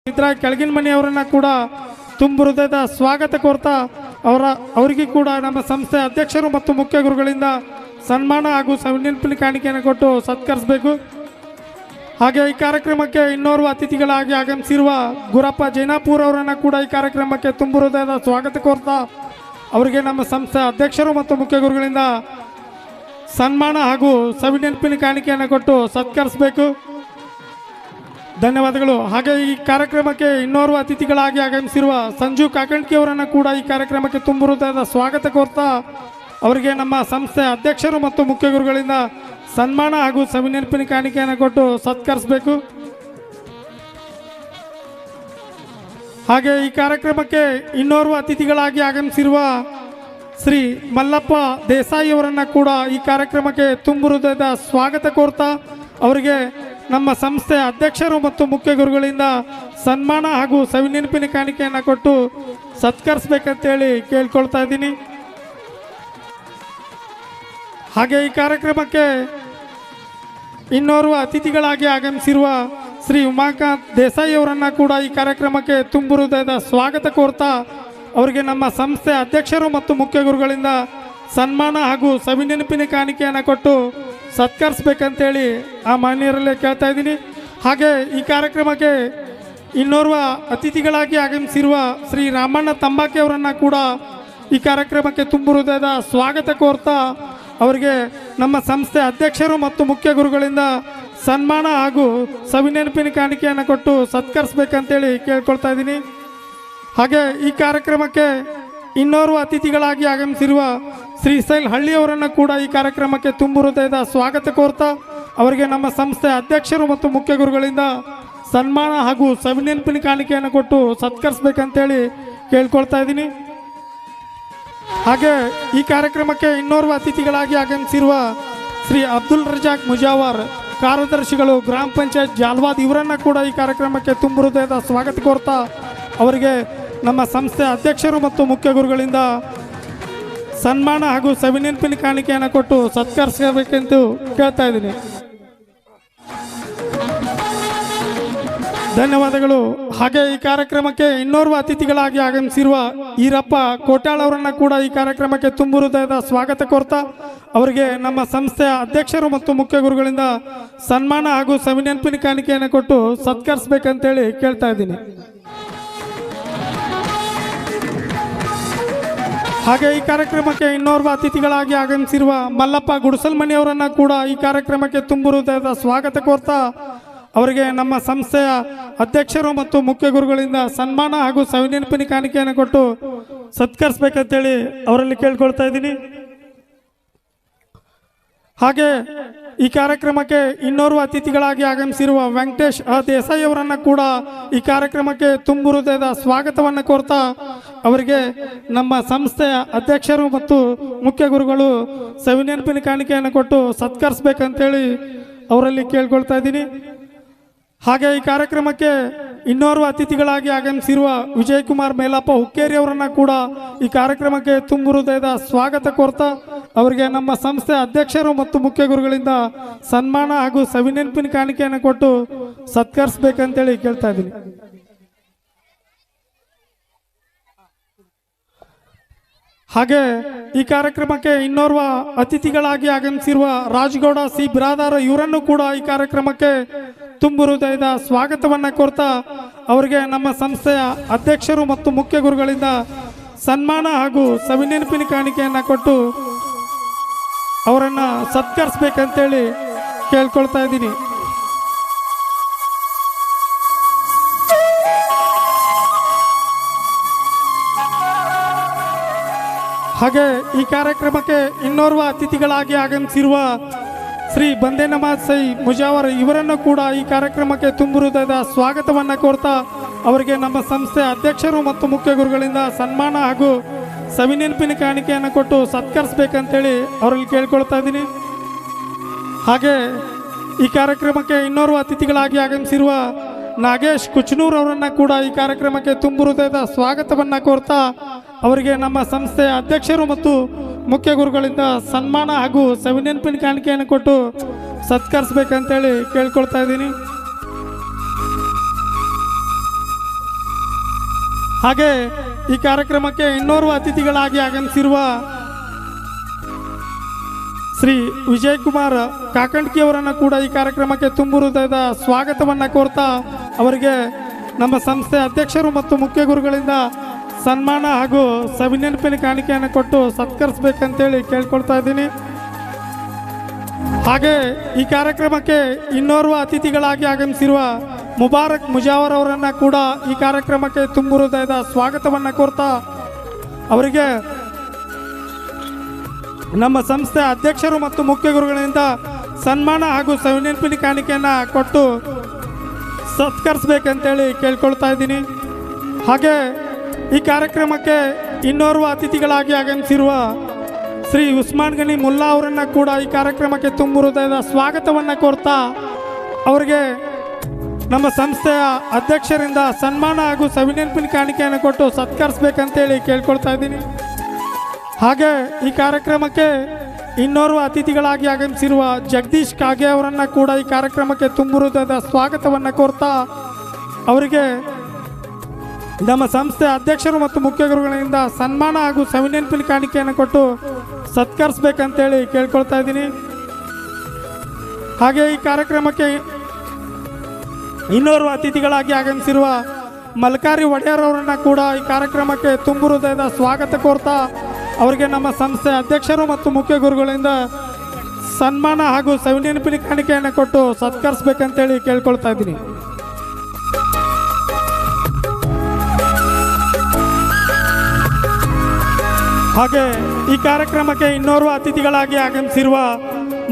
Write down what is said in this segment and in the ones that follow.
ಇದರ ಕೆಳಗಿನ ಮನೆಯವರನ್ನ ಕೂಡ ತುಂಬ ಹೃದಯದ ಸ್ವಾಗತ ಕೋರ್ತಾ ಅವರಿಗೆ ಕೂಡ ನಮ್ಮ ಸಂಸ್ಥೆ ಅಧ್ಯಕ್ಷರು ಮತ್ತು ಮುಖ್ಯ ಗುರುಗಳಿಂದ ಸನ್ಮಾನ ಹಾಗೂ ನೆನಪಿನ ಕಾಣಿಕೆಯನ್ನು ಕೊಟ್ಟು ಸತ್ಕರಿಸಬೇಕು. ಹಾಗೆ ಈ ಕಾರ್ಯಕ್ರಮಕ್ಕೆ ಇನ್ನೋರ್ವ ಅತಿಥಿಗಳಾಗಿ ಆಗಮಿಸಿರುವ ಗುರಪ್ಪ ಜೈನಾಪುರ ಅವರನ್ನು ಕೂಡ ಈ ಕಾರ್ಯಕ್ರಮಕ್ಕೆ ತುಂಬ ಹೃದಯದ ಸ್ವಾಗತ ಕೋರ್ತಾ ಅವರಿಗೆ ನಮ್ಮ ಸಂಸ್ಥೆ ಅಧ್ಯಕ್ಷರು ಮತ್ತು ಮುಖ್ಯ ಗುರುಗಳಿಂದ ಸನ್ಮಾನ ಹಾಗೂ ನೆನಪಿನ ಕಾಣಿಕೆಯನ್ನು ಕೊಟ್ಟು ಸತ್ಕರಿಸಬೇಕು. ಧನ್ಯವಾದಗಳು. ಹಾಗೆ ಈ ಕಾರ್ಯಕ್ರಮಕ್ಕೆ ಇನ್ನೋರ್ವ ಅತಿಥಿಗಳಾಗಿ ಆಗಮಿಸಿರುವ ಸಂಜು ಕಾಕಂಡ್ಕಿ ಅವರನ್ನು ಕೂಡ ಈ ಕಾರ್ಯಕ್ರಮಕ್ಕೆ ತುಂಬ ಹೃದಯದ ಸ್ವಾಗತ ಕೋರ್ತಾ ಅವರಿಗೆ ನಮ್ಮ ಸಂಸ್ಥೆ ಅಧ್ಯಕ್ಷರು ಮತ್ತು ಮುಖ್ಯ ಗುರುಗಳಿಂದ ಸನ್ಮಾನ ಹಾಗೂ ನೆನಪಿನ ಕಾಣಿಕೆಯನ್ನು ಕೊಟ್ಟು ಸತ್ಕರಿಸಬೇಕು. ಹಾಗೆ ಈ ಕಾರ್ಯಕ್ರಮಕ್ಕೆ ಇನ್ನೋರ್ವ ಅತಿಥಿಗಳಾಗಿ ಆಗಮಿಸಿರುವ ಶ್ರೀ ಮಲ್ಲಪ್ಪ ದೇಸಾಯಿ ಅವರನ್ನು ಕೂಡ ಈ ಕಾರ್ಯಕ್ರಮಕ್ಕೆ ತುಂಬ ಹೃದಯದ ಸ್ವಾಗತ ಕೋರ್ತಾ ಅವರಿಗೆ ನಮ್ಮ ಸಂಸ್ಥೆ ಅಧ್ಯಕ್ಷರು ಮತ್ತು ಮುಖ್ಯ ಗುರುಗಳಿಂದ ಸನ್ಮಾನ ಹಾಗೂ ನೆನಪಿನ ಕಾಣಿಕೆಯನ್ನು ಕೊಟ್ಟು ಸತ್ಕರಿಸಬೇಕಂತೇಳಿ ಕೇಳ್ಕೊಳ್ತಾ ಇದ್ದೀನಿ. ಹಾಗೆ ಈ ಕಾರ್ಯಕ್ರಮಕ್ಕೆ ಇನ್ನೋರ್ವ ಅತಿಥಿಗಳಾಗಿ ಆಗಮಿಸಿರುವ ಶ್ರೀ ಉಮಾಕಾಂತ್ ದೇಸಾಯಿ ಅವರನ್ನು ಕೂಡ ಈ ಕಾರ್ಯಕ್ರಮಕ್ಕೆ ತುಂಬ ಹೃದಯದ ಸ್ವಾಗತ ಕೋರ್ತಾ ಅವರಿಗೆ ನಮ್ಮ ಸಂಸ್ಥೆ ಅಧ್ಯಕ್ಷರು ಮತ್ತು ಮುಖ್ಯ ಗುರುಗಳಿಂದ ಸನ್ಮಾನ ಹಾಗೂ ನೆನಪಿನ ಕಾಣಿಕೆಯನ್ನು ಕೊಟ್ಟು ಸತ್ಕರಿಸಬೇಕಂತೇಳಿ ಆ ಮಾನ್ಯರಲ್ಲೇ ಕೇಳ್ತಾ ಇದ್ದೀನಿ. ಹಾಗೆ ಈ ಕಾರ್ಯಕ್ರಮಕ್ಕೆ ಇನ್ನೋರ್ವ ಅತಿಥಿಗಳಾಗಿ ಆಗಮಿಸಿರುವ ಶ್ರೀ ರಾಮಣ್ಣ ತಂಬಾಕೆ ಅವರನ್ನು ಕೂಡ ಈ ಕಾರ್ಯಕ್ರಮಕ್ಕೆ ತುಂಬ ಹೃದಯದ ಸ್ವಾಗತ ಕೋರ್ತಾ ಅವರಿಗೆ ನಮ್ಮ ಸಂಸ್ಥೆ ಅಧ್ಯಕ್ಷರು ಮತ್ತು ಮುಖ್ಯ ಗುರುಗಳಿಂದ ಸನ್ಮಾನ ಹಾಗೂ ನೆನಪಿನ ಕಾಣಿಕೆಯನ್ನು ಕೊಟ್ಟು ಸತ್ಕರಿಸಬೇಕಂತೇಳಿ ಕೇಳ್ಕೊಳ್ತಾ ಇದ್ದೀನಿ. ಹಾಗೆ ಈ ಕಾರ್ಯಕ್ರಮಕ್ಕೆ ಇನ್ನೋರ್ವ ಅತಿಥಿಗಳಾಗಿ ಆಗಮಿಸಿರುವ ಶ್ರೀಶೈಲ್ ಹಳ್ಳಿ ಅವರನ್ನು ಕೂಡ ಈ ಕಾರ್ಯಕ್ರಮಕ್ಕೆ ತುಂಬ ಹೃದಯದ ಸ್ವಾಗತ ಕೋರ್ತಾ ಅವರಿಗೆ ನಮ್ಮ ಸಂಸ್ಥೆ ಅಧ್ಯಕ್ಷರು ಮತ್ತು ಮುಖ್ಯ ಗುರುಗಳಿಂದ ಸನ್ಮಾನ ಹಾಗೂ ನೆನಪಿನ ಕಾಣಿಕೆಯನ್ನು ಕೊಟ್ಟು ಸತ್ಕರಿಸಬೇಕಂತೇಳಿ ಕೇಳ್ಕೊಳ್ತಾ ಇದ್ದೀನಿ. ಹಾಗೆ ಈ ಕಾರ್ಯಕ್ರಮಕ್ಕೆ ಇನ್ನೋರ್ವ ಅತಿಥಿಗಳಾಗಿ ಆಗಮಿಸಿರುವ ಶ್ರೀ ಅಬ್ದುಲ್ ರಜಾಕ್ ಮುಜಾವರ್ ಕಾರ್ಯದರ್ಶಿಗಳು ಗ್ರಾಮ ಪಂಚಾಯತ್ ಜಾಲ್ವಾದ್ ಇವರನ್ನು ಕೂಡ ಈ ಕಾರ್ಯಕ್ರಮಕ್ಕೆ ತುಂಬ ಹೃದಯದ ಸ್ವಾಗತ ಕೋರ್ತಾ ಅವರಿಗೆ ನಮ್ಮ ಸಂಸ್ಥೆ ಅಧ್ಯಕ್ಷರು ಮತ್ತು ಮುಖ್ಯ ಗುರುಗಳಿಂದ ಸನ್ಮಾನ ಹಾಗೂ ನೆನಪಿನ ಕಾಣಿಕೆಯನ್ನು ಕೊಟ್ಟು ಸತ್ಕರಿಸಬೇಕೆಂದು ಕೇಳ್ತಾ ಇದ್ದೀನಿ. ಧನ್ಯವಾದಗಳು. ಹಾಗೆ ಈ ಕಾರ್ಯಕ್ರಮಕ್ಕೆ ಇನ್ನೋರ್ವ ಅತಿಥಿಗಳಾಗಿ ಆಗಮಿಸಿರುವ ಈರಪ್ಪ ಕೋಟ್ಯಾಳ್ ಅವರನ್ನು ಕೂಡ ಈ ಕಾರ್ಯಕ್ರಮಕ್ಕೆ ತುಂಬ ಹೃದಯದ ಸ್ವಾಗತ ಕೋರ್ತಾ ಅವರಿಗೆ ನಮ್ಮ ಸಂಸ್ಥೆಯ ಅಧ್ಯಕ್ಷರು ಮತ್ತು ಮುಖ್ಯ ಗುರುಗಳಿಂದ ಸನ್ಮಾನ ಹಾಗೂ ನೆನಪಿನ ಕಾಣಿಕೆಯನ್ನು ಕೊಟ್ಟು ಸತ್ಕರಿಸಬೇಕಂತೇಳಿ ಕೇಳ್ತಾ ಇದ್ದೀನಿ. ಹಾಗೆ ಈ ಕಾರ್ಯಕ್ರಮಕ್ಕೆ ಇನ್ನೋರ್ವ ಅತಿಥಿಗಳಾಗಿ ಆಗಮಿಸಿರುವ ಮಲ್ಲಪ್ಪ ಗುಡಿಸಲ್ಮನಿ ಅವರನ್ನು ಕೂಡ ಈ ಕಾರ್ಯಕ್ರಮಕ್ಕೆ ತುಂಬ ಹೃದಯದ ಸ್ವಾಗತ ಕೋರ್ತಾ ಅವರಿಗೆ ನಮ್ಮ ಸಂಸ್ಥೆಯ ಅಧ್ಯಕ್ಷರು ಮತ್ತು ಮುಖ್ಯ ಗುರುಗಳಿಂದ ಸನ್ಮಾನ ಹಾಗೂ ನೆನಪಿನ ಕಾಣಿಕೆಯನ್ನು ಕೊಟ್ಟು ಸತ್ಕರಿಸಬೇಕಂತೇಳಿ ಅವರಲ್ಲಿ ಕೇಳ್ಕೊಳ್ತಾ ಇದ್ದೀನಿ. ಹಾಗೆ ಈ ಕಾರ್ಯಕ್ರಮಕ್ಕೆ ಇನ್ನೋರ್ವ ಅತಿಥಿಗಳಾಗಿ ಆಗಮಿಸಿರುವ ವೆಂಕಟೇಶ್ ದೇಸಾಯಿ ಅವರನ್ನು ಕೂಡ ಈ ಕಾರ್ಯಕ್ರಮಕ್ಕೆ ತುಂಬ ಹೃದಯದ ಸ್ವಾಗತವನ್ನು ಕೋರ್ತಾ ಅವರಿಗೆ ನಮ್ಮ ಸಂಸ್ಥೆಯ ಅಧ್ಯಕ್ಷರು ಮತ್ತು ಮುಖ್ಯ ಗುರುಗಳು ನೆನಪಿನ ಕಾಣಿಕೆಯನ್ನು ಕೊಟ್ಟು ಸತ್ಕರಿಸಬೇಕಂತೇಳಿ ಅವರಲ್ಲಿ ಕೇಳ್ಕೊಳ್ತಾ ಇದ್ದೀನಿ. ಹಾಗೆ ಈ ಕಾರ್ಯಕ್ರಮಕ್ಕೆ ಇನ್ನೋರ್ವ ಅತಿಥಿಗಳಾಗಿ ಆಗಮಿಸಿರುವ ವಿಜಯಕುಮಾರ್ ಮೇಲಪ್ಪ ಹುಕ್ಕೇರಿ ಅವರನ್ನು ಕೂಡ ಈ ಕಾರ್ಯಕ್ರಮಕ್ಕೆ ತುಂಬ ಹೃದಯದ ಸ್ವಾಗತ ಕೋರ್ತಾ ಅವರಿಗೆ ನಮ್ಮ ಸಂಸ್ಥೆ ಅಧ್ಯಕ್ಷರು ಮತ್ತು ಮುಖ್ಯ ಗುರುಗಳಿಂದ ಸನ್ಮಾನ ಹಾಗೂ ನೆನಪಿನ ಕಾಣಿಕೆಯನ್ನು ಕೊಟ್ಟು ಸತ್ಕರಿಸಬೇಕಂತೇಳಿ ಕೇಳ್ತಾ ಇದ್ದೀನಿ. ಹಾಗೆ ಈ ಕಾರ್ಯಕ್ರಮಕ್ಕೆ ಇನ್ನೋರ್ವ ಅತಿಥಿಗಳಾಗಿ ಆಗಮಿಸಿರುವ ರಾಜಗೌಡ ಸಿ ಬಿರಾದಾರ ಇವರನ್ನು ಕೂಡ ಈ ಕಾರ್ಯಕ್ರಮಕ್ಕೆ ತುಂಬ ಹೃದಯದ ಸ್ವಾಗತವನ್ನು ಕೋರ್ತಾ ಅವರಿಗೆ ನಮ್ಮ ಸಂಸ್ಥೆಯ ಅಧ್ಯಕ್ಷರು ಮತ್ತು ಮುಖ್ಯ ಗುರುಗಳಿಂದ ಸನ್ಮಾನ ಹಾಗೂ ನೆನಪಿನ ಕಾಣಿಕೆಯನ್ನು ಕೊಟ್ಟು ಅವರನ್ನು ಸತ್ಕರಿಸಬೇಕಂತೇಳಿ ಕೇಳ್ಕೊಳ್ತಾ ಇದ್ದೀನಿ. ಹಾಗೆ ಈ ಕಾರ್ಯಕ್ರಮಕ್ಕೆ ಇನ್ನೋರ್ವ ಅತಿಥಿಗಳಾಗಿ ಆಗಮಿಸಿರುವ ಶ್ರೀ ಬಂದೇ ನಮಾಜ್ ಸೈ ಮುಜಾವರ್ ಇವರನ್ನು ಕೂಡ ಈ ಕಾರ್ಯಕ್ರಮಕ್ಕೆ ತುಂಬ ಹೃದಯದ ಸ್ವಾಗತವನ್ನು ಕೋರ್ತಾ ಅವರಿಗೆ ನಮ್ಮ ಸಂಸ್ಥೆ ಅಧ್ಯಕ್ಷರು ಮತ್ತು ಮುಖ್ಯ ಗುರುಗಳಿಂದ ಸನ್ಮಾನ ಹಾಗೂ ನೆನಪಿನ ಕಾಣಿಕೆಯನ್ನು ಕೊಟ್ಟು ಸತ್ಕರಿಸಬೇಕಂತೇಳಿ ಅವರಲ್ಲಿ ಕೇಳ್ಕೊಳ್ತಾ ಇದ್ದೀನಿ. ಹಾಗೆ ಈ ಕಾರ್ಯಕ್ರಮಕ್ಕೆ ಇನ್ನೋರ್ವ ಅತಿಥಿಗಳಾಗಿ ಆಗಮಿಸಿರುವ ನಾಗೇಶ್ ಕುಚನೂರ್ ಅವರನ್ನು ಕೂಡ ಈ ಕಾರ್ಯಕ್ರಮಕ್ಕೆ ತುಂಬ ಹೃದಯದ ಸ್ವಾಗತವನ್ನು ಕೋರ್ತಾ ಅವರಿಗೆ ನಮ್ಮ ಸಂಸ್ಥೆಯ ಅಧ್ಯಕ್ಷರು ಮತ್ತು ಮುಖ್ಯ ಗುರುಗಳಿಂದ ಸನ್ಮಾನ ಹಾಗೂ ನೆನಪಿನ ಕಾಣಿಕೆಯನ್ನು ಕೊಟ್ಟು ಸತ್ಕರಿಸಬೇಕಂತೇಳಿ ಕೇಳ್ಕೊಳ್ತಾ ಇದ್ದೀನಿ. ಹಾಗೆ ಈ ಕಾರ್ಯಕ್ರಮಕ್ಕೆ ಇನ್ನೋರ್ವ ಅತಿಥಿಗಳಾಗಿ ಆಗಮಿಸಿರುವ ಶ್ರೀ ವಿಜಯ್ ಕುಮಾರ್ ಕಾಕಂಡ್ಕಿ ಅವರನ್ನು ಕೂಡ ಈ ಕಾರ್ಯಕ್ರಮಕ್ಕೆ ತುಂಬು ಹೃದಯದ ಸ್ವಾಗತವನ್ನು ಕೋರ್ತಾ ಅವರಿಗೆ ನಮ್ಮ ಸಂಸ್ಥೆ ಅಧ್ಯಕ್ಷರು ಮತ್ತು ಮುಖ್ಯ ಗುರುಗಳಿಂದ ಸನ್ಮಾನ ಹಾಗೂ ಸವಿನೆನಪಿನ ಕಾಣಿಕೆಯನ್ನು ಕೊಟ್ಟು ಸತ್ಕರಿಸಬೇಕಂತೇಳಿ ಕೇಳ್ಕೊಳ್ತಾ ಇದ್ದೀನಿ. ಹಾಗೆ ಈ ಕಾರ್ಯಕ್ರಮಕ್ಕೆ ಇನ್ನೋರ್ವ ಅತಿಥಿಗಳಾಗಿ ಆಗಮಿಸಿರುವ ಮುಬಾರಕ್ ಮುಜಾವರ್ ಅವರನ್ನು ಕೂಡ ಈ ಕಾರ್ಯಕ್ರಮಕ್ಕೆ ತುಂಬು ಹೃದಯದ ಸ್ವಾಗತವನ್ನು ಕೋರ್ತಾ ಅವರಿಗೆ ನಮ್ಮ ಸಂಸ್ಥೆ ಅಧ್ಯಕ್ಷರು ಮತ್ತು ಮುಖ್ಯ ಗುರುಗಳಿಂದ ಸನ್ಮಾನ ಹಾಗೂ ಸವಿನೆನಪಿನ ಕಾಣಿಕೆಯನ್ನು ಕೊಟ್ಟು ಸತ್ಕರಿಸಬೇಕಂತೇಳಿ ಕೇಳ್ಕೊಳ್ತಾ ಇದ್ದೀನಿ. ಹಾಗೆ ಈ ಕಾರ್ಯಕ್ರಮಕ್ಕೆ ಇನ್ನೋರ್ವ ಅತಿಥಿಗಳಾಗಿ ಆಗಮಿಸಿರುವ ಶ್ರೀ ಉಸ್ಮಾನ್ ಗನಿ ಮುಲ್ಲಾ ಅವರನ್ನು ಕೂಡ ಈ ಕಾರ್ಯಕ್ರಮಕ್ಕೆ ತುಂಬು ಹೃದಯದ ಸ್ವಾಗತವನ್ನು ಕೋರ್ತಾ ಅವರಿಗೆ ನಮ್ಮ ಸಂಸ್ಥೆಯ ಅಧ್ಯಕ್ಷರಿಂದ ಸನ್ಮಾನ ಹಾಗೂ ಸವಿನೆನಪಿನ ಕಾಣಿಕೆಯನ್ನು ಕೊಟ್ಟು ಸತ್ಕರಿಸಬೇಕಂತೇಳಿ ಕೇಳ್ಕೊಳ್ತಾ ಇದ್ದೀನಿ. ಹಾಗೆ ಈ ಕಾರ್ಯಕ್ರಮಕ್ಕೆ ಇನ್ನೋರ್ವ ಅತಿಥಿಗಳಾಗಿ ಆಗಮಿಸಿರುವ ಜಗದೀಶ್ ಕಾಗೆ ಅವರನ್ನು ಕೂಡ ಈ ಕಾರ್ಯಕ್ರಮಕ್ಕೆ ತುಂಬು ಹೃದಯದ ಸ್ವಾಗತವನ್ನು ಕೋರ್ತಾ ಅವರಿಗೆ ನಮ್ಮ ಸಂಸ್ಥೆ ಅಧ್ಯಕ್ಷರು ಮತ್ತು ಮುಖ್ಯ ಗುರುಗಳಿಂದ ಸನ್ಮಾನ ಹಾಗೂ ಸವಿನೆನಪಿನ ಕಾಣಿಕೆಯನ್ನು ಕೊಟ್ಟು ಸತ್ಕರಿಸಬೇಕಂತೇಳಿ ಕೇಳ್ಕೊಳ್ತಾ ಇದ್ದೀನಿ. ಹಾಗೆ ಈ ಕಾರ್ಯಕ್ರಮಕ್ಕೆ ಇನ್ನೋರ್ವ ಅತಿಥಿಗಳಾಗಿ ಆಗಮಿಸಿರುವ ಮಲ್ಕಾರಿ ಒಡೆಯರ್ ಅವರನ್ನು ಕೂಡ ಈ ಕಾರ್ಯಕ್ರಮಕ್ಕೆ ತುಂಬು ಹೃದಯದ ಸ್ವಾಗತ ಕೋರ್ತಾ ಅವರಿಗೆ ನಮ್ಮ ಸಂಸ್ಥೆ ಅಧ್ಯಕ್ಷರು ಮತ್ತು ಮುಖ್ಯ ಗುರುಗಳಿಂದ ಸನ್ಮಾನ ಹಾಗೂ ಸವಿನೆನಪಿನ ಕಾಣಿಕೆಯನ್ನು ಕೊಟ್ಟು ಸತ್ಕರಿಸಬೇಕಂತೇಳಿ ಕೇಳ್ಕೊಳ್ತಾ ಇದ್ದೀನಿ. ಹಾಗೆ ಈ ಕಾರ್ಯಕ್ರಮಕ್ಕೆ ಇನ್ನೋರ್ವ ಅತಿಥಿಗಳಾಗಿ ಆಗಮಿಸಿರುವ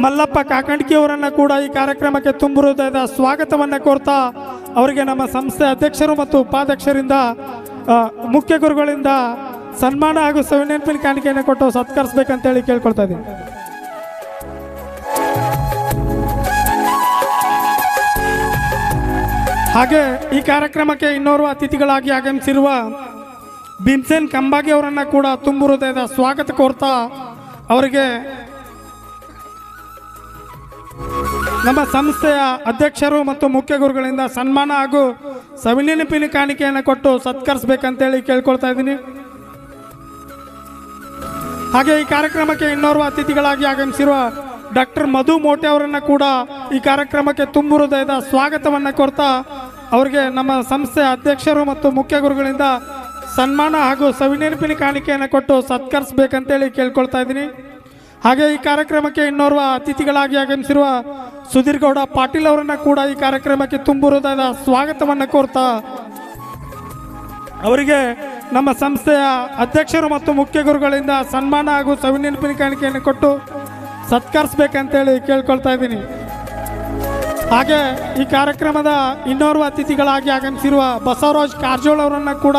ಮಲ್ಲಪ್ಪ ಕಾಕಂಡ್ಕಿ ಅವರನ್ನು ಕೂಡ ಈ ಕಾರ್ಯಕ್ರಮಕ್ಕೆ ತುಂಬು ಹೃದಯದ ಸ್ವಾಗತವನ್ನು ಕೋರ್ತಾ ಅವರಿಗೆ ನಮ್ಮ ಸಂಸ್ಥೆ ಅಧ್ಯಕ್ಷರು ಮತ್ತು ಉಪಾಧ್ಯಕ್ಷರಿಂದ ಮುಖ್ಯ ಗುರುಗಳಿಂದ ಸನ್ಮಾನ ಹಾಗೂ ಸವಿನೆನಪಿನ ಕಾಣಿಕೆಯನ್ನು ಕೊಟ್ಟು ಸತ್ಕರಿಸಬೇಕಂತೇಳಿ ಕೇಳ್ಕೊಳ್ತಾ ಇದ್ದೀನಿ. ಹಾಗೆ ಈ ಕಾರ್ಯಕ್ರಮಕ್ಕೆ ಇನ್ನೋರ್ವ ಅತಿಥಿಗಳಾಗಿ ಆಗಮಿಸಿರುವ ಭೀಮ್ಸೇನ್ ಕಂಬಾಗಿ ಅವರನ್ನು ಕೂಡ ತುಂಬು ಹೃದಯದ ಸ್ವಾಗತ ಕೋರ್ತಾ ಅವರಿಗೆ ನಮ್ಮ ಸಂಸ್ಥೆಯ ಅಧ್ಯಕ್ಷರು ಮತ್ತು ಮುಖ್ಯ ಗುರುಗಳಿಂದ ಸನ್ಮಾನ ಹಾಗೂ ಸವಿನೆನಪಿನ ಕಾಣಿಕೆಯನ್ನು ಕೊಟ್ಟು ಸತ್ಕರಿಸಬೇಕಂತೇಳಿ ಕೇಳ್ಕೊಳ್ತಾ ಇದ್ದೀನಿ. ಹಾಗೆ ಈ ಕಾರ್ಯಕ್ರಮಕ್ಕೆ ಇನ್ನೋರ್ವ ಅತಿಥಿಗಳಾಗಿ ಆಗಮಿಸಿರುವ ಡಾಕ್ಟರ್ ಮಧು ಮೋಟೆ ಅವರನ್ನು ಕೂಡ ಈ ಕಾರ್ಯಕ್ರಮಕ್ಕೆ ತುಂಬು ಹೃದಯದ ಸ್ವಾಗತವನ್ನು ಕೋರ್ತಾ ಅವರಿಗೆ ನಮ್ಮ ಸಂಸ್ಥೆಯ ಅಧ್ಯಕ್ಷರು ಮತ್ತು ಮುಖ್ಯ ಗುರುಗಳಿಂದ ಸನ್ಮಾನ ಹಾಗೂ ಸವಿನೆನಪಿನ ಕಾಣಿಕೆಯನ್ನು ಕೊಟ್ಟು ಸತ್ಕರಿಸಬೇಕಂತೇಳಿ ಕೇಳ್ಕೊಳ್ತಾ ಇದ್ದೀನಿ. ಹಾಗೆ ಈ ಕಾರ್ಯಕ್ರಮಕ್ಕೆ ಇನ್ನೋರ್ವ ಅತಿಥಿಗಳಾಗಿ ಆಗಮಿಸಿರುವ ಸುಧೀರ್ ಗೌಡ ಪಾಟೀಲ್ ಅವರನ್ನು ಕೂಡ ಈ ಕಾರ್ಯಕ್ರಮಕ್ಕೆ ತುಂಬು ಹೃದಯದ ಸ್ವಾಗತವನ್ನು ಕೋರ್ತಾ ಅವರಿಗೆ ನಮ್ಮ ಸಂಸ್ಥೆಯ ಅಧ್ಯಕ್ಷರು ಮತ್ತು ಮುಖ್ಯ ಗುರುಗಳಿಂದ ಸನ್ಮಾನ ಹಾಗೂ ಸವಿನೆನಪಿನ ಕಾಣಿಕೆಯನ್ನು ಕೊಟ್ಟು ಸತ್ಕರಿಸಬೇಕಂತೇಳಿ ಕೇಳ್ಕೊಳ್ತಾ ಇದ್ದೀನಿ. ಹಾಗೆ ಈ ಕಾರ್ಯಕ್ರಮದ ಇನ್ನೋರ್ವ ಅತಿಥಿಗಳಾಗಿ ಆಗಮಿಸಿರುವ ಬಸವರಾಜ್ ಕಾರಜೋಳ ಅವರನ್ನು ಕೂಡ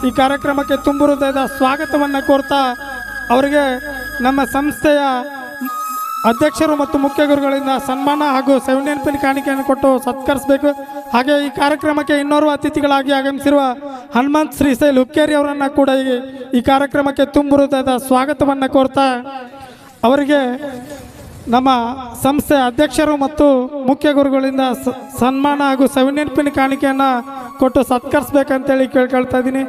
ಈ ಕಾರ್ಯಕ್ರಮಕ್ಕೆ ತುಂಬು ಹೃದಯದ ಸ್ವಾಗತವನ್ನು ಕೋರ್ತಾ ಅವರಿಗೆ ನಮ್ಮ ಸಂಸ್ಥೆಯ ಅಧ್ಯಕ್ಷರು ಮತ್ತು ಮುಖ್ಯ ಗುರುಗಳಿಂದ ಸನ್ಮಾನ ಹಾಗೂ ಸವಿನೆನಪಿನ ಕಾಣಿಕೆಯನ್ನು ಕೊಟ್ಟು ಸತ್ಕರಿಸಬೇಕು. ಹಾಗೆ ಈ ಕಾರ್ಯಕ್ರಮಕ್ಕೆ ಇನ್ನೋರ್ವ ಅತಿಥಿಗಳಾಗಿ ಆಗಮಿಸಿರುವ ಹನುಮಂತ್ ಶ್ರೀಶೈಲ್ ಹುಕ್ಕೇರಿ ಅವರನ್ನು ಕೂಡ ಈ ಕಾರ್ಯಕ್ರಮಕ್ಕೆ ತುಂಬು ಹೃದಯದ ಸ್ವಾಗತವನ್ನು ಕೋರ್ತಾ ಅವರಿಗೆ ನಮ್ಮ ಸಂಸ್ಥೆ ಅಧ್ಯಕ್ಷರು ಮತ್ತು ಮುಖ್ಯ ಗುರುಗಳಿಂದ ಸನ್ಮಾನ ಹಾಗೂ ಸವಿನೆನಪಿನ ಕಾಣಿಕೆಯನ್ನು ಕೊಟ್ಟು ಸತ್ಕರಿಸಬೇಕಂತೇಳಿ ಕೇಳ್ಕೊಳ್ತಾ ಇದ್ದೀನಿ.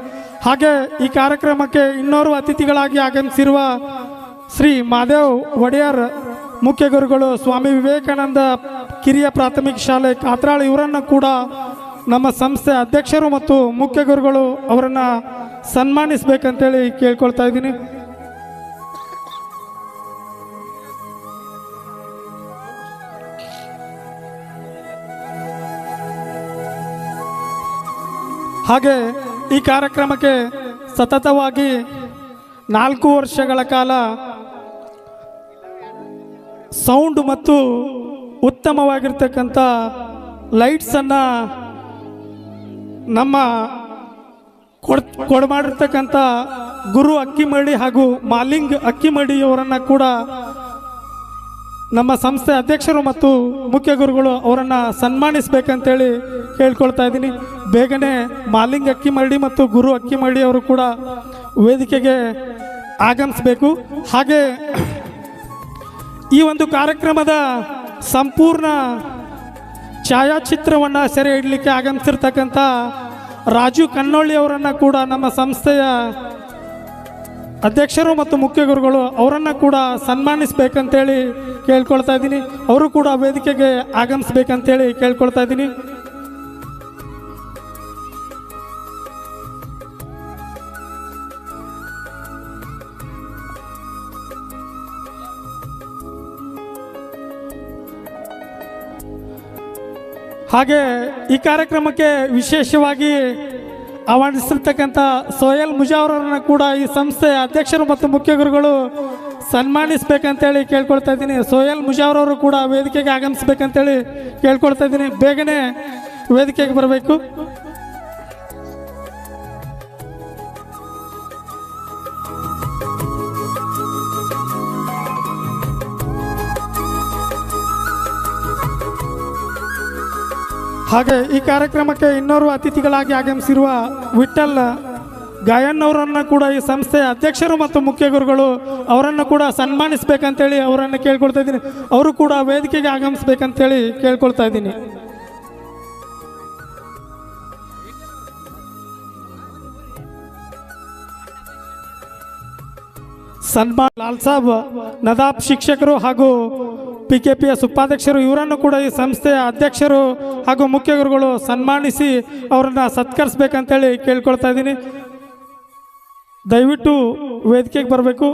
ಹಾಗೆ ಈ ಕಾರ್ಯಕ್ರಮಕ್ಕೆ ಇನ್ನೋರ್ವ ಅತಿಥಿಗಳಾಗಿ ಆಗಮಿಸಿರುವ ಶ್ರೀ ಮಾದೇವ್ ಒಡೆಯರ್ ಮುಖ್ಯ ಗುರುಗಳು ಸ್ವಾಮಿ ವಿವೇಕಾನಂದ ಕಿರಿಯ ಪ್ರಾಥಮಿಕ ಶಾಲೆ ಕಾತ್ರಾಳ್ ಇವರನ್ನು ಕೂಡ ನಮ್ಮ ಸಂಸ್ಥೆ ಅಧ್ಯಕ್ಷರು ಮತ್ತು ಮುಖ್ಯ ಗುರುಗಳು ಅವರನ್ನು ಸನ್ಮಾನಿಸಬೇಕಂತೇಳಿ ಕೇಳ್ಕೊಳ್ತಾ ಇದ್ದೀನಿ. ಹಾಗೆ ಈ ಕಾರ್ಯಕ್ರಮಕ್ಕೆ ಸತತವಾಗಿ 4 ವರ್ಷಗಳ ಕಾಲ ಸೌಂಡ್ ಮತ್ತು ಉತ್ತಮವಾಗಿರ್ತಕ್ಕಂಥ ಲೈಟ್ಸನ್ನು ನಮ್ಮ ಕೊಡಮಾಡಿರ್ತಕ್ಕಂಥ ಗುರು ಅಕ್ಕಿಮಡಿ ಹಾಗೂ ಮಾಲಿಂಗ್ ಅಕ್ಕಿಮಡಿ ಅವರನ್ನು ಕೂಡ ನಮ್ಮ ಸಂಸ್ಥೆ ಅಧ್ಯಕ್ಷರು ಮತ್ತು ಮುಖ್ಯ ಗುರುಗಳು ಅವರನ್ನು ಸನ್ಮಾನಿಸಬೇಕಂತೇಳಿ ಕೇಳ್ಕೊಳ್ತಾ ಇದ್ದೀನಿ. ಬೇಗನೆ ಮಾಲಿಂಗ್ ಅಕ್ಕಿಮಡಿ ಮತ್ತು ಗುರು ಅಕ್ಕಿಮಡಿ ಅವರು ಕೂಡ ವೇದಿಕೆಗೆ ಆಗಮಿಸಬೇಕು. ಹಾಗೆ ಈ ಒಂದು ಕಾರ್ಯಕ್ರಮದ ಸಂಪೂರ್ಣ ಛಾಯಾಚಿತ್ರವನ್ನು ಸೆರೆ ಹಿಡಲಿಕ್ಕೆ ಆಗಮಿಸಿರ್ತಕ್ಕಂಥ ರಾಜು ಕನ್ನೊಳ್ಳಿ ಅವರನ್ನು ಕೂಡ ನಮ್ಮ ಸಂಸ್ಥೆಯ ಅಧ್ಯಕ್ಷರು ಮತ್ತು ಮುಖ್ಯ ಗುರುಗಳು ಅವರನ್ನು ಕೂಡ ಸನ್ಮಾನಿಸಬೇಕಂತೇಳಿ ಕೇಳ್ಕೊಳ್ತಾ ಇದ್ದೀನಿ. ಅವರು ಕೂಡ ವೇದಿಕೆಗೆ ಆಗಮಿಸ್ಬೇಕಂತೇಳಿ ಕೇಳ್ಕೊಳ್ತಾ ಇದ್ದೀನಿ. ಹಾಗೆ ಈ ಕಾರ್ಯಕ್ರಮಕ್ಕೆ ವಿಶೇಷವಾಗಿ ಆಹ್ವಾನಿಸಿರ್ತಕ್ಕಂಥ ಸೋಯಲ್ ಮುಜಾವರನ್ನು ಕೂಡ ಈ ಸಂಸ್ಥೆಯ ಅಧ್ಯಕ್ಷರು ಮತ್ತು ಮುಖ್ಯ ಗುರುಗಳು ಸನ್ಮಾನಿಸಬೇಕಂತೇಳಿ ಕೇಳ್ಕೊಳ್ತಾ ಇದ್ದೀನಿ. ಸೋಯಲ್ ಮುಜಾವರವರು ಕೂಡ ವೇದಿಕೆಗೆ ಆಗಮಿಸ್ಬೇಕಂತೇಳಿ ಕೇಳ್ಕೊಳ್ತಾ ಇದ್ದೀನಿ. ಬೇಗನೆ ವೇದಿಕೆಗೆ ಬರಬೇಕು. ಹಾಗೆ ಈ ಕಾರ್ಯಕ್ರಮಕ್ಕೆ ಇನ್ನೋರ್ವ ಅತಿಥಿಗಳಾಗಿ ಆಗಮಿಸಿರುವ ವಿಠಲ್ ಗಾಯನ್ ಅವರನ್ನು ಕೂಡ ಈ ಸಂಸ್ಥೆಯ ಅಧ್ಯಕ್ಷರು ಮತ್ತು ಮುಖ್ಯ ಗುರುಗಳು ಅವರನ್ನು ಕೂಡ ಸನ್ಮಾನಿಸಬೇಕಂತೇಳಿ ಅವರನ್ನು ಕೇಳ್ಕೊಳ್ತಾ ಇದ್ದೀನಿ. ಅವರು ಕೂಡ ವೇದಿಕೆಗೆ ಆಗಮಿಸ್ಬೇಕಂತೇಳಿ ಕೇಳ್ಕೊಳ್ತಾ ಇದ್ದೀನಿ. ಸನ್ಮಾನ್ ಲಾಲ್ ಸಾಬ್ ನದಾಬ್ ಶಿಕ್ಷಕರು ಹಾಗೂ PKPS ಉಪಾಧ್ಯಕ್ಷರು ಇವರನ್ನು ಕೂಡ ಈ ಸಂಸ್ಥೆಯ ಅಧ್ಯಕ್ಷರು ಹಾಗೂ ಮುಖ್ಯ ಗುರುಗಳು ಸನ್ಮಾನಿಸಿ ಅವರನ್ನು ಸತ್ಕರಿಸಬೇಕಂತೇಳಿ ಕೇಳ್ಕೊಳ್ತಾ ಇದ್ದೀನಿ. ದಯವಿಟ್ಟು ವೇದಿಕೆಗೆ ಬರಬೇಕು.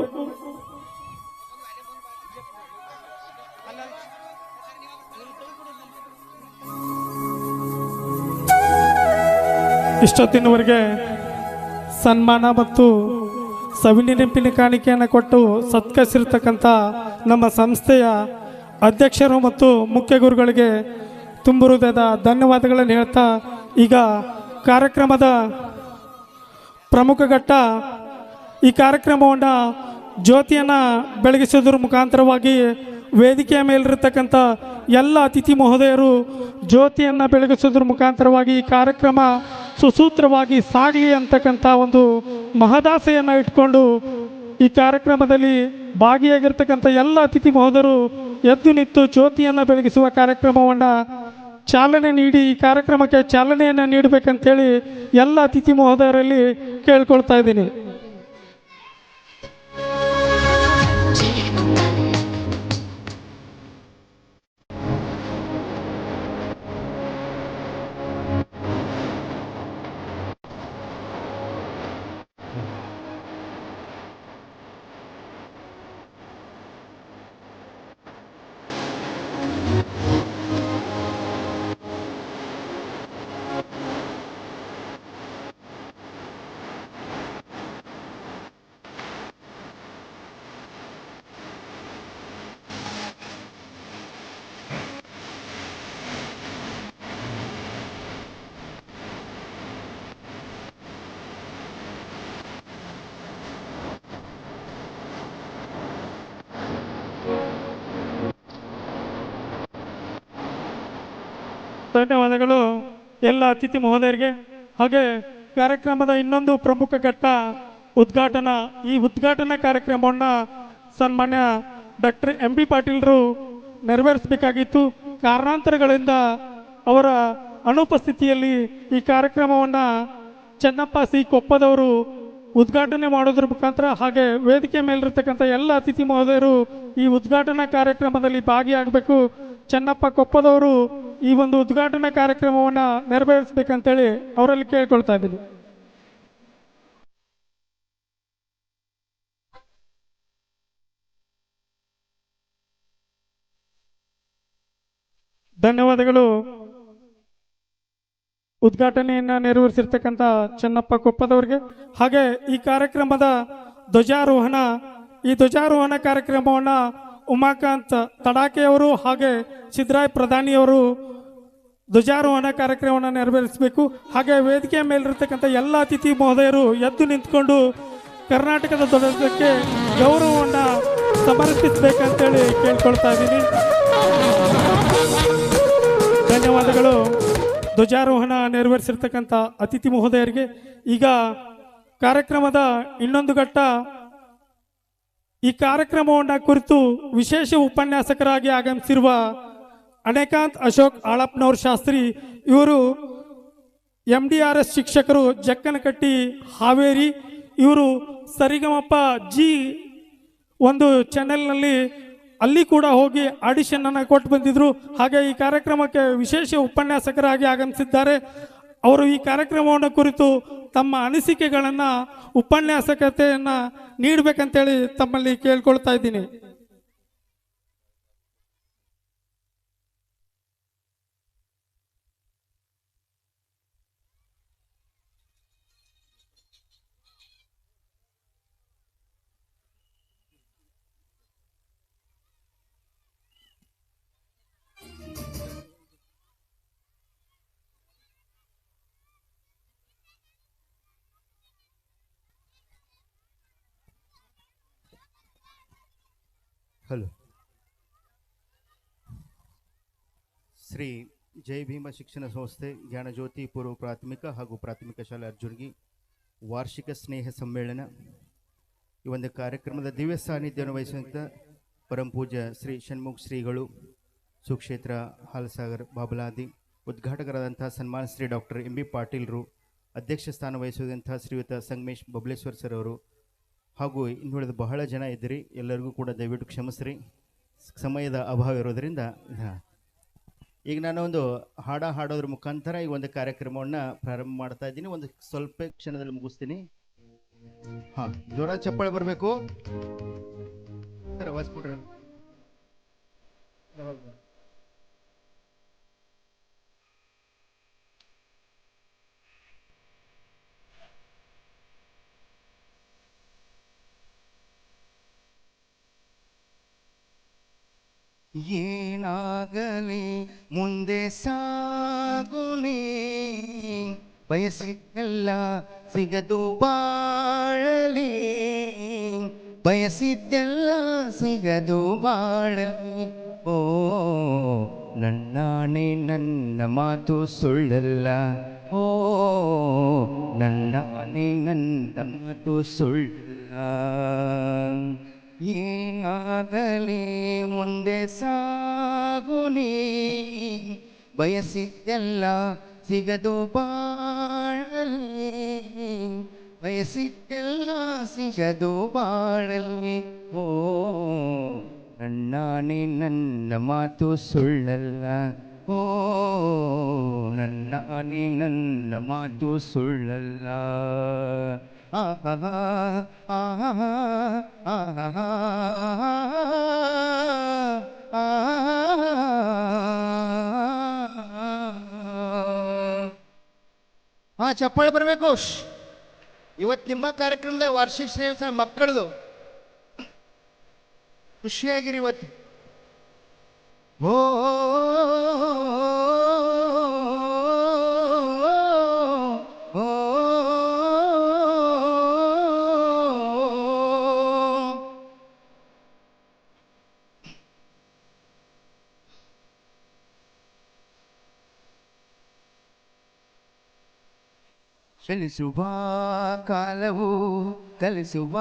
ಇಷ್ಟೊತ್ತಿನವರೆಗೆ ಸನ್ಮಾನ ಮತ್ತು ಸವಿನೆನಪಿನ ಕಾಣಿಕೆಯನ್ನು ಕೊಟ್ಟು ಸತ್ಕರಿಸಿರ್ತಕ್ಕಂಥ ನಮ್ಮ ಸಂಸ್ಥೆಯ ಅಧ್ಯಕ್ಷರು ಮತ್ತು ಮುಖ್ಯ ಗುರುಗಳಿಗೆ ತುಂಬ ಹೃದಯದ ಧನ್ಯವಾದಗಳನ್ನು ಹೇಳ್ತಾ, ಈಗ ಕಾರ್ಯಕ್ರಮದ ಪ್ರಮುಖ ಘಟ್ಟ ಈ ಕಾರ್ಯಕ್ರಮವನ್ನು ಜ್ಯೋತಿಯನ್ನು ಬೆಳಗಿಸೋದ್ರ ಮುಖಾಂತರವಾಗಿ ವೇದಿಕೆಯ ಮೇಲಿರತಕ್ಕಂಥ ಎಲ್ಲ ಅತಿಥಿ ಮಹೋದಯರು ಜ್ಯೋತಿಯನ್ನು ಬೆಳಗಿಸೋದ್ರ ಮುಖಾಂತರವಾಗಿ ಈ ಕಾರ್ಯಕ್ರಮ ಸುಸೂತ್ರವಾಗಿ ಸಾಗಲಿ ಅಂತಕ್ಕಂಥ ಒಂದು ಮಹದಾಸೆಯನ್ನು ಇಟ್ಕೊಂಡು ಈ ಕಾರ್ಯಕ್ರಮದಲ್ಲಿ ಭಾಗಿಯಾಗಿರ್ತಕ್ಕಂಥ ಎಲ್ಲ ಅತಿಥಿ ಮಹೋದಯರು ಎದ್ದು ನಿಂತು ಜ್ಯೋತಿಯನ್ನು ಬೆಳಗಿಸುವ ಕಾರ್ಯಕ್ರಮವನ್ನು ಚಾಲನೆ ನೀಡಿ ಈ ಕಾರ್ಯಕ್ರಮಕ್ಕೆ ಚಾಲನೆಯನ್ನು ನೀಡಬೇಕಂತೇಳಿ ಎಲ್ಲ ಅತಿಥಿ ಮಹೋದಯರಲ್ಲಿ ಕೇಳ್ಕೊಳ್ತಾ ಇದ್ದೀನಿ. ಧನ್ಯವಾದಗಳು ಎಲ್ಲ ಅತಿಥಿ ಮಹೋದಯರಿಗೆ. ಹಾಗೆ ಕಾರ್ಯಕ್ರಮದ ಇನ್ನೊಂದು ಪ್ರಮುಖ ಘಟ್ಟ ಉದ್ಘಾಟನಾ. ಈ ಉದ್ಘಾಟನಾ ಕಾರ್ಯಕ್ರಮವನ್ನು ಸನ್ಮಾನ್ಯ ಡಾಕ್ಟರ್ MB ಪಾಟೀಲ್ರು ನೆರವೇರಿಸಬೇಕಾಗಿತ್ತು. ಕಾರಣಾಂತರಗಳಿಂದ ಅವರ ಅನುಪಸ್ಥಿತಿಯಲ್ಲಿ ಈ ಕಾರ್ಯಕ್ರಮವನ್ನು ಚೆನ್ನಪ್ಪ ಸಿ ಕೊಪ್ಪದವರು ಉದ್ಘಾಟನೆ ಮಾಡೋದ್ರ ಮುಖಾಂತರ ಹಾಗೆ ವೇದಿಕೆ ಮೇಲಿರ್ತಕ್ಕಂಥ ಎಲ್ಲ ಅತಿಥಿ ಮಹೋದಯರು ಈ ಉದ್ಘಾಟನಾ ಕಾರ್ಯಕ್ರಮದಲ್ಲಿ ಭಾಗಿಯಾಗಬೇಕು. ಚೆನ್ನಪ್ಪ ಕೊಪ್ಪದವರು ಈ ಒಂದು ಉದ್ಘಾಟನಾ ಕಾರ್ಯಕ್ರಮವನ್ನು ನೆರವೇರಿಸಬೇಕಂತೇಳಿ ಅವರಲ್ಲಿ ಕೇಳ್ಕೊಳ್ತಾ ಇದ್ದೀನಿ. ಧನ್ಯವಾದಗಳು. ಉದ್ಘಾಟನೆಯನ್ನು ನೆರವೇರಿಸಿರ್ತಕ್ಕಂಥ ಚೆನ್ನಪ್ಪ ಕೊಪ್ಪದವರಿಗೆ. ಹಾಗೆ ಈ ಕಾರ್ಯಕ್ರಮದ ಧ್ವಜಾರೋಹಣ, ಈ ಧ್ವಜಾರೋಹಣ ಕಾರ್ಯಕ್ರಮವನ್ನು ಉಮಾಕಾಂತ್ ತಡಾಕೆಯವರು ಹಾಗೆ ಸಿದ್ದರಾಯ್ ಪ್ರಧಾನಿಯವರು ಧ್ವಜಾರೋಹಣ ಕಾರ್ಯಕ್ರಮವನ್ನು ನೆರವೇರಿಸಬೇಕು. ಹಾಗೆ ವೇದಿಕೆಯ ಮೇಲಿರ್ತಕ್ಕಂಥ ಎಲ್ಲ ಅತಿಥಿ ಮಹೋದಯರು ಎದ್ದು ನಿಂತ್ಕೊಂಡು ಕರ್ನಾಟಕದ ಧ್ವಜಕ್ಕೆ ಗೌರವವನ್ನು ಸಮರ್ಪಿಸಬೇಕಂತೇಳಿ ಕೇಳ್ಕೊಳ್ತಾ ಇದ್ದೀನಿ. ಧನ್ಯವಾದಗಳು ಧ್ವಜಾರೋಹಣ ನೆರವೇರಿಸಿರ್ತಕ್ಕಂಥ ಅತಿಥಿ ಮಹೋದಯರಿಗೆ. ಈಗ ಕಾರ್ಯಕ್ರಮದ ಇನ್ನೊಂದು ಘಟ್ಟ, ಈ ಕಾರ್ಯಕ್ರಮವನ್ನು ಕುರಿತು ವಿಶೇಷ ಉಪನ್ಯಾಸಕರಾಗಿ ಆಗಮಿಸಿರುವ ಅನೇಕಾಂತ್ ಅಶೋಕ್ ಆಳಪ್ಪನವ್ರ ಶಾಸ್ತ್ರಿ ಇವರು MDRS ಶಿಕ್ಷಕರು ಜಕ್ಕನಕಟ್ಟಿ ಹಾವೇರಿ. ಇವರು ಸರಿಗಮಪ್ಪ ಜಿ ಒಂದು ಚಾನೆಲ್ನಲ್ಲಿ ಅಲ್ಲಿ ಕೂಡ ಹೋಗಿ ಆಡಿಷನ್ ಅನ್ನು ಕೊಟ್ಟು ಬಂದಿದ್ರು. ಹಾಗೆ ಈ ಕಾರ್ಯಕ್ರಮಕ್ಕೆ ವಿಶೇಷ ಉಪನ್ಯಾಸಕರಾಗಿ ಆಗಮಿಸಿದ್ದಾರೆ. ಅವರು ಈ ಕಾರ್ಯಕ್ರಮವನ್ನು ಕುರಿತು ತಮ್ಮ ಅನಿಸಿಕೆಗಳನ್ನು ಉಪನ್ಯಾಸಕತೆಯನ್ನು ನೀಡಬೇಕಂತೇಳಿ ತಮ್ಮಲ್ಲಿ ಕೇಳ್ಕೊಳ್ತಾ ಇದ್ದೀನಿ. ಹಲೋ. ಶ್ರೀ ಜೈ ಭೀಮ ಶಿಕ್ಷಣ ಸಂಸ್ಥೆ ಜ್ಞಾನಜ್ಯೋತಿ ಪೂರ್ವ ಪ್ರಾಥಮಿಕ ಹಾಗೂ ಪ್ರಾಥಮಿಕ ಶಾಲೆ ಅರ್ಜುನ್ಗಿ ವಾರ್ಷಿಕ ಸ್ನೇಹ ಸಮ್ಮೇಳನ ಈ ಒಂದು ಕಾರ್ಯಕ್ರಮದ ದಿವ್ಯ ಸಾನ್ನಿಧ್ಯವನ್ನು ವಹಿಸುವಂಥ ಪರಮಪೂಜ್ಯ ಶ್ರೀ ಷಣ್ಮುಖ ಶ್ರೀಗಳು ಸುಕ್ಷೇತ್ರ ಹಾಲಸಾಗರ್ ಬಾಬಲಾದಿ, ಉದ್ಘಾಟಕರಾದಂಥ ಸನ್ಮಾನ ಶ್ರೀ ಡಾಕ್ಟರ್ MB ಪಾಟೀಲ್ರು, ಅಧ್ಯಕ್ಷ ಸ್ಥಾನ ವಹಿಸುವಂಥ ಶ್ರೀಯುತ ಸಂಗಮೇಶ್ ಬಬ್ಲೇಶ್ವರ್ ಸರ್ ಅವರು, ಹಾಗೂ ಇನ್ನುಳಿದ ಬಹಳ ಜನ ಇದ್ದೀರಿ. ಎಲ್ಲರಿಗೂ ಕೂಡ ದಯವಿಟ್ಟು ಕ್ಷಮಿಸ್ರಿ, ಸಮಯದ ಅಭಾವ ಇರೋದರಿಂದ. ಈಗ ನಾನು ಒಂದು ಹಾಡೋದ್ರ ಮುಖಾಂತರ ಈ ಒಂದು ಕಾರ್ಯಕ್ರಮವನ್ನು ಪ್ರಾರಂಭ ಮಾಡ್ತಾ ಇದ್ದೀನಿ. ಒಂದು ಸ್ವಲ್ಪ ಕ್ಷಣದಲ್ಲಿ ಮುಗಿಸ್ತೀನಿ. ಹಾಂ, ಜೋರ ಚಪ್ಪಾಳೆ ಬರಬೇಕು. ಏನಾಗಲಿ ಮುಂದೆ ಸಾಗುನಿ, ಬಯಸಿದ್ದೆಲ್ಲ ಸಿಗದು ಬಾಳಲಿ, ಬಯಸಿದ್ದೆಲ್ಲ ಸಿಗದು ಬಾಳಲಿ. ಓ ನನ್ನಾಣೆ ನನ್ನ ಮಾತು ಸುಳ್ಳಲ್ಲ, ಓ ನನ್ನಾಣೆ ನನ್ನ ಮಾತು ಸುಳ್ಳಲ್ಲ. ಏನಾಗಲಿ ಮುಂದೆ ಸಾಗುನಿ, ಬಯಸಿದ್ದೆಲ್ಲ ಸಿಗದು ಬಾಳಲಿ, ಬಯಸಿದ್ದೆಲ್ಲ ಸಿಗದು ಬಾಳಲಿ. ಓ ನನ್ನಾಣೆ ನನ್ನ ಮಾತು ಸುಳ್ಳಲ್ಲ, ಓ ನನ್ನಾಣೆ ನನ್ನ ಮಾತು ಸುಳ್ಳಲ್ಲ. ಚಪ್ಪಾಳೆ ಬರಬೇಕು. ಇವತ್ತು ನಿಮ್ಮ ಕಾರ್ಯಕ್ರಮದ ವಾರ್ಷಿಕ ಸ್ನೇಹ ಮಕ್ಕಳದು ಖುಷಿಯಾಗಿರಿ ಇವತ್ತು. ಓ ಕಲಿಸುವ ಕಾಲವು ಕಲಿಸುವ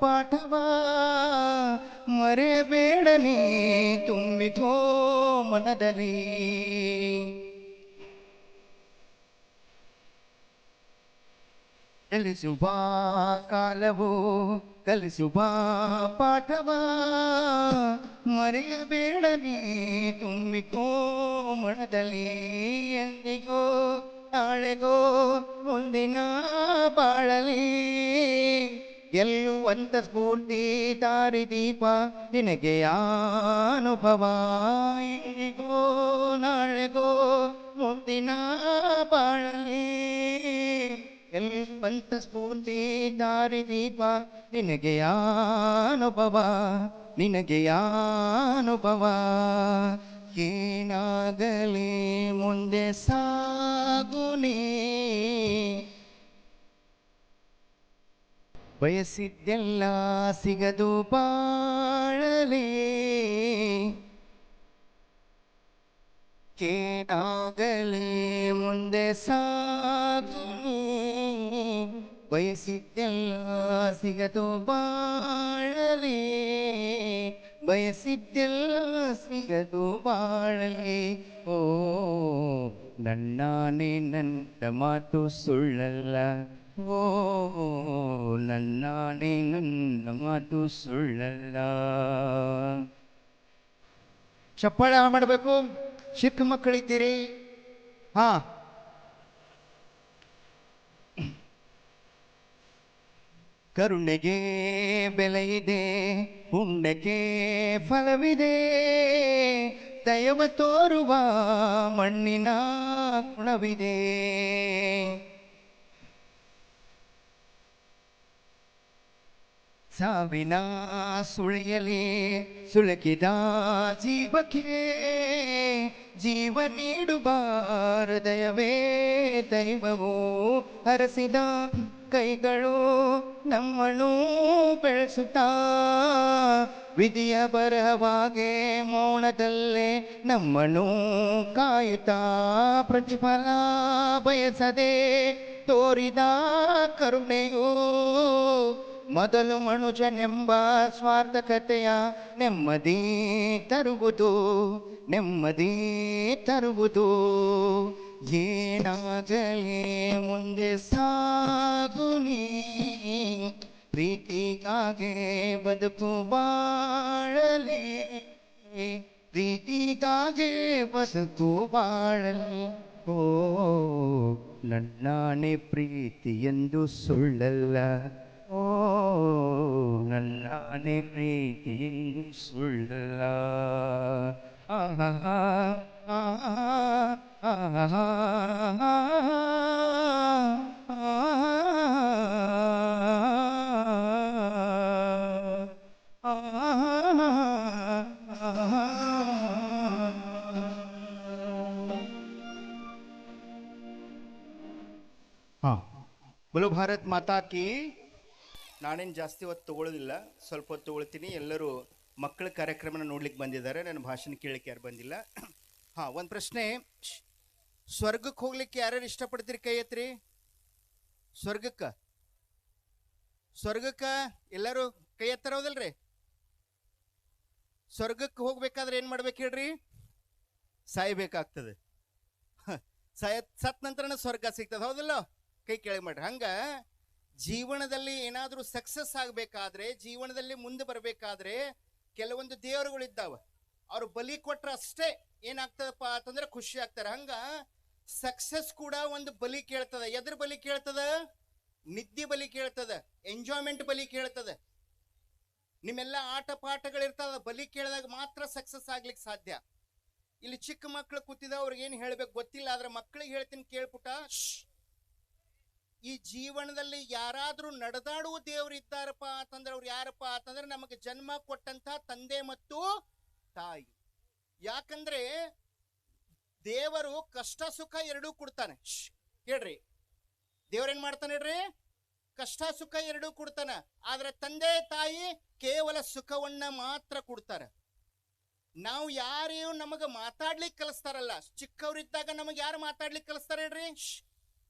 ಪಾಠವ ಮರೆಯಬೇಡನಿ ತುಂಬಿಕೋ ಮನದಲ್ಲಿ. ಕಲಿಸುವ ಕಾಲವು ಕಲಿಸುವ ಪಾಠವ ಮರೆಯಬೇಡನಿ ತುಂಬಿಕೋ ಮನದಲ್ಲಿ. ಎಂದಿಗೋ ನಾಳೆಗೋ ಮುಂದಿನ ಬಾಳಲಿ ಗೆಲ್ಲುವಂತ ಸ್ಫೂರ್ತಿ ದಾರಿದೀಪ ನಿನಗೆ ಅನುಭವ. ಎಂದಿಗೋ ನಾಳೆಗೋ ಮುಂದಿನ ಬಾಳಲಿ ಗೆಲ್ಲುವಂತ ಸ್ಫೂರ್ತಿ ದಾರಿದೀಪ ನಿನಗೆ ಅನುಭವ, ನಿನಗೆ ಅನುಭವ. ಏನಾಗಲಿ ಮುಂದೆ ಸಾಗುನಿ, ಬಯಸಿದ್ದೆಲ್ಲ ಸಿಗದು ಬಾಳಲಿ, ಏನಾಗಲಿ ಮುಂದೆ ಸಾಗುನಿ, ಬಯಸಿದ್ದೆಲ್ಲ ಸಿಗದು ಬಾಳಲಿ, ಬಯಸಿದ್ದೆಲ್ಲ ಸಿಗದು ಬಾಳಲಿ. ಓ ನನ್ನಾನೇ ನನ್ನ ಮಾತು ಸುಳ್ಳಲ್ಲ, ಓ ನನ್ನಾನೇ ನನ್ನ ಮಾತು ಸುಳ್ಳಲ್ಲ. ಚಪ್ಪಾಳೆ ಮಾಡಬೇಕು. ಚಿಕ್ಕ ಮಕ್ಕಳಿದ್ದೀರಿ. ಹಾ, ಕರುಣೆಗೆ ಬೆಲೆ ಇದೆ, ಪುಣ್ಯಕ್ಕೆ ಫಲವಿದೆ, ದಯವ ತೋರುವ ಮಣ್ಣಿನ ಗುಣವಿದೆ. ಸಾವಿನ ಸುಳಿಯಲಿ ಸುಳಕಿದ ಜೀವಕ್ಕೆ ಜೀವ ನೀಡುವ ಹೃದಯವೇ ದೈವವು ಹರಸಿದ ಕೈಗಳು ನಮ್ಮನ್ನು ಬೆಳೆಸುತ್ತಾ ವಿಧಿಯ ಬರಹವಾಗೆ ಮೌನದಲ್ಲೇ ನಮ್ಮನ್ನು ಕಾಯುತ್ತಾ ಪ್ರತಿಫಲ ಬಯಸದೆ ತೋರಿದ ಕರುಣೆಯು ಮೊದಲು ಮನುಜನೆಂಬ ಸ್ವಾರ್ಥಕತೆಯ ನೆಮ್ಮದಿ ತರುವುದು, ನೆಮ್ಮದಿ ತರುವುದು. ಏನಾಗಲಿ ಮುಂದೆ ಸಾಗು ನೀ, ಪ್ರೀತಿಗಾಗಿ ಬದುಕು ಬಾಳಲಿ, ಪ್ರೀತಿಗಾಗಿ ಬದುಕು ಬಾಳಲಿ. ಓ ನನ್ನಾನೇ ಪ್ರೀತಿ ಎಂದು ಸುಳ್ಳಲ್ಲ, ಓ ನನ್ನಾನೇ ಪ್ರೀತಿ ಸುಳ್ಳಲ್ಲ. ಆಹಾ ಹಾ, ಬೋಲೋ ಭಾರತ್ ಮಾತಾ ಕಿ. ನಾನೇನು ಜಾಸ್ತಿ ಹೊತ್ತು ತಗೊಳ್ಳೋದಿಲ್ಲ, ಸ್ವಲ್ಪ ಹೊತ್ತು ತಗೊಳ್ತೀನಿ. ಎಲ್ಲರೂ ಮಕ್ಕಳ ಕಾರ್ಯಕ್ರಮನ ನೋಡ್ಲಿಕ್ಕೆ ಬಂದಿದ್ದಾರೆ, ನನ್ನ ಭಾಷಣ ಕೇಳಲಿಕ್ಕೆ ಯಾರು ಬಂದಿಲ್ಲ. ಹಾಂ, ಒಂದು ಪ್ರಶ್ನೆ. ಸ್ವರ್ಗಕ್ಕೆ ಹೋಗ್ಲಿಕ್ಕೆ ಯಾರ್ಯಾರು ಇಷ್ಟಪಡ್ತೀರಿ? ಕೈ ಎತ್ರಿ. ಸ್ವರ್ಗಕ್ಕೆ ಸ್ವರ್ಗಕ್ಕೆ ಎಲ್ಲರೂ ಕೈ ಎತ್ತರ ಹೌದಲ್ರಿ? ಸ್ವರ್ಗಕ್ಕೆ ಹೋಗ್ಬೇಕಾದ್ರೆ ಏನು ಮಾಡ್ಬೇಕು ಹೇಳ್ರಿ? ಸಾಯ್ಬೇಕಾಗ್ತದೆ. ಸತ್ ನಂತರನೇ ಸ್ವರ್ಗ ಸಿಗ್ತದೆ, ಹೌದಲ್ಲ? ಕೈ ಕೆಳಗೆ ಮಾಡ್ರಿ. ಹಂಗ ಜೀವನದಲ್ಲಿ ಏನಾದರೂ ಸಕ್ಸಸ್ ಆಗಬೇಕಾದ್ರೆ, ಜೀವನದಲ್ಲಿ ಮುಂದೆ ಬರಬೇಕಾದ್ರೆ ಕೆಲವೊಂದು ದೇವರುಗಳಿದ್ದಾವ. ಅವ್ರು ಬಲಿ ಕೊಟ್ರೆ ಅಷ್ಟೇ ಏನಾಗ್ತದಪ್ಪ ಅಂತಂದ್ರೆ ಖುಷಿ ಆಗ್ತಾರೆ. ಹಂಗ ಸಕ್ಸಸ್ ಕೂಡ ಒಂದು ಬಲಿ ಕೇಳ್ತದ. ಎದ್ರ ಬಲಿ ಕೇಳ್ತದ? ನಿದ್ದೆ ಬಲಿ ಕೇಳ್ತದ, ಎಂಜಾಯ್ಮೆಂಟ್ ಬಲಿ ಕೇಳ್ತದ. ನಿಮ್ಮೆಲ್ಲ ಆಟ ಪಾಠಗಳಿರ್ತದ, ಬಲಿ ಕೇಳಿದಾಗ ಮಾತ್ರ ಸಕ್ಸಸ್ ಆಗ್ಲಿಕ್ಕೆ ಸಾಧ್ಯ. ಇಲ್ಲಿ ಚಿಕ್ಕ ಮಕ್ಕಳು ಕೂತಿದ, ಅವ್ರಿಗೆ ಏನು ಹೇಳ್ಬೇಕು ಗೊತ್ತಿಲ್ಲ, ಆದ್ರೆ ಮಕ್ಕಳಿಗೆ ಹೇಳ್ತೀನಿ ಕೇಳ್ಪುಟ. ಈ ಜೀವನದಲ್ಲಿ ಯಾರಾದ್ರೂ ನಡೆದಾಡುವ ದೇವರು ಇದ್ದಾರಪ್ಪ ಅಂತಂದ್ರೆ ಅವ್ರು ಯಾರಪ್ಪ ಅಂತಂದ್ರೆ ನಮಗೆ ಜನ್ಮ ಕೊಟ್ಟಂತ ತಂದೆ ಮತ್ತು ತಾಯಿ. ಯಾಕಂದ್ರೆ ದೇವರು ಕಷ್ಟ ಸುಖ ಎರಡೂ ಕೊಡ್ತಾನೆ. ಹೇಳ್ರಿ, ದೇವ್ರೇನ್ ಮಾಡ್ತಾನೆ ಹೇಳ್ರಿ? ಕಷ್ಟ ಸುಖ ಎರಡೂ ಕೊಡ್ತಾನ. ಆದ್ರೆ ತಂದೆ ತಾಯಿ ಕೇವಲ ಸುಖವನ್ನ ಮಾತ್ರ ಕೊಡ್ತಾರ. ನಾವು ಯಾರು ನಮಗ ಮಾತಾಡ್ಲಿಕ್ಕೆ ಕಲಿಸ್ತಾರಲ್ಲ, ಚಿಕ್ಕವರಿದ್ದಾಗ ನಮಗೆ ಯಾರು ಮಾತಾಡ್ಲಿಕ್ಕೆ ಕಲಿಸ್ತಾರ ಹೇಳ್ರಿ?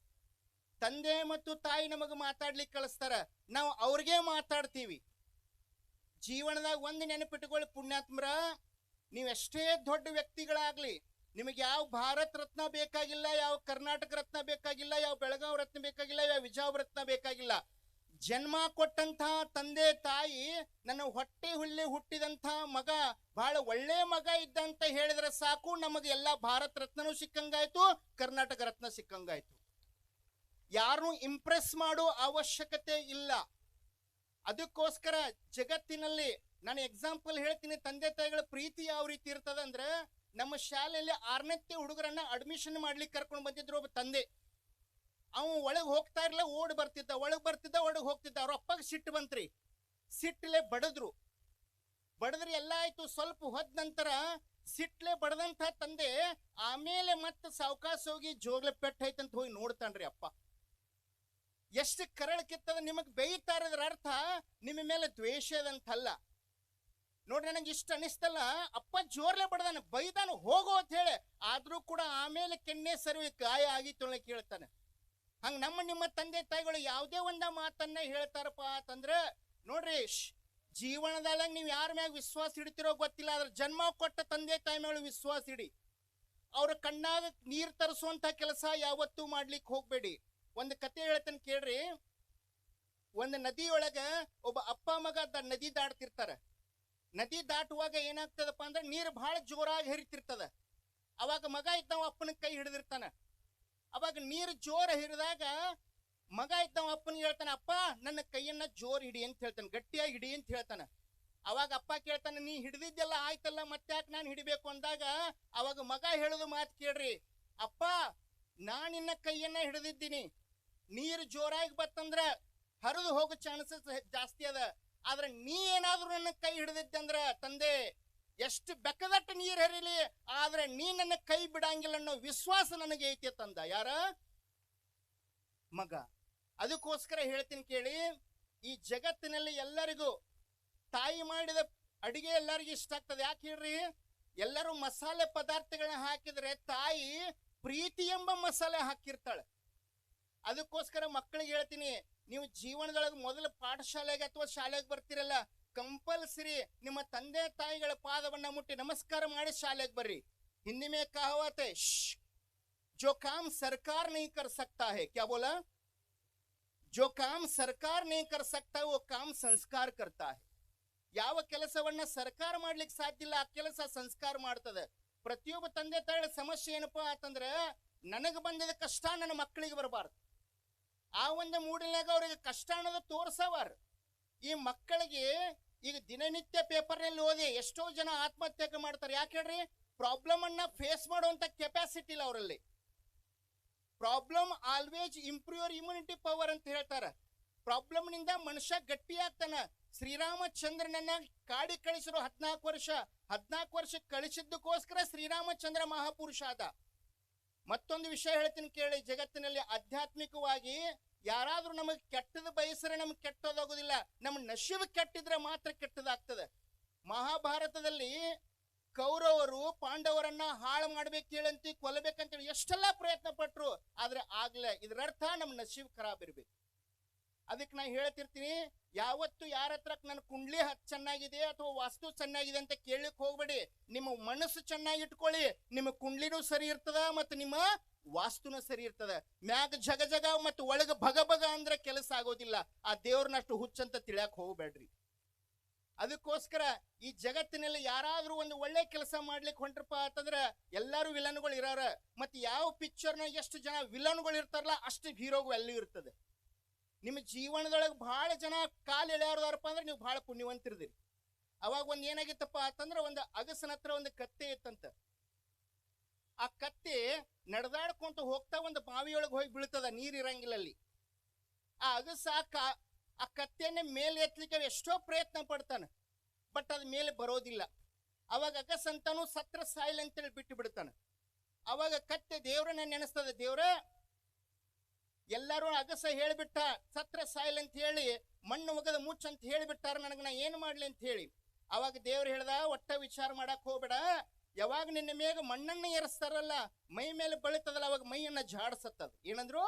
ತಂದೆ ಮತ್ತು ತಾಯಿ ನಮಗೆ ಮಾತಾಡ್ಲಿಕ್ಕೆ ಕಳಿಸ್ತಾರ, ನಾವು ಅವ್ರಿಗೆ ಮಾತಾಡ್ತೀವಿ. ಜೀವನದಾಗ ಒಂದು ನೆನಪಿಟ್ಟುಕೊಳ್ಳಿ ಪುಣ್ಯಾತ್ಮರ, ನೀವೆಷ್ಟೇ ದೊಡ್ಡ ವ್ಯಕ್ತಿಗಳಾಗ್ಲಿ, ನಿಮಗೆ ಯಾವ ಭಾರತ ರತ್ನ ಬೇಕಾಗಿಲ್ಲ, ಯಾವ ಕರ್ನಾಟಕ ರತ್ನ ಬೇಕಾಗಿಲ್ಲ, ಯಾವ ಬೆಳಗಾವಿ ರತ್ನ ಬೇಕಾಗಿಲ್ಲ, ಯಾವ ವಿಜಾಪುರ ರತ್ನ ಬೇಕಾಗಿಲ್ಲ. ಜನ್ಮ ಕೊಟ್ಟಂತಹ ತಂದೆ ತಾಯಿ ನನ್ನ ಹೊಟ್ಟೆ ಹುಲ್ಲಿ ಹುಟ್ಟಿದಂಥ ಮಗ ಬಹಳ ಒಳ್ಳೆ ಮಗ ಇದ್ದಂತ ಹೇಳಿದ್ರೆ ಸಾಕು, ನಮಗೆ ಎಲ್ಲ ಭಾರತ ರತ್ನನೂ ಸಿಕ್ಕಂಗಾಯ್ತು, ಕರ್ನಾಟಕ ರತ್ನ ಸಿಕ್ಕಂಗಾಯ್ತು. ಯಾರು ಇಂಪ್ರೆಸ್ ಮಾಡೋ ಅವಶ್ಯಕತೆ ಇಲ್ಲ. ಅದಕ್ಕೋಸ್ಕರ ಜಗತ್ತಿನಲ್ಲಿ ನಾನು ಎಕ್ಸಾಂಪಲ್ ಹೇಳ್ತೀನಿ, ತಂದೆ ತಾಯಿಗಳ ಪ್ರೀತಿ ಯಾವ ರೀತಿ ಇರ್ತದ ಅಂದ್ರೆ, ನಮ್ಮ ಶಾಲೆಯಲ್ಲಿ 6ನೇ ಹುಡುಗರನ್ನ ಅಡ್ಮಿಷನ್ ಮಾಡ್ಲಿಕ್ಕೆ ಕರ್ಕೊಂಡು ಬಂದಿದ್ರು ಒಬ್ಬ ತಂದೆ. ಅವ ಒಳಗೆ ಹೋಗ್ತಾ ಇರ್ಲಿಲ್ಲ, ಓಡ್ ಬರ್ತಿದ್ದ, ಒಳಗೆ ಬರ್ತಿದ್ದ, ಒಳಗೆ ಹೋಗ್ತಿದ್ದ. ಅವ್ರ ಅಪ್ಪಗೆ ಸಿಟ್ಟು ಬಂತ್ರಿ, ಸಿಟ್ಲೆ ಬಡದ್ರು. ಎಲ್ಲ ಆಯ್ತು. ಸ್ವಲ್ಪ ಹೊದ ನಂತರ ಸಿಟ್ಲೆ ಬಡದಂತ ತಂದೆ ಆಮೇಲೆ ಮತ್ತೆ ಸಾವಕಾಶ ಹೋಗಿ ಜೋಗ್ಲೆ ಪೆಟ್ಟ ಐತಂತ ಹೋಗಿ ನೋಡ್ತಾನ್ರಿ ಅಪ್ಪ. ಎಷ್ಟು ಕರಳಕ್ಕಿತ್ತದ. ನಿಮಗ್ ಬೇಯ್ತಾ ಇರೋದ್ರ ಅರ್ಥ ನಿಮ್ಮ ಮೇಲೆ ದ್ವೇಷ ಅದಂತಲ್ಲ ನೋಡ್ರಿ. ನನಗೆ ಇಷ್ಟ ಅನಿಸ್ತಲ್ಲ, ಅಪ್ಪ ಜೋರ್ಲೆ ಬಡದಾನ, ಬೈದಾನು ಹೋಗೋ ಅಂತ ಹೇಳಿ, ಆದ್ರೂ ಕೂಡ ಆಮೇಲೆ ಕೆನ್ನೆ ಸರ್ವಿ ಗಾಯ ಆಗಿತ್ತು ಅಂತ ಕೇಳ್ತಾನೆ. ಹಂಗ ನಿಮ್ಮ ತಂದೆ ತಾಯಿಗಳು ಯಾವುದೇ ಒಂದ ಮಾತನ್ನ ಹೇಳ್ತಾರಪ್ಪ ಅಂತಂದ್ರೆ ನೋಡ್ರಿ, ಜೀವನದಾಗ ನೀವು ಯಾರ ಮ್ಯಾಗ ವಿಶ್ವಾಸ ಇಡ್ತಿರೋ ಗೊತ್ತಿಲ್ಲ, ಆದ್ರೆ ಜನ್ಮ ಕೊಟ್ಟ ತಂದೆ ತಾಯಿ ಮೇಲೆ ವಿಶ್ವಾಸ ಇಡಿ. ಅವ್ರ ಕಣ್ಣಾಗ ನೀರ್ ತರಿಸುವಂತ ಕೆಲಸ ಯಾವತ್ತೂ ಮಾಡ್ಲಿಕ್ಕೆ ಹೋಗ್ಬೇಡಿ. ಒಂದು ಕತೆ ಹೇಳ್ತೇನೆ ಕೇಳ್ರಿ. ಒಂದು ನದಿಯೊಳಗ ಒಬ್ಬ ಅಪ್ಪ ಮಗ ನದಿ ದಾಟ್ತಿರ್ತಾರ. ನದಿ ದಾಟುವಾಗ ಏನಾಗ್ತದಪ್ಪ ಅಂದ್ರೆ ನೀರು ಬಹಳ ಜೋರಾಗಿ ಹರಿತಿರ್ತದ. ಅವಾಗ ಮಗ ಇದ್ದವ ಅಪ್ಪನ ಕೈ ಹಿಡಿದಿರ್ತಾನ. ಅವಾಗ ನೀರು ಜೋರ ಹಿಡಿದಾಗ ಮಗ ಇದ್ದವ ಅಪ್ಪನಿಗೆ ಹೇಳ್ತಾನೆ, ಅಪ್ಪ ನನ್ನ ಕೈಯನ್ನ ಜೋರ್ ಹಿಡಿ ಅಂತ ಹೇಳ್ತಾನೆ, ಗಟ್ಟಿಯಾಗಿ ಹಿಡಿ ಅಂತ ಹೇಳ್ತಾನ. ಅವಾಗ ಅಪ್ಪ ಕೇಳ್ತಾನೆ, ನೀ ಹಿಡಿದಿದ್ದೆಲ್ಲ ಆಯ್ತಲ್ಲ ಮತ್ತ್ಯಾಕೆ ನಾನು ಹಿಡಿಬೇಕು ಅಂದಾಗ ಅವಾಗ ಮಗ ಹೇಳುದು ಮಾತು ಕೇಳ್ರಿ, ಅಪ್ಪ ನಾನಿನ್ನ ಕೈಯನ್ನ ಹಿಡಿದಿದ್ದೀನಿ, ನೀರು ಜೋರಾಗಿ ಬತ್ತಂದ್ರ ಹರಿದು ಹೋಗೋ ಚಾನ್ಸಸ್ ಜಾಸ್ತಿ ಅದ. ಆದ್ರೆ ನೀ ಏನಾದ್ರೂ ನನ್ನ ಕೈ ಹಿಡಿದಿದ್ದೆ ಅಂದ್ರ ತಂದೆ ಎಷ್ಟು ಬೆಕ್ಕದಟ್ಟು ನೀರು ಹರಿಲಿ, ಆದ್ರೆ ನೀ ನನ್ನ ಕೈ ಬಿಡಂಗಿಲ್ಲ ಅನ್ನೋ ವಿಶ್ವಾಸ ನನಗೆ ಐತಿ ತಂದ. ಯಾರ ಮಗ. ಅದಕ್ಕೋಸ್ಕರ ಹೇಳ್ತೀನಿ ಕೇಳಿ, ಈ ಜಗತ್ತಿನಲ್ಲಿ ಎಲ್ಲರಿಗೂ ತಾಯಿ ಮಾಡಿದ ಅಡಿಗೆ ಎಲ್ಲರಿಗೂ ಇಷ್ಟ ಆಗ್ತದೆ. ಯಾಕೆ ಹೇಳ್ರಿ? ಎಲ್ಲರೂ ಮಸಾಲೆ ಪದಾರ್ಥಗಳನ್ನ ಹಾಕಿದ್ರೆ ತಾಯಿ ಪ್ರೀತಿ ಎಂಬ ಮಸಾಲೆ ಹಾಕಿರ್ತಾಳೆ. ಅದಕ್ಕೋಸ್ಕರ ಮಕ್ಕಳಿಗೆ ಹೇಳ್ತೀನಿ, ನೀವು ಜೀವನದೊಳಗೆ ಮೊದಲು ಪಾಠಶಾಲೆಗೆ ಅಥವಾ ಶಾಲೆಗೆ ಬರ್ತಿರಲ್ಲ, ಕಂಪಲ್ಸರಿ ನಿಮ್ಮ ತಂದೆ ತಾಯಿಗಳ ಪಾದವನ್ನ ಮುಟ್ಟಿ ನಮಸ್ಕಾರ ಮಾಡಿ ಶಾಲೆಗೆ ಬರ್ರಿ. ಹಿಂದಿ ಮೇ ಕಹಾವತ್ ಹೈ, जो काम सरकार नहीं कर सकता है, क्या बोला? जो काम सरकार नहीं कर सकता वो काम संस्कार करता है. ಯಾವ ಕೆಲಸವನ್ನ ಸರ್ಕಾರ ಮಾಡ್ಲಿಕ್ಕೆ ಸಾಧ್ಯ ಇಲ್ಲ ಆ ಕೆಲಸ ಸಂಸ್ಕಾರ ಮಾಡ್ತದೆ. ಪ್ರತಿಯೊಬ್ಬ ತಂದೆ ತಾಯಿಗಳ ಸಮಸ್ಯೆ ಏನಪ್ಪಾ ಅಂತಂದ್ರೆ, ನನಗೆ ಬಂದಿದ ಕಷ್ಟ ನನ್ನ ಮಕ್ಕಳಿಗೆ ಬರಬಾರ್ದು. ಆ ಒಂದು ಮೂಡಿನಾಗ ಅವ್ರಿಗೆ ಕಷ್ಟ ಅನ್ನೋದು ತೋರ್ಸವಾರ. ಈ ಮಕ್ಕಳಿಗೆ ಈಗ ದಿನನಿತ್ಯ ಪೇಪರ್ನಲ್ಲಿ ಓದಿ ಎಷ್ಟೋ ಜನ ಆತ್ಮಹತ್ಯೆ ಮಾಡ್ತಾರೆ. ಯಾಕೆ ಹೇಳ್ರಿ? ಪ್ರಾಬ್ಲಮ್ ಅನ್ನ ಫೇಸ್ ಮಾಡುವಂತ ಕೆಪಾಸಿಟಿ ಇಲ್ಲ ಅವರಲ್ಲಿ. Problem always improve your immunity power ಅಂತ ಹೇಳ್ತಾರ. ಪ್ರಾಬ್ಲಮ್ ನಿಂದ ಮನುಷ್ಯ ಗಟ್ಟಿ ಆಗ್ತಾನ. ಶ್ರೀರಾಮಚಂದ್ರನನ್ನ ಕಾಡಿ ಕಳಿಸಿರೋ 14 ವರ್ಷ ಕಳಿಸಿದ್ದಕ್ಕೋಸ್ಕರ ಶ್ರೀರಾಮಚಂದ್ರ ಮಹಾಪುರುಷ ಆದ. ಮತ್ತೊಂದು ವಿಷಯ ಹೇಳ್ತೀನಿ ಕೇಳಿ, ಜಗತ್ತಿನಲ್ಲಿ ಆಧ್ಯಾತ್ಮಿಕವಾಗಿ ಯಾರಾದ್ರೂ ನಮಗೆ ಕೆಟ್ಟದ ಬಯಸರೆ ನಮ್ಗೆ ಕೆಟ್ಟದಾಗೋದಿಲ್ಲ, ನಮ್ಮ ನಶೀಬ್ ಕೆಟ್ಟಿದ್ರೆ ಮಾತ್ರ ಕೆಟ್ಟದಾಗ್ತದೆ. ಮಹಾಭಾರತದಲ್ಲಿ ಕೌರವರು ಪಾಂಡವರನ್ನ ಹಾಳು ಮಾಡ್ಬೇಕು ಹೇಳಂತಿ, ಕೊಲ್ಲಬೇಕಂತೇಳಿ ಎಷ್ಟೆಲ್ಲ ಪ್ರಯತ್ನ ಪಟ್ರು, ಆದ್ರೆ ಆಗ್ಲೇ. ಇದರರ್ಥ ನಮ್ಮ ನಶೀಬ್ ಖರಾಬ್ ಇರ್ಬೇಕು. ಅದಕ್ಕೆ ನಾ ಹೇಳ್ತಿರ್ತೀನಿ, ಯಾವತ್ತು ಯಾರ ಹತ್ರ ನನ್ನ ಕುಂಡ್ಲಿ ಚೆನ್ನಾಗಿದೆ ಅಥವಾ ವಾಸ್ತು ಚೆನ್ನಾಗಿದೆ ಅಂತ ಕೇಳಲಿಕ್ಕೆ ಹೋಗ್ಬೇಡಿ. ನಿಮ್ಮ ಮನಸ್ಸು ಚೆನ್ನಾಗಿ ಇಟ್ಕೊಳ್ಳಿ, ನಿಮ್ಮ ಕುಂಡ್ಲಿನೂ ಸರಿ ಇರ್ತದ ಮತ್ತು ನಿಮ್ಮ ವಾಸ್ತುನೂ ಸರಿ ಇರ್ತದ. ಮ್ಯಾಗ ಜಗ ಜಗ ಮತ್ತು ಒಳಗ ಭಗ ಭಗ ಅಂದ್ರೆ ಕೆಲಸ ಆಗೋದಿಲ್ಲ. ಆ ದೇವ್ರನ್ನಷ್ಟು ಹುಚ್ಚಂತ ತಿಳಿಯಕ್ ಹೋಗ್ಬೇಡ್ರಿ. ಅದಕ್ಕೋಸ್ಕರ ಈ ಜಗತ್ತಿನಲ್ಲಿ ಯಾರಾದ್ರೂ ಒಂದು ಒಳ್ಳೆ ಕೆಲಸ ಮಾಡ್ಲಿಕ್ಕೆ ಹೊಂಟ್ರಪ್ಪ ಅಂತಂದ್ರ ಎಲ್ಲಾರು ವಿಲನ್ಗಳು ಇರಾರ. ಮತ್ತೆ ಯಾವ ಪಿಕ್ಚರ್ನ ಎಷ್ಟು ಜನ ವಿಲನ್ಗಳು ಇರ್ತಾರಲ್ಲ ಅಷ್ಟು ಹೀರೋಗಳು ಅಲ್ಲಿ ಇರ್ತದೆ. ನಿಮ್ಮ ಜೀವನದೊಳಗೆ ಬಹಳ ಜನ ಕಾಲು ಎಳೆಯಾರದಾರಪ್ಪ ಅಂದ್ರೆ ನೀವು ಬಹಳ ಪುಣ್ಯವಂತಿರ್ದಿರಿ. ಅವಾಗ ಒಂದ್ ಏನಾಗಿತ್ತಪ್ಪ ಅಂತಂದ್ರೆ, ಒಂದು ಅಗಸನ ಹತ್ರ ಒಂದು ಕತ್ತೆ ಇತ್ತಂತ. ಆ ಕತ್ತೆ ನಡೆದಾಡ್ಕೊಂತ ಹೋಗ್ತಾ ಒಂದು ಬಾವಿಯೊಳಗೆ ಹೋಗಿ ಬೀಳ್ತದ, ನೀರ್ ಇರಂಗಿಲ್ಲ ಅಲ್ಲಿ. ಆ ಅಗಸ ಆ ಕತ್ತೆಯನ್ನೇ ಮೇಲೆ ಎತ್ತಲಿಕ್ಕೆ ಎಷ್ಟೋ ಪ್ರಯತ್ನ ಪಡ್ತಾನೆ, ಬಟ್ ಅದ್ ಮೇಲೆ ಬರೋದಿಲ್ಲ. ಅವಾಗ ಅಗಸ ಅಂತಾನು ಸತ್ರ ಸಾಯಿಲ್ ಅಂತೇಳಿ ಬಿಟ್ಟು ಬಿಡ್ತಾನೆ. ಅವಾಗ ಕತ್ತೆ ದೇವ್ರನ್ನ ನೆನೆಸ್ತದೆ, ದೇವ್ರ ಎಲ್ಲರೂ ಅಗಸ ಹೇಳಿಬಿಟ್ಟ ಸತ್ರ ಸಾಯಿಲ್ ಅಂತ ಹೇಳಿ, ಮಣ್ಣು ಒಗದ ಮುಚ್ಚ ಅಂತ ಹೇಳಿಬಿಟ್ಟಾರ, ನನಗೆ ನಾ ಏನು ಮಾಡ್ಲಿ ಅಂತ ಹೇಳಿ. ಅವಾಗ ದೇವ್ರು ಹೇಳ್ದ, ಒಟ್ಟ ವಿಚಾರ ಮಾಡಕ್ ಹೋಗ್ಬೇಡ, ಯಾವಾಗ ನಿನ್ನ ಮೇಗ ಮಣ್ಣನ್ನ ಏರಿಸ್ತಾರಲ್ಲ, ಮೈ ಮೇಲೆ ಬಳಿತದಲ್ಲ, ಅವಾಗ ಮೈಯನ್ನ ಜಾಡ್ಸತ್ತದ. ಏನಂದ್ರು?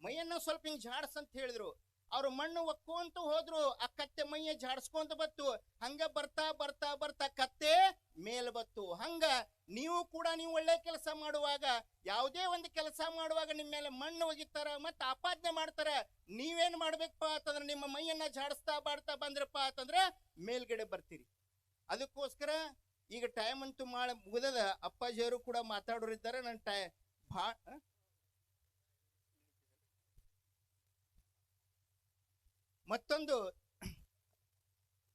ಮೈಯನ್ನ ಸ್ವಲ್ಪ ಹಿಂಗ್ ಜಾಡ್ಸ್ ಅಂತ ಹೇಳಿದ್ರು. ಅವ್ರು ಮಣ್ಣು ಒಕ್ಕೊಂತ ಹೋದ್ರು, ಆ ಕತ್ತೆ ಮೈಯ ಜಾಡ್ಸ್ಕೊಂತ ಬತ್ತು. ಹಂಗ ಬರ್ತಾ ಬರ್ತಾ ಬರ್ತಾ ಕತ್ತೆ ಮೇಲ್ ಬತ್ತು. ಹಂಗ ನೀವು ಕೂಡ ನೀವು ಒಳ್ಳೆ ಕೆಲಸ ಮಾಡುವಾಗ, ಯಾವುದೇ ಒಂದು ಕೆಲಸ ಮಾಡುವಾಗ ನಿಮ್ಮ ಮೇಲೆ ಮಣ್ಣು ಒಗಿತಾರ ಮತ್ತೆ ಆಪಾದನೆ ಮಾಡ್ತಾರ. ನೀವೇನ್ ಮಾಡ್ಬೇಕಪ್ಪ ಅಂತಂದ್ರೆ, ನಿಮ್ಮ ಮೈಯನ್ನ ಜಾಡಿಸ್ತಾ ಬಾಡ್ತಾ ಬಂದ್ರಪ್ಪ ಅಂತಂದ್ರೆ ಮೇಲ್ಗಡೆ ಬರ್ತೀರಿ. ಅದಕ್ಕೋಸ್ಕರ ಈಗ ಟೈಮ್ ಅಂತೂ ಮುಗಿದದ. ಅಪ್ಪಾಜಿಯವರು ಕೂಡ ಮಾತಾಡೋರಿದ್ದಾರೆ. ನನ್ನ ಮತ್ತೊಂದು,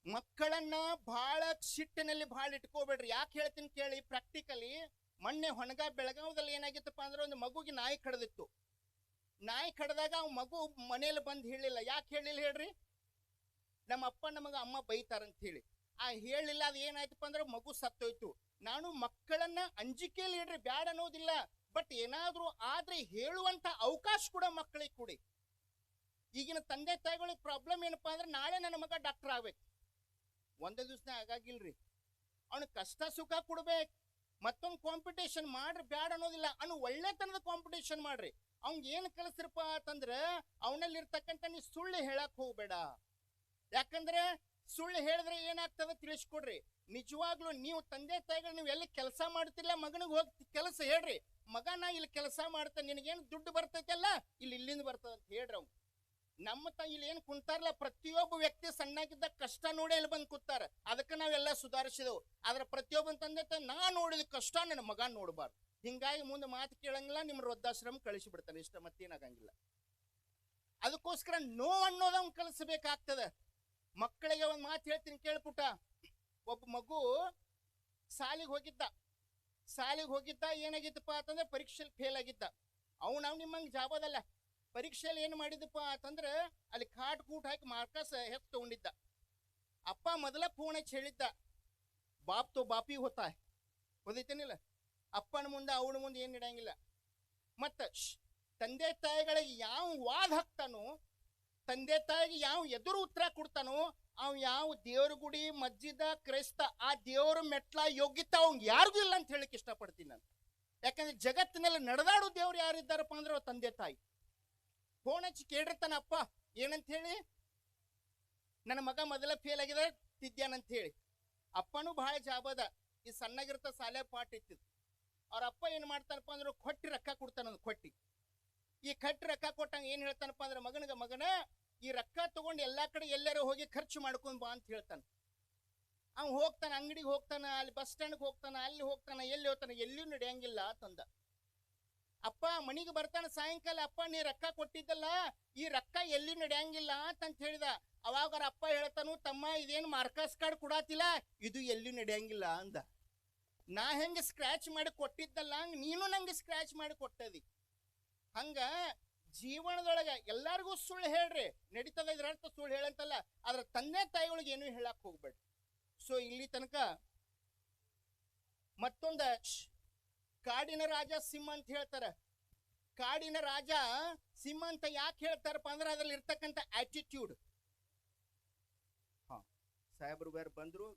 ಮಕ್ಕಳನ್ನ ಬಹಳ ಸಿಟ್ಟಿನಲ್ಲಿ ಬಹಳ ಇಟ್ಕೋಬೇಡ್ರಿ. ಯಾಕೆ ಹೇಳ್ತೀನಿ ಕೇಳಿ, ಪ್ರಾಕ್ಟಿಕಲಿ ಮೊನ್ನೆ ಬೆಳಗಾವದಲ್ಲಿ ಏನಾಗಿತ್ತಪ್ಪ ಅಂದ್ರೆ, ಒಂದು ಮಗುಗೆ ನಾಯಿ ಕಡ್ದಿತ್ತು. ನಾಯಿ ಕಡ್ದಾಗ ಅವ್ ಮಗು ಮನೇಲಿ ಬಂದು ಹೇಳಿಲ್ಲ. ಯಾಕೆ ಹೇಳಿಲ್ಲ ಹೇಳ್ರಿ? ನಮ್ಮ ಅಪ್ಪ ನಮಗ ಅಮ್ಮ ಬೈತಾರಂತ ಹೇಳಿ. ಹೇಳಿಲ್ಲ. ಅದು ಏನಾಯ್ತಪ್ಪ ಅಂದ್ರೆ ಮಗು ಸತ್ತೋಯ್ತು. ನಾನು ಮಕ್ಕಳನ್ನ ಅಂಜಿಕೆಯಲ್ಲಿ ಇಡ್ರಿ, ಬ್ಯಾಡ ಅನ್ನೋದಿಲ್ಲ, ಬಟ್ ಏನಾದ್ರೂ ಆದ್ರೆ ಹೇಳುವಂತ ಅವಕಾಶ ಕೂಡ ಮಕ್ಕಳಿಗೆ ಕೊಡಿ. ಈಗಿನ ತಂದೆ ತಾಯಿಗಳಿಗೆ ಪ್ರಾಬ್ಲಮ್ ಏನಪ್ಪಾ ಅಂದ್ರೆ, ನಾಳೆ ನನ್ನ ಮಗ ಡಾಕ್ಟರ್ ಆಗ್ಬೇಕು, ಒಂದೇ ದಿವ್ಸನೇ ಆಗಾಗಿಲ್ರಿ. ಅವನು ಕಷ್ಟ ಸುಖ ಕೊಡ್ಬೇಕು. ಮತ್ತೊಂದು ಕಾಂಪಿಟೇಷನ್ ಮಾಡ್ರಿ, ಬ್ಯಾಡ ಅನ್ನೋದಿಲ್ಲ. ಅವನು ಒಳ್ಳೆತನದ ಕಾಂಪಿಟೇಷನ್ ಮಾಡ್ರಿ. ಅವ್ನಿಗೆ ಏನು ಕಲಿಸ್ರಪ್ಪ ಅಂತಂದ್ರೆ, ಅವನಲ್ಲಿ ಇರ್ತಕ್ಕಂಥ ನೀವು ಸುಳ್ಳು ಹೇಳಕ್ ಹೋಗ್ಬೇಡ. ಯಾಕಂದ್ರೆ ಸುಳ್ಳು ಹೇಳಿದ್ರೆ ಏನಾಗ್ತದೆ ತಿಳಿಸ್ಕೊಡ್ರಿ. ನಿಜವಾಗ್ಲೂ ನೀವು ತಂದೆ ತಾಯಿಗಳು ನೀವು ಎಲ್ಲಿ ಕೆಲಸ ಮಾಡ್ತಿಲ್ಲ, ಮಗನಿಗೆ ಹೋಗಿ ಕೆಲಸ ಹೇಳ್ರಿ, ಮಗ ನಾ ಇಲ್ಲಿ ಕೆಲಸ ಮಾಡ್ತಾನೆ, ನಿನಗೇನು ದುಡ್ಡು ಬರ್ತೈತಲ್ಲ ಇಲ್ಲಿಂದ ಬರ್ತದ ಅಂತ ಹೇಳ್ರಿ. ಅವ್ನು ನಮ್ಮ ಇಲ್ಲಿ ಏನು ಕುಂತಾರಲ್ಲ, ಪ್ರತಿಯೊಬ್ಬ ವ್ಯಕ್ತಿ ಸಣ್ಣಾಗಿದ್ದ ಕಷ್ಟ ನೋಡಿ ಇಲ್ಲಿ ಬಂದು ಕೂತಾರ. ಅದಕ್ಕೆ ನಾವೆಲ್ಲ ಸುಧಾರಿಸಿದೆವು. ಆದ್ರೆ ಪ್ರತಿಯೊಬ್ಬನ ತಂದೆ ತಾಯಿ ನಾ ನೋಡಿದ ಕಷ್ಟ ನನ್ನ ಮಗ ನೋಡಬಾರ್ದು. ಹಿಂಗಾಗಿ ಮುಂದೆ ಮಾತು ಕೇಳಂಗಿಲ್ಲ, ನಿಮ್ಮ ವೃದ್ಧಾಶ್ರಮ ಕಳಿಸಿ ಬಿಡ್ತಾನೆ, ಇಷ್ಟ ಮತ್ತೇನಾಗಂಗಿಲ್ಲ. ಅದಕ್ಕೋಸ್ಕರ ನೋ ಅನ್ನೋದು ಅವ್ನು ಕಲಿಸಬೇಕಾಗ್ತದೆ. ಮಕ್ಕಳಿಗೆ ಒಂದು ಮಾತು ಹೇಳ್ತೀನಿ ಕೇಳ್ಪುಟ. ಒಬ್ಬ ಮಗು ಸಾಲಿಗೆ ಹೋಗಿದ್ದ ಏನಾಗಿತ್ತಪ್ಪ ಅಂತಂದ್ರೆ ಪರೀಕ್ಷೆಯಲ್ಲಿ ಫೇಲ್ ಆಗಿದ್ದ. ನಾವು ನಿಮ್ಮಂಗೆ ಜಾಬೋದಲ್ಲ. ಪರೀಕ್ಷೆಯಲ್ಲಿ ಏನು ಮಾಡಿದಪ್ಪ ಅಂತಂದ್ರೆ ಅಲ್ಲಿ ಕಾಟ್ ಕೂಟ್ ಹಾಕಿ ಮಾರ್ಕಸ್ ಹೆಚ್ಚು ತಗೊಂಡಿದ್ದ. ಅಪ್ಪ ಮೊದಲ ಫೋನ್ ಹಚ್ಚಿ ಹೇಳಿದ್ದ, ಬಾಪ್ ತೋ ಬಾಪಿ ಹೋತಾ ಓದೈತೇನಿಲ್ಲ, ಅಪ್ಪನ ಮುಂದೆ ಅವನ ಮುಂದೆ ಏನು ಇಡಂಗಿಲ್ಲ. ಮತ್ತ ತಂದೆ ತಾಯಿಗಳಿಗೆ ಯಾವ ವಾದ ಹಾಕ್ತಾನೋ, ತಂದೆ ತಾಯಿಗೆ ಯಾವ ಎದುರು ಉತ್ತರ ಕೊಡ್ತಾನೋ, ಅವ್ ಯಾವ ದೇವ್ರ ಗುಡಿ ಮಸ್ಜಿದ ಕ್ರೈಸ್ತ ಆ ದೇವ್ರ ಮೆಟ್ಲ ಯೋಗ್ಯತೆ ಅವಂಗ ಯಾರಿಗೂ ಇಲ್ಲ ಅಂತ ಹೇಳಕ್ ಇಷ್ಟಪಡ್ತೀನಿ ನಾನು. ಯಾಕಂದ್ರೆ ಜಗತ್ತಿನಲ್ಲಿ ನಡೆದಾಡೋ ದೇವ್ರು ಯಾರಿದ್ದಾರಪ್ಪ ಅಂದ್ರೆ ಅವ್ರ ತಂದೆ ತಾಯಿ. ಫೋನ್ ಹಚ್ಚಿ ಕೇಳಿರ್ತಾನ ಅಪ್ಪ ಏನಂತ ಹೇಳಿ, ನನ್ನ ಮಗ ಮೊದಲ ಫೇಲ್ ಆಗಿದೆ ತಿದ್ಯಾನಂತ ಹೇಳಿ. ಅಪ್ಪನೂ ಬಹಳ ಜಾಬದ, ಈ ಸಣ್ಣಗಿರ್ತ ಸಾಲೆ ಪಾಠ ಇತ್ತಿದ್ದು. ಅವ್ರ ಅಪ್ಪ ಏನ್ ಮಾಡ್ತಾನಪ್ಪ ಅಂದ್ರೆ ಕೊಟ್ಟಿ ರೊಕ್ಕ ಕೊಡ್ತಾನ. ಕೊಟ್ಟಿ ಈ ಕಟ್ಟಿ ರೊಕ್ಕ ಕೊಟ್ಟಂಗ ಏನ್ ಹೇಳ್ತಾನಪ್ಪ ಅಂದ್ರೆ, ಮಗನ ಈ ರೊಕ್ಕ ತಗೊಂಡು ಎಲ್ಲಾ ಕಡೆ ಎಲ್ಲರೂ ಹೋಗಿ ಖರ್ಚು ಮಾಡ್ಕೊಂಡ್ ಬಾ ಅಂತ ಹೇಳ್ತಾನೆ. ಅವ್ನು ಹೋಗ್ತಾನ, ಅಂಗಡಿಗೆ ಹೋಗ್ತಾನ, ಅಲ್ಲಿ ಬಸ್ ಸ್ಟ್ಯಾಂಡ್ಗೆ ಹೋಗ್ತಾನ, ಅಲ್ಲಿ ಹೋಗ್ತಾನ, ಎಲ್ಲಿ ಹೋಗ್ತಾನ, ಎಲ್ಲಿಯೂ ನಡೆಯಂಗಿಲ್ಲ ತಂದ. ಅಪ್ಪ ಮನಿಗೆ ಬರ್ತಾನ ಸಾಯಂಕಾಲ, ಅಪ್ಪ ನೀ ರೊಕ್ಕ ಕೊಟ್ಟಿದ್ದಲ್ಲ, ಈ ರೊಕ್ಕ ಎಲ್ಲಿ ನಡೆಯಂಗಿಲ್ಲ ಅಂತ ಹೇಳಿದ. ಅವಾಗ ಅವ್ರ ಅಪ್ಪ ಹೇಳ್ತಾನು, ತಮ್ಮ ಇದೇನು ಮಾರ್ಕಸ್ ಕಾರ್ಡ್ ಕೊಡಾತಿಲ್ಲ, ಇದು ಎಲ್ಲಿ ನಡೆಯಂಗಿಲ್ಲ ಅಂದ. ನಾ ಹೆಂಗೆ ಸ್ಕ್ರಾಚ್ ಮಾಡಿ ಕೊಟ್ಟಿದ್ದಲ್ಲ ಹಂಗ ನೀನು ನಂಗೆ ಸ್ಕ್ರಾಚ್ ಮಾಡಿ ಕೊಟ್ಟದಿ. ಹಂಗ ಜೀವನದೊಳಗ ಎಲ್ಲಾರ್ಗೂ ಸುಳ್ಳು ಹೇಳ್ರಿ, ನಡೀತದ, ಇದ್ರ ಅರ್ಥ ಸುಳ್ಳು ಹೇಳಂತಲ್ಲ, ಆದ್ರ ತಂದೆ ತಾಯಿಗಳಿಗೆ ಏನು ಹೇಳಕ್ ಹೋಗ್ಬೇಡ್ರಿ. ಸೊ ಇಲ್ಲಿ ತನಕ ಮತ್ತೊಂದ ಕಾಡಿನ ರಾಜ ಸಿಂಹ ಅಂತ ಹೇಳ್ತಾರ. ಕಾಡಿನ ರಾಜ ಸಿಂಹ ಅಂತ ಯಾಕೆ ಹೇಳ್ತಾರಪ್ಪ ಅಂದ್ರೆ ಅದ್ರಲ್ಲಿ ಇರ್ತಕ್ಕಂಥ ಆಟಿಟ್ಯೂಡ್. ಸಾಹೇಬ್ರು ಬೇರೆ ಬಂದ್ರು,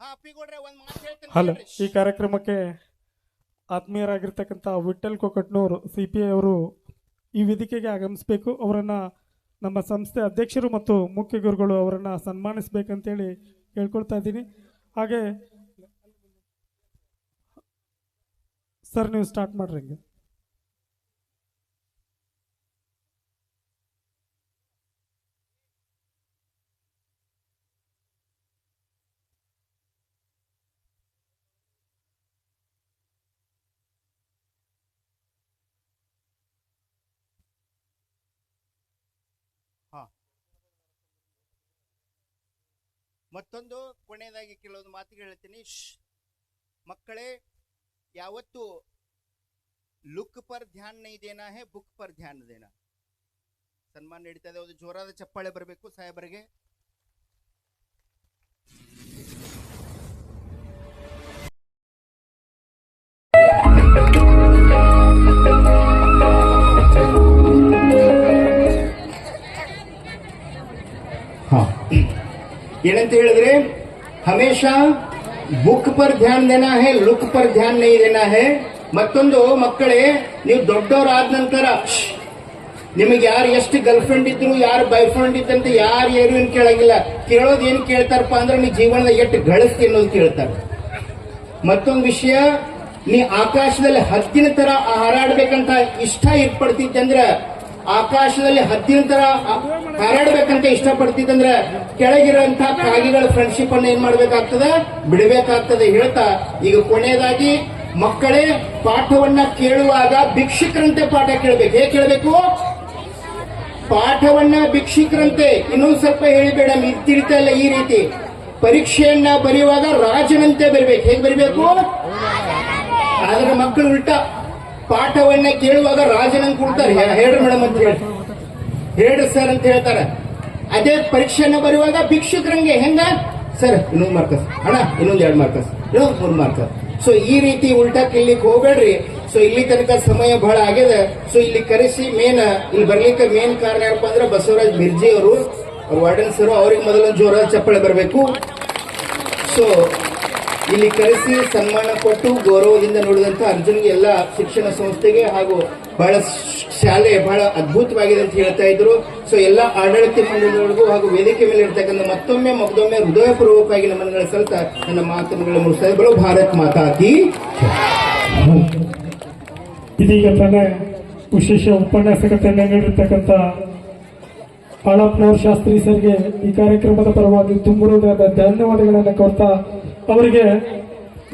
ಅಪ್ಪಿಗೌಡ್ರೆ ಒಂದ್ ಮಾತು ಹೇಳ್ತೀನಿ ಹಲೋ, ಕೇಳ್ರಿ. ಈ ಕಾರ್ಯಕ್ರಮಕ್ಕೆ ಆತ್ಮೀಯರಾಗಿರ್ತಕ್ಕಂಥ ವಿಠಲ್ ಕೊಕಟ್ನೂರ್ CPI ಅವರು ಈ ವೇದಿಕೆಗೆ ಆಗಮಿಸಬೇಕು. ಅವರನ್ನು ನಮ್ಮ ಸಂಸ್ಥೆ ಅಧ್ಯಕ್ಷರು ಮತ್ತು ಮುಖ್ಯ ಗುರುಗಳು ಅವರನ್ನು ಸನ್ಮಾನಿಸಬೇಕಂತೇಳಿ ಕೇಳ್ಕೊಳ್ತಾ ಇದ್ದೀನಿ. ಹಾಗೆ ಸರ್ ನೀವು ಸ್ಟಾರ್ಟ್ ಮಾಡ್ರಿ. ಹಂಗೆ ಮತ್ತೊಂದು ಕೊನೆಯದಾಗಿ ಕೆಲವೊಂದು ಮಾತುಗಳು ಹೇಳ್ತೀನಿ. ಮಕ್ಕಳೇ, ಯಾವತ್ತು ಲುಕ್ ಪರ್ ಧ್ಯಾನ್ ನೈ ದೇನಾ ಹೇ, ಬುಕ್ ಪರ್ ಧ್ಯಾನ್ ದೇನಾ. ಸನ್ಮಾನ ನಡೀತಾ ಇದೆ, ಒಂದು ಜೋರಾದ ಚಪ್ಪಾಳೆ ಬರಬೇಕು ಸಾಹೇಬರಿಗೆ. ಏನಂತ ಹೇಳಿದ್ರೆ, ಹಮೇಶಾ ಬುಕ್ ಪರ್ ಧ್ಯಾನ್ ದೇನಾ ಹೇ, ಲುಕ್ ಪರ್ ಧ್ಯಾನ್ ನೈ ದೇನಾ ಹೇ. ಮತ್ತೊಂದು ಮಕ್ಕಳೇ, ನೀವು ದೊಡ್ಡವರಾದ ನಂತರ ನಿಮಗೆ ಯಾರು ಎಷ್ಟು ಗರ್ಲ್ ಫ್ರೆಂಡ್ ಇದ್ರು, ಯಾರು ಬಾಯ್ ಫ್ರೆಂಡ್ ಇದ್ದಂತ ಯಾರು ಏನು ಕೇಳಂಗಿಲ್ಲ. ಕೇಳೋದು ಏನ್ ಕೇಳ್ತಾರಪ್ಪ ಅಂದ್ರೆ, ನೀ ಜೀವನದ ಎಷ್ಟು ಗಳಿಸ್ತಿ ಅನ್ನೋದು ಕೇಳ್ತಾರೆ. ಮತ್ತೊಂದು ವಿಷಯ, ನೀ ಆಕಾಶದಲ್ಲಿ ಹದ್ದಿನ ತರ ಹಾರಾಡ್ಬೇಕಂತ ಇಷ್ಟ ಇಷ್ಟಪಡ್ತಿದ್ದಂದ್ರ, ಆಕಾಶದಲ್ಲಿ ಹದ್ದಿನ ತರ ಹಾರಾಡ್ಬೇಕಂತ ಇಷ್ಟಪಡ್ತಿದ್ದಂದ್ರ ಕೆಳಗಿರುವಂತ ಕಾಗಿಗಳ ಫ್ರೆಂಡ್ಶಿಪ್ ಅನ್ನ ಏನ್ ಮಾಡ್ಬೇಕಾಗ್ತದೆ, ಬಿಡಬೇಕಾಗ್ತದೆ ಹೇಳ್ತಾ, ಈಗ ಕೊನೆಯದಾಗಿ ಮಕ್ಕಳೇ, ಪಾಠವನ್ನ ಕೇಳುವಾಗ ಭಿಕ್ಷುಕರಂತೆ ಪಾಠ ಕೇಳಬೇಕು. ಹೇಗೆ ಕೇಳಬೇಕು? ಪಾಠವನ್ನ ಭಿಕ್ಷುಕರಂತೆ. ಇನ್ನೊಂದು ಸ್ವಲ್ಪ ಹೇಳಿಬೇಡ, ತಿಳಿತಾ ಇಲ್ಲ. ಈ ರೀತಿ ಪರೀಕ್ಷೆಯನ್ನ ಬರೆಯುವಾಗ ರಾಜನಂತೆ ಬರಿಬೇಕು. ಹೇಗೆ ಬರಿಬೇಕು? ಆದ್ರೆ ಮಕ್ಕಳು ಉಲ್ಟಾ, ಪಾಠವನ್ನ ಕೇಳುವಾಗ ರಾಜನಂಗೆ ಕೊಡ್ತಾರೆ. ಹೇಳ್ರಿ ಮೇಡಮ್ ಅಂತ ಹೇಳಿ, ಹೇಳ್ರಿ ಸರ್ ಅಂತ ಹೇಳ್ತಾರೆ. ಅದೇ ಪರೀಕ್ಷೆಯನ್ನ ಬರೆಯುವಾಗ ಭಿಕ್ಷುಕರಂಗೆ ಹೆಂಗ, ಸರ್ ಇನ್ನೊಂದು ಮಾರ್ಕಸ್, ಅಣ್ಣ ಇನ್ನೊಂದು 2 ಮಾರ್ಕಸ್, ಇನ್ನೊಂದು 3 ಮಾರ್ಕಸ್. ಸೊ ಈ ರೀತಿ ಉಲ್ಟಾ ಕೇಳಲಿಕ್ಕೆ ಹೋಗ್ಬೇಡ್ರಿ. ಸೊ ಇಲ್ಲಿ ತನಕ ಸಮಯ ಬಹಳ ಆಗಿದೆ. ಸೊ ಇಲ್ಲಿ ಕರೆಸಿ ಇಲ್ಲಿ ಬರ್ಲಿಕ್ಕೆ ಮೇನ್ ಕಾರಣ ಯಾರಪ್ಪ ಅಂದ್ರೆ ಬಸವರಾಜ್ ಮಿರ್ಜಿ ಅವರು, ವಾರ್ಡನ್ ಸರ್, ಅವ್ರಿಗೆ ಮೊದಲೊಂದು ಜೋರಾದ ಚಪ್ಪಾಳೆ ಬರಬೇಕು. ಸೊ ಇಲ್ಲಿ ಕರೆಸಿ ಸನ್ಮಾನ ಕೊಟ್ಟು ಗೌರವದಿಂದ ನೋಡಿದಂತ ಅರ್ಜುನ್ಗೆ ಎಲ್ಲ ಶಿಕ್ಷಣ ಸಂಸ್ಥೆಗೆ ಹಾಗೂ ಬಹಳ ಶಾಲೆ ಬಹಳ ಅದ್ಭುತವಾಗಿದೆ ಅಂತ ಹೇಳ್ತಾ ಇದ್ರು. ಸೊ ಎಲ್ಲ ಆಡಳಿತ ಮಂಡಳಿಗಳಿಗೂ ಹಾಗೂ ವೇದಿಕೆ ಮೇಲೆ ಇರ್ತಕ್ಕಂಥ ಮತ್ತೊಮ್ಮೆ ಹೃದಯಪೂರ್ವಕವಾಗಿ ನಮ್ಮನ್ನು ಸಲ್ತಾ ನನ್ನ ಮಾತುಗಳನ್ನು ಮುಗಿಸ್ತಾ ಇದ್ರು. ಭಾರತ್ ಮಾತಾ ಕೀ ಇದೀಗ ತಾನೇ ವಿಶೇಷ ಉಪನ್ಯಾಸಕತೆಯನ್ನು ನೀಡಿರ್ತಕ್ಕಂಥ ಆಳಪ್ಪನವ್ರ ಶಾಸ್ತ್ರಿ ಸರ್ಗೆ ಈ ಕಾರ್ಯಕ್ರಮದ ಪರವಾಗಿ ತುಂಬುವುದಾದ ಧನ್ಯವಾದಗಳನ್ನು ಕೊಡ್ತಾ ಅವರಿಗೆ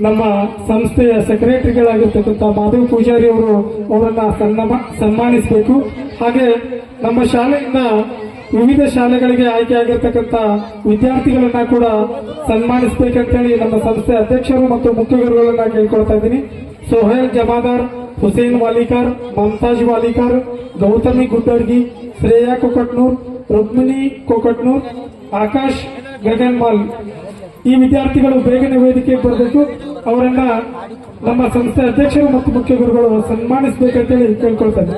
ನಮ್ಮ ಸಂಸ್ಥೆಯ ಸೆಕ್ರೆಟರಿಗಳಾಗಿರ್ತಕ್ಕಂಥ ಮಾಧವ್ ಪೂಜಾರಿ ಅವರನ್ನ ಸನ್ಮಾನಿಸಬೇಕು. ಹಾಗೆ ನಮ್ಮ ಶಾಲೆಯಿಂದ ವಿವಿಧ ಶಾಲೆಗಳಿಗೆ ಆಯ್ಕೆಯಾಗಿರ್ತಕ್ಕಂಥ ವಿದ್ಯಾರ್ಥಿಗಳನ್ನ ಕೂಡ ಸನ್ಮಾನಿಸಬೇಕಂತೇಳಿ ನಮ್ಮ ಸಂಸ್ಥೆ ಅಧ್ಯಕ್ಷರು ಮತ್ತು ಮುಖ್ಯ ಗುರುಗಳನ್ನ ಕೇಳ್ಕೊಳ್ತಾ ಇದ್ದೀನಿ. ಸೋಹೇಲ್ ಜಮಾದಾರ್, ಹುಸೇನ್ ವಾಲಿಕಾರ್, ಮಮತಾಜ್ ವಾಲಿಕಾರ್, ಗೌತಮಿ ಗುಡ್ಡರ್ಗಿ, ಶ್ರೇಯಾ ಕೊಕಟ್ನೂರ್, ರುಕ್ಮಿಣಿ ಕೊಕಟ್ನೂರ್, ಆಕಾಶ್ ಗಗನ್ಮಾಲ್ ಈ ವಿದ್ಯಾರ್ಥಿಗಳು ಬೇಗನೆ ವೇದಿಕೆಗೆ ಬರಬೇಕು. ಅವರನ್ನ ನಮ್ಮ ಸಂಸ್ಥೆ ಅಧ್ಯಕ್ಷರು ಮತ್ತು ಮುಖ್ಯ ಗುರುಗಳು ಸನ್ಮಾನಿಸಬೇಕಂತೇಳಿ ಕೇಳ್ಕೊಳ್ತಾರೆ.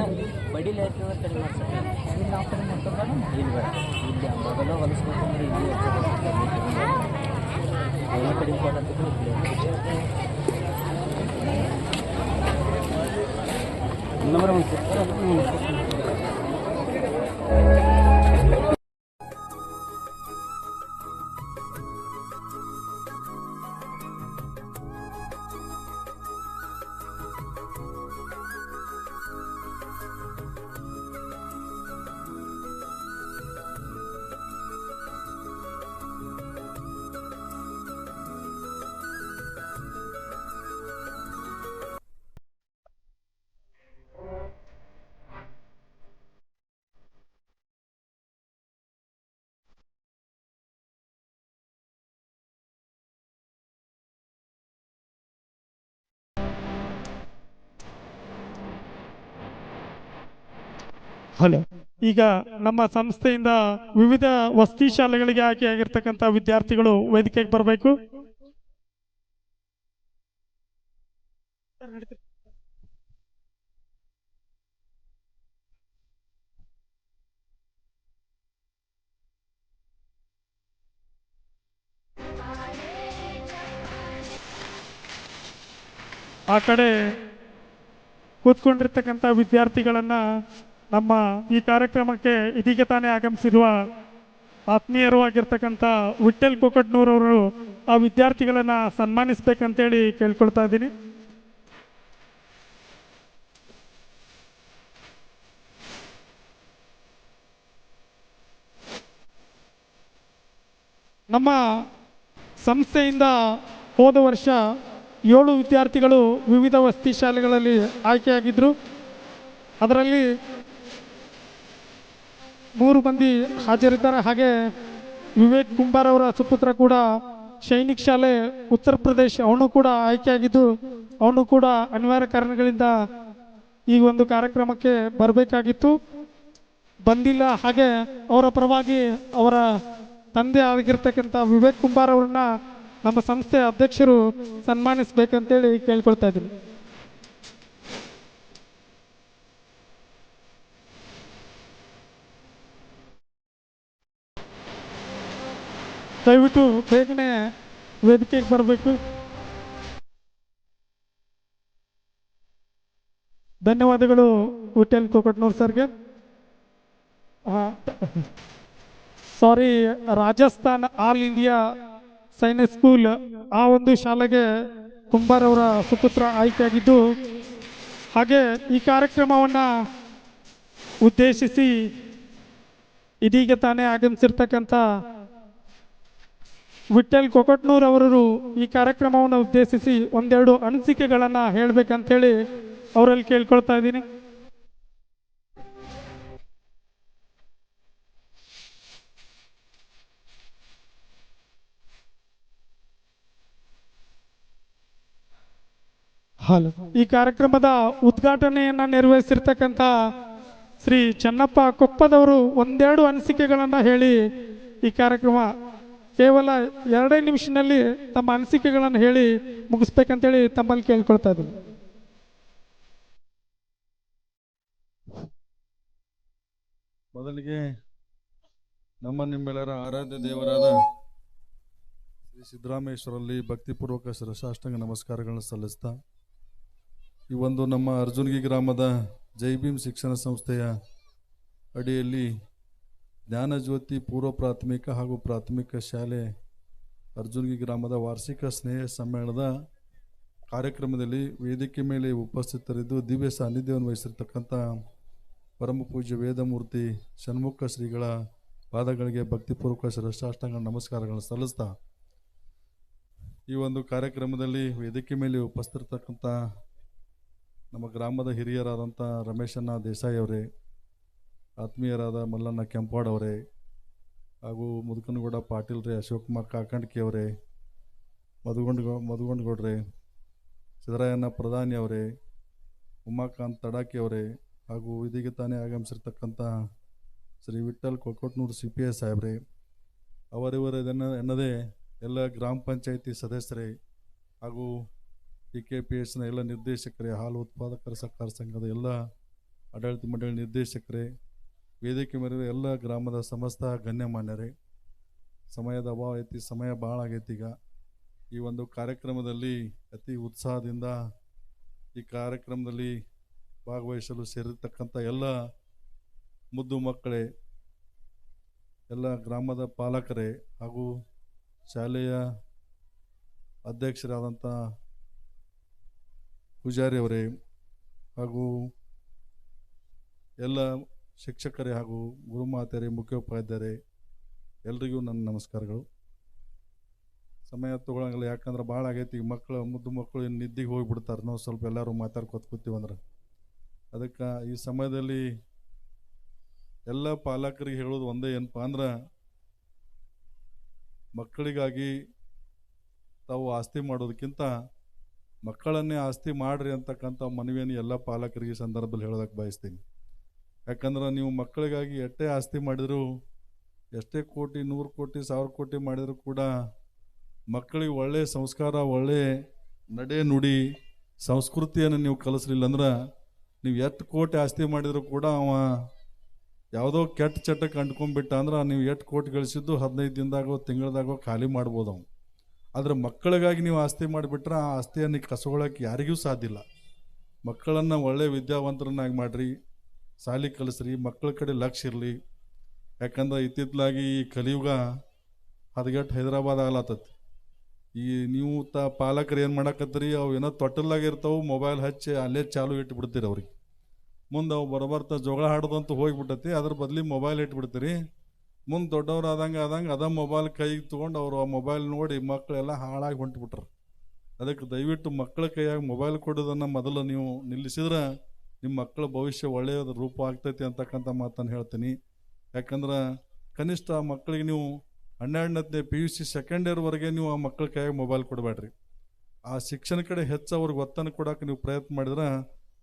ಹಲೋ, ಈಗ ನಮ್ಮ ಸಂಸ್ಥೆಯಿಂದ ವಿವಿಧ ವಸತಿ ಶಾಲೆಗಳಿಗೆ ಆಯ್ಕೆಯಾಗಿರ್ತಕ್ಕಂಥ ವಿದ್ಯಾರ್ಥಿಗಳು ವೇದಿಕೆಗೆ ಬರಬೇಕು. ಆ ಕಡೆ ಕೂತ್ಕೊಂಡಿರ್ತಕ್ಕಂಥ ವಿದ್ಯಾರ್ಥಿಗಳನ್ನ ನಮ್ಮ ಈ ಕಾರ್ಯಕ್ರಮಕ್ಕೆ ಇದೀಗ ತಾನೇ ಆಗಮಿಸಿರುವ ಆತ್ಮೀಯರು ಆಗಿರ್ತಕ್ಕಂಥ ವಿಠ್ಠಲ್ ಕೊಕಟ್ನೂರವರು ಆ ವಿದ್ಯಾರ್ಥಿಗಳನ್ನ ಸನ್ಮಾನಿಸ್ಬೇಕಂತೇಳಿ ಕೇಳ್ಕೊಳ್ತಾ ಇದ್ದೀನಿ. ನಮ್ಮ ಸಂಸ್ಥೆಯಿಂದ ಹೋದ ವರ್ಷ 7 ವಿದ್ಯಾರ್ಥಿಗಳು ವಿವಿಧ ವಸತಿ ಶಾಲೆಗಳಲ್ಲಿ ಆಯ್ಕೆಯಾಗಿದ್ದರು. ಅದರಲ್ಲಿ 3 ಮಂದಿ ಹಾಜರಿದ್ದಾರೆ. ಹಾಗೆ ವಿವೇಕ್ ಕುಂಬಾರ್ ಅವರ ಸುಪುತ್ರ ಕೂಡ ಸೈನಿಕ್ ಶಾಲೆ ಉತ್ತರ ಪ್ರದೇಶ, ಅವನು ಕೂಡ ಆಯ್ಕೆಯಾಗಿದ್ದು ಅವನು ಕೂಡ ಅನಿವಾರ್ಯ ಕಾರಣಗಳಿಂದ ಈ ಒಂದು ಕಾರ್ಯಕ್ರಮಕ್ಕೆ ಬರಬೇಕಾಗಿತ್ತು, ಬಂದಿಲ್ಲ. ಹಾಗೆ ಅವರ ಪರವಾಗಿ ಅವರ ತಂದೆ ಆಗಿರ್ತಕ್ಕಂಥ ವಿವೇಕ್ ಕುಂಬಾರ್ ಅವರನ್ನ ನಮ್ಮ ಸಂಸ್ಥೆ ಅಧ್ಯಕ್ಷರು ಸನ್ಮಾನಿಸ್ಬೇಕಂತೇಳಿ ಕೇಳ್ಕೊಳ್ತಾ ಇದ್ದೀನಿ. ದಯವಿಟ್ಟು ಬೇಗನೆ ವೇದಿಕೆಗೆ ಬರಬೇಕು. ಧನ್ಯವಾದಗಳು ವಿಠ್ಠಲ್ ಕೊಕಟ್ನೂರ್ ಸರ್ಗೆ. Sorry, Rajasthan all India Sainik school ಆ ಒಂದು ಶಾಲೆಗೆ ಕುಂಬಾರ್ ಅವರ ಸುಪುತ್ರ ಆಯ್ಕೆಯಾಗಿದ್ದು, ಹಾಗೆ ಈ ಕಾರ್ಯಕ್ರಮವನ್ನು ಉದ್ದೇಶಿಸಿ ಇದೀಗ ತಾನೇ ಆಗಮಿಸಿರ್ತಕ್ಕಂಥ ವಿಠ್ಠಲ್ ಕೊಕಟ್ನೂರ್ ಅವರು ಈ ಕಾರ್ಯಕ್ರಮವನ್ನು ಉದ್ದೇಶಿಸಿ ಒಂದೆರಡು ಅನಿಸಿಕೆಗಳನ್ನು ಹೇಳಬೇಕಂತೇಳಿ ಅವರಲ್ಲಿ ಕೇಳ್ಕೊಳ್ತಾ ಇದ್ದೀನಿ. ಹಲೋ, ಈ ಕಾರ್ಯಕ್ರಮದ ಉದ್ಘಾಟನೆಯನ್ನ ನೆರವೇರಿಸಿರ್ತಕ್ಕಂಥ ಶ್ರೀ ಚೆನ್ನಪ್ಪ ಕೊಪ್ಪದವರು ಒಂದೆರಡು ಅನಿಸಿಕೆಗಳನ್ನು ಹೇಳಿ ಈ ಕಾರ್ಯಕ್ರಮ ಕೇವಲ 2 ನಿಮಿಷದಲ್ಲಿ ತಮ್ಮ ಅನಿಸಿಕೆಗಳನ್ನು ಹೇಳಿ ಮುಗಿಸ್ಬೇಕಂತೇಳಿ ತಮ್ಮಲ್ಲಿ ಕೇಳ್ಕೊಳ್ತಾ ಇದ್ದೀನಿ. ಮೊದಲಿಗೆ ನಮ್ಮ ನಿಮ್ಮೆಲ್ಲರ ಆರಾಧ್ಯ ದೇವರಾದ ಶ್ರೀ ಸಿದ್ದರಾಮೇಶ್ವರಲ್ಲಿ ಭಕ್ತಿಪೂರ್ವಕ ಶಿರಸಾಷ್ಟಾಂಗ ನಮಸ್ಕಾರಗಳನ್ನು ಸಲ್ಲಿಸ್ತಾ ಈ ಒಂದು ನಮ್ಮ ಅರ್ಜುನ್ಗಿ ಗ್ರಾಮದ ಜೈ ಭೀಮ್ ಶಿಕ್ಷಣ ಸಂಸ್ಥೆಯ ಅಡಿಯಲ್ಲಿ ಜ್ಞಾನಜ್ಯೋತಿ ಪೂರ್ವ ಪ್ರಾಥಮಿಕ ಹಾಗೂ ಪ್ರಾಥಮಿಕ ಶಾಲೆ ಅರ್ಜುನ್ಗಿ ಗ್ರಾಮದ ವಾರ್ಷಿಕ ಸ್ನೇಹ ಸಮ್ಮೇಳನದ ಕಾರ್ಯಕ್ರಮದಲ್ಲಿ ವೇದಿಕೆ ಮೇಲೆ ಉಪಸ್ಥಿತರಿದ್ದು ದಿವ್ಯ ಸಾನ್ನಿಧ್ಯವನ್ನು ವಹಿಸಿರ್ತಕ್ಕಂಥ ಪರಮ ಪೂಜ್ಯ ವೇದಮೂರ್ತಿ ಷಣ್ಮುಖ ಶ್ರೀಗಳ ಪಾದಗಳಿಗೆ ಭಕ್ತಿಪೂರ್ವಕ ಶಿರಸಾಷ್ಟಾಂಗ ನಮಸ್ಕಾರಗಳನ್ನು ಸಲ್ಲಿಸ್ತಾ ಈ ಒಂದು ಕಾರ್ಯಕ್ರಮದಲ್ಲಿ ವೇದಿಕೆ ಮೇಲೆ ಉಪಸ್ಥಿತರ್ತಕ್ಕಂಥ ನಮ್ಮ ಗ್ರಾಮದ ಹಿರಿಯರಾದಂಥ ರಮೇಶಣ್ಣ ದೇಸಾಯಿ ಅವರೇ, ಆತ್ಮೀಯರಾದ ಮಲ್ಲಣ್ಣ ಕೆಂಪಾಡ್ ಅವರೇ, ಹಾಗೂ ಮುದುಕನಗೌಡ ಪಾಟೀಲ್ ರೇ, ಅಶೋಕುಮಾರ್ ಕಾಕಂಡ್ಕಿ ಅವರೇ, ಮಧುಗೊಂಡಗೌಡ್ರೆ, ಸಿದ್ದರಾಯಣ್ಣ ಪ್ರಧಾನಿ ಅವರೇ, ಉಮಾಕಾಂತ್ ತಡಾಕಿ ಅವರೇ, ಹಾಗೂ ಇದೀಗ ತಾನೇ ಆಗಮಿಸಿರ್ತಕ್ಕಂಥ ಶ್ರೀ ವಿಠ್ಠಲ್ ಕೊಕೊಟ್ನೂರು CPI ಸಾಹೇಬ್ರೆ, ಎನ್ನದೇ ಎಲ್ಲ ಗ್ರಾಮ ಪಂಚಾಯಿತಿ ಸದಸ್ಯರೇ ಹಾಗೂ PKPSನ ಎಲ್ಲ ನಿರ್ದೇಶಕರೇ, ಹಾಲು ಉತ್ಪಾದಕರ ಸಹಕಾರ ಸಂಘದ ಎಲ್ಲ ಆಡಳಿತ ಮಂಡಳಿ ನಿರ್ದೇಶಕರೇ, ವೇದಿಕೆ ಮೇಲೆ ಎಲ್ಲ ಗ್ರಾಮದ ಸಮಸ್ತ ಗಣ್ಯಮಾನ್ಯರೇ, ಸಮಯದ ಅಭಾವ ಐತಿ, ಸಮಯ ಭಾಳ ಆಗೈತಿ. ಈಗ ಈ ಒಂದು ಕಾರ್ಯಕ್ರಮದಲ್ಲಿ ಅತಿ ಉತ್ಸಾಹದಿಂದ ಈ ಕಾರ್ಯಕ್ರಮದಲ್ಲಿ ಭಾಗವಹಿಸಲು ಸೇರಿರ್ತಕ್ಕಂಥ ಎಲ್ಲ ಮುದ್ದು ಮಕ್ಕಳೇ, ಎಲ್ಲ ಗ್ರಾಮದ ಪಾಲಕರೇ ಹಾಗೂ ಶಾಲೆಯ ಅಧ್ಯಕ್ಷರಾದಂಥ ಪೂಜಾರಿ ಅವರೇ ಹಾಗೂ ಎಲ್ಲ ಶಿಕ್ಷಕರೇ ಹಾಗೂ ಗುರುಮಾತೆಯರೇ, ಮುಖ್ಯೋಪಾಧ್ಯಾಯರೇ, ಎಲ್ರಿಗೂ ನನ್ನ ನಮಸ್ಕಾರಗಳು. ಸಮಯ ತೊಗೊಳಂಗಿಲ್ಲ, ಯಾಕಂದ್ರೆ ಭಾಳ ಆಗೈತಿ. ಮಕ್ಕಳು, ಮುದ್ದು ಮಕ್ಕಳು ಇನ್ನು ನಿದ್ದಿಗೆ ಹೋಗಿಬಿಡ್ತಾರೆ. ನಾವು ಸ್ವಲ್ಪ ಎಲ್ಲರೂ ಮಾತಾಡ್ಕೊತ ಕೂತೀವಂದ್ರೆ ಅದಕ್ಕೆ ಈ ಸಮಯದಲ್ಲಿ ಎಲ್ಲ ಪಾಲಕರಿಗೆ ಹೇಳೋದು ಒಂದೇ, ಏನಪ್ಪ ಅಂದ್ರೆ ಮಕ್ಕಳಿಗಾಗಿ ತಾವು ಆಸ್ತಿ ಮಾಡೋದಕ್ಕಿಂತ ಮಕ್ಕಳನ್ನೇ ಆಸ್ತಿ ಮಾಡ್ರಿ ಅಂತಕ್ಕಂಥ ಮನವಿಯನ್ನು ಎಲ್ಲ ಪಾಲಕರಿಗೆ ಈ ಸಂದರ್ಭದಲ್ಲಿ ಹೇಳೋದಕ್ಕೆ ಬಯಸ್ತೀನಿ. ಯಾಕಂದ್ರೆ ನೀವು ಮಕ್ಕಳಿಗಾಗಿ ಎಷ್ಟೇ ಆಸ್ತಿ ಮಾಡಿದ್ರು, ಎಷ್ಟೇ ಕೋಟಿ, 100 ಕೋಟಿ, 1000 ಕೋಟಿ ಮಾಡಿದರೂ ಕೂಡ ಮಕ್ಕಳಿಗೆ ಒಳ್ಳೆಯ ಸಂಸ್ಕಾರ, ಒಳ್ಳೆಯ ನಡೆ ನುಡಿ, ಸಂಸ್ಕೃತಿಯನ್ನು ನೀವು ಕಲಿಸ್ಲಿಲ್ಲ ಅಂದ್ರೆ ನೀವು ಎಷ್ಟು ಕೋಟಿ ಆಸ್ತಿ ಮಾಡಿದರೂ ಕೂಡ ಅವ ಯಾವುದೋ ಕೆಟ್ಟ ಚಟಕ್ಕೆ ಅಂಟ್ಕೊಂಡ್ಬಿಟ್ಟ ಅಂದ್ರೆ ನೀವು ಎಷ್ಟು ಕೋಟಿ ಗಳಿಸಿದ್ದು 15 ದಿನದಾಗೋ ತಿಂಗಳದಾಗೋ ಖಾಲಿ ಮಾಡ್ಬೋದು ಅವ್ನು. ಆದರೆ ಮಕ್ಕಳಿಗಾಗಿ ನೀವು ಆಸ್ತಿ ಮಾಡಿಬಿಟ್ರೆ ಆ ಆಸ್ತಿಯನ್ನು ಕಸ್ಕೊಳ್ಳೋಕೆ ಯಾರಿಗೂ ಸಾಧ್ಯ ಇಲ್ಲ. ಮಕ್ಕಳನ್ನು ಒಳ್ಳೆಯ ವಿದ್ಯಾವಂತರನ್ನಾಗಿ ಮಾಡಿರಿ, ಶಾಲೆ ಕಲಿಸ್ರಿ, ಮಕ್ಕಳ ಕಡೆ ಲಕ್ಷ್ಯ ಇರಲಿ. ಯಾಕಂದ್ರೆ ಇತ್ತಿತ್ತಲಾಗಿ ಈ ಕಲಿಯುಗ ಹದಗೆಟ್ಟು ಹೈದರಾಬಾದ್ ಆಗ್ಲತ್ತತಿ. ಈ ನೀವು ಪಾಲಕರು ಏನು ಮಾಡಕತ್ತೀರಿ, ಅವು ಏನೋ ತೊಟ್ಟಲಾಗಿರ್ತಾವೆ, ಮೊಬೈಲ್ ಹಚ್ಚಿ ಅಲ್ಲೇ ಚಾಲು ಇಟ್ಬಿಡ್ತೀರಿ. ಅವ್ರಿಗೆ ಮುಂದೆ ಅವು ಬರಬರ್ತಾ ಜೋಗಳ ಹಾಡೋದಂತೂ ಹೋಗಿಬಿಟ್ಟತಿ, ಅದ್ರ ಬದಲಿ ಮೊಬೈಲ್ ಇಟ್ಬಿಡ್ತೀರಿ. ಮುಂದೆ ದೊಡ್ಡವ್ರು ಆದಂಗೆ ಅದ ಮೊಬೈಲ್ ಕೈಗೆ ತೊಗೊಂಡು ಅವರು ಆ ಮೊಬೈಲ್ ನೋಡಿ ಮಕ್ಕಳೆಲ್ಲ ಹಾಳಾಗಿ ಹೊಂಟ್ಬಿಟ್ರು. ಅದಕ್ಕೆ ದಯವಿಟ್ಟು ಮಕ್ಕಳ ಕೈಯಾಗಿ ಮೊಬೈಲ್ ಕೊಡೋದನ್ನು ಮೊದಲು ನೀವು ನಿಲ್ಲಿಸಿದ್ರೆ ನಿಮ್ಮ ಮಕ್ಕಳ ಭವಿಷ್ಯ ಒಳ್ಳೆಯ ರೂಪ ಆಗ್ತೈತಿ ಅಂತಕ್ಕಂಥ ಮಾತನ್ನು ಹೇಳ್ತೀನಿ. ಯಾಕಂದ್ರೆ ಕನಿಷ್ಠ ಮಕ್ಕಳಿಗೆ ನೀವು 12ನೇ PUC ಸೆಕೆಂಡ್ ಇಯರ್ವರೆಗೆ ನೀವು ಆ ಮಕ್ಕಳ ಕೈಯಾಗಿ ಮೊಬೈಲ್ ಕೊಡಬೇಡ್ರಿ. ಆ ಶಿಕ್ಷಣ ಕಡೆ ಹೆಚ್ಚು ಅವ್ರಿಗೆ ಒತ್ತನ್ನು ಕೊಡೋಕೆ ನೀವು ಪ್ರಯತ್ನ ಮಾಡಿದ್ರೆ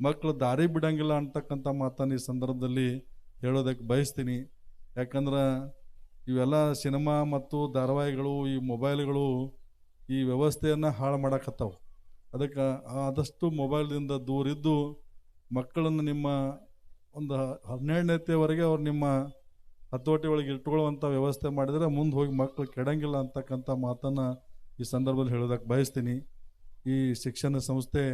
ಮಕ್ಕಳು ದಾರಿ ಬಿಡಂಗಿಲ್ಲ ಅಂತಕ್ಕಂಥ ಮಾತನ್ನು ಈ ಸಂದರ್ಭದಲ್ಲಿ ಹೇಳೋದಕ್ಕೆ ಬಯಸ್ತೀನಿ. ಯಾಕಂದ್ರೆ ಇವೆಲ್ಲ ಸಿನಿಮಾ ಮತ್ತು ಧಾರಾವಾಹಿಗಳು, ಈ ಮೊಬೈಲ್ಗಳು ಈ ವ್ಯವಸ್ಥೆಯನ್ನು ಹಾಳು ಮಾಡಕತ್ತಾವೆ. ಅದಕ್ಕೆ ಆದಷ್ಟು ಮೊಬೈಲ್ದಿಂದ ದೂರಿದ್ದು ಮಕ್ಕಳನ್ನು ನಿಮ್ಮ ಒಂದು 12ನೇವರೆಗೆ ಅವ್ರು ನಿಮ್ಮ ಹತೋಟಿ ಒಳಗೆ ಇಟ್ಕೊಳ್ಳುವಂಥ ವ್ಯವಸ್ಥೆ ಮಾಡಿದರೆ ಮುಂದೆ ಹೋಗಿ ಮಕ್ಕಳು ಕೆಡಂಗಿಲ್ಲ ಅಂತಕ್ಕಂಥ ಮಾತನ್ನು ಈ ಸಂದರ್ಭದಲ್ಲಿ ಹೇಳೋದಕ್ಕೆ ಬಯಸ್ತೀನಿ. ಈ ಶಿಕ್ಷಣ ಸಂಸ್ಥೆ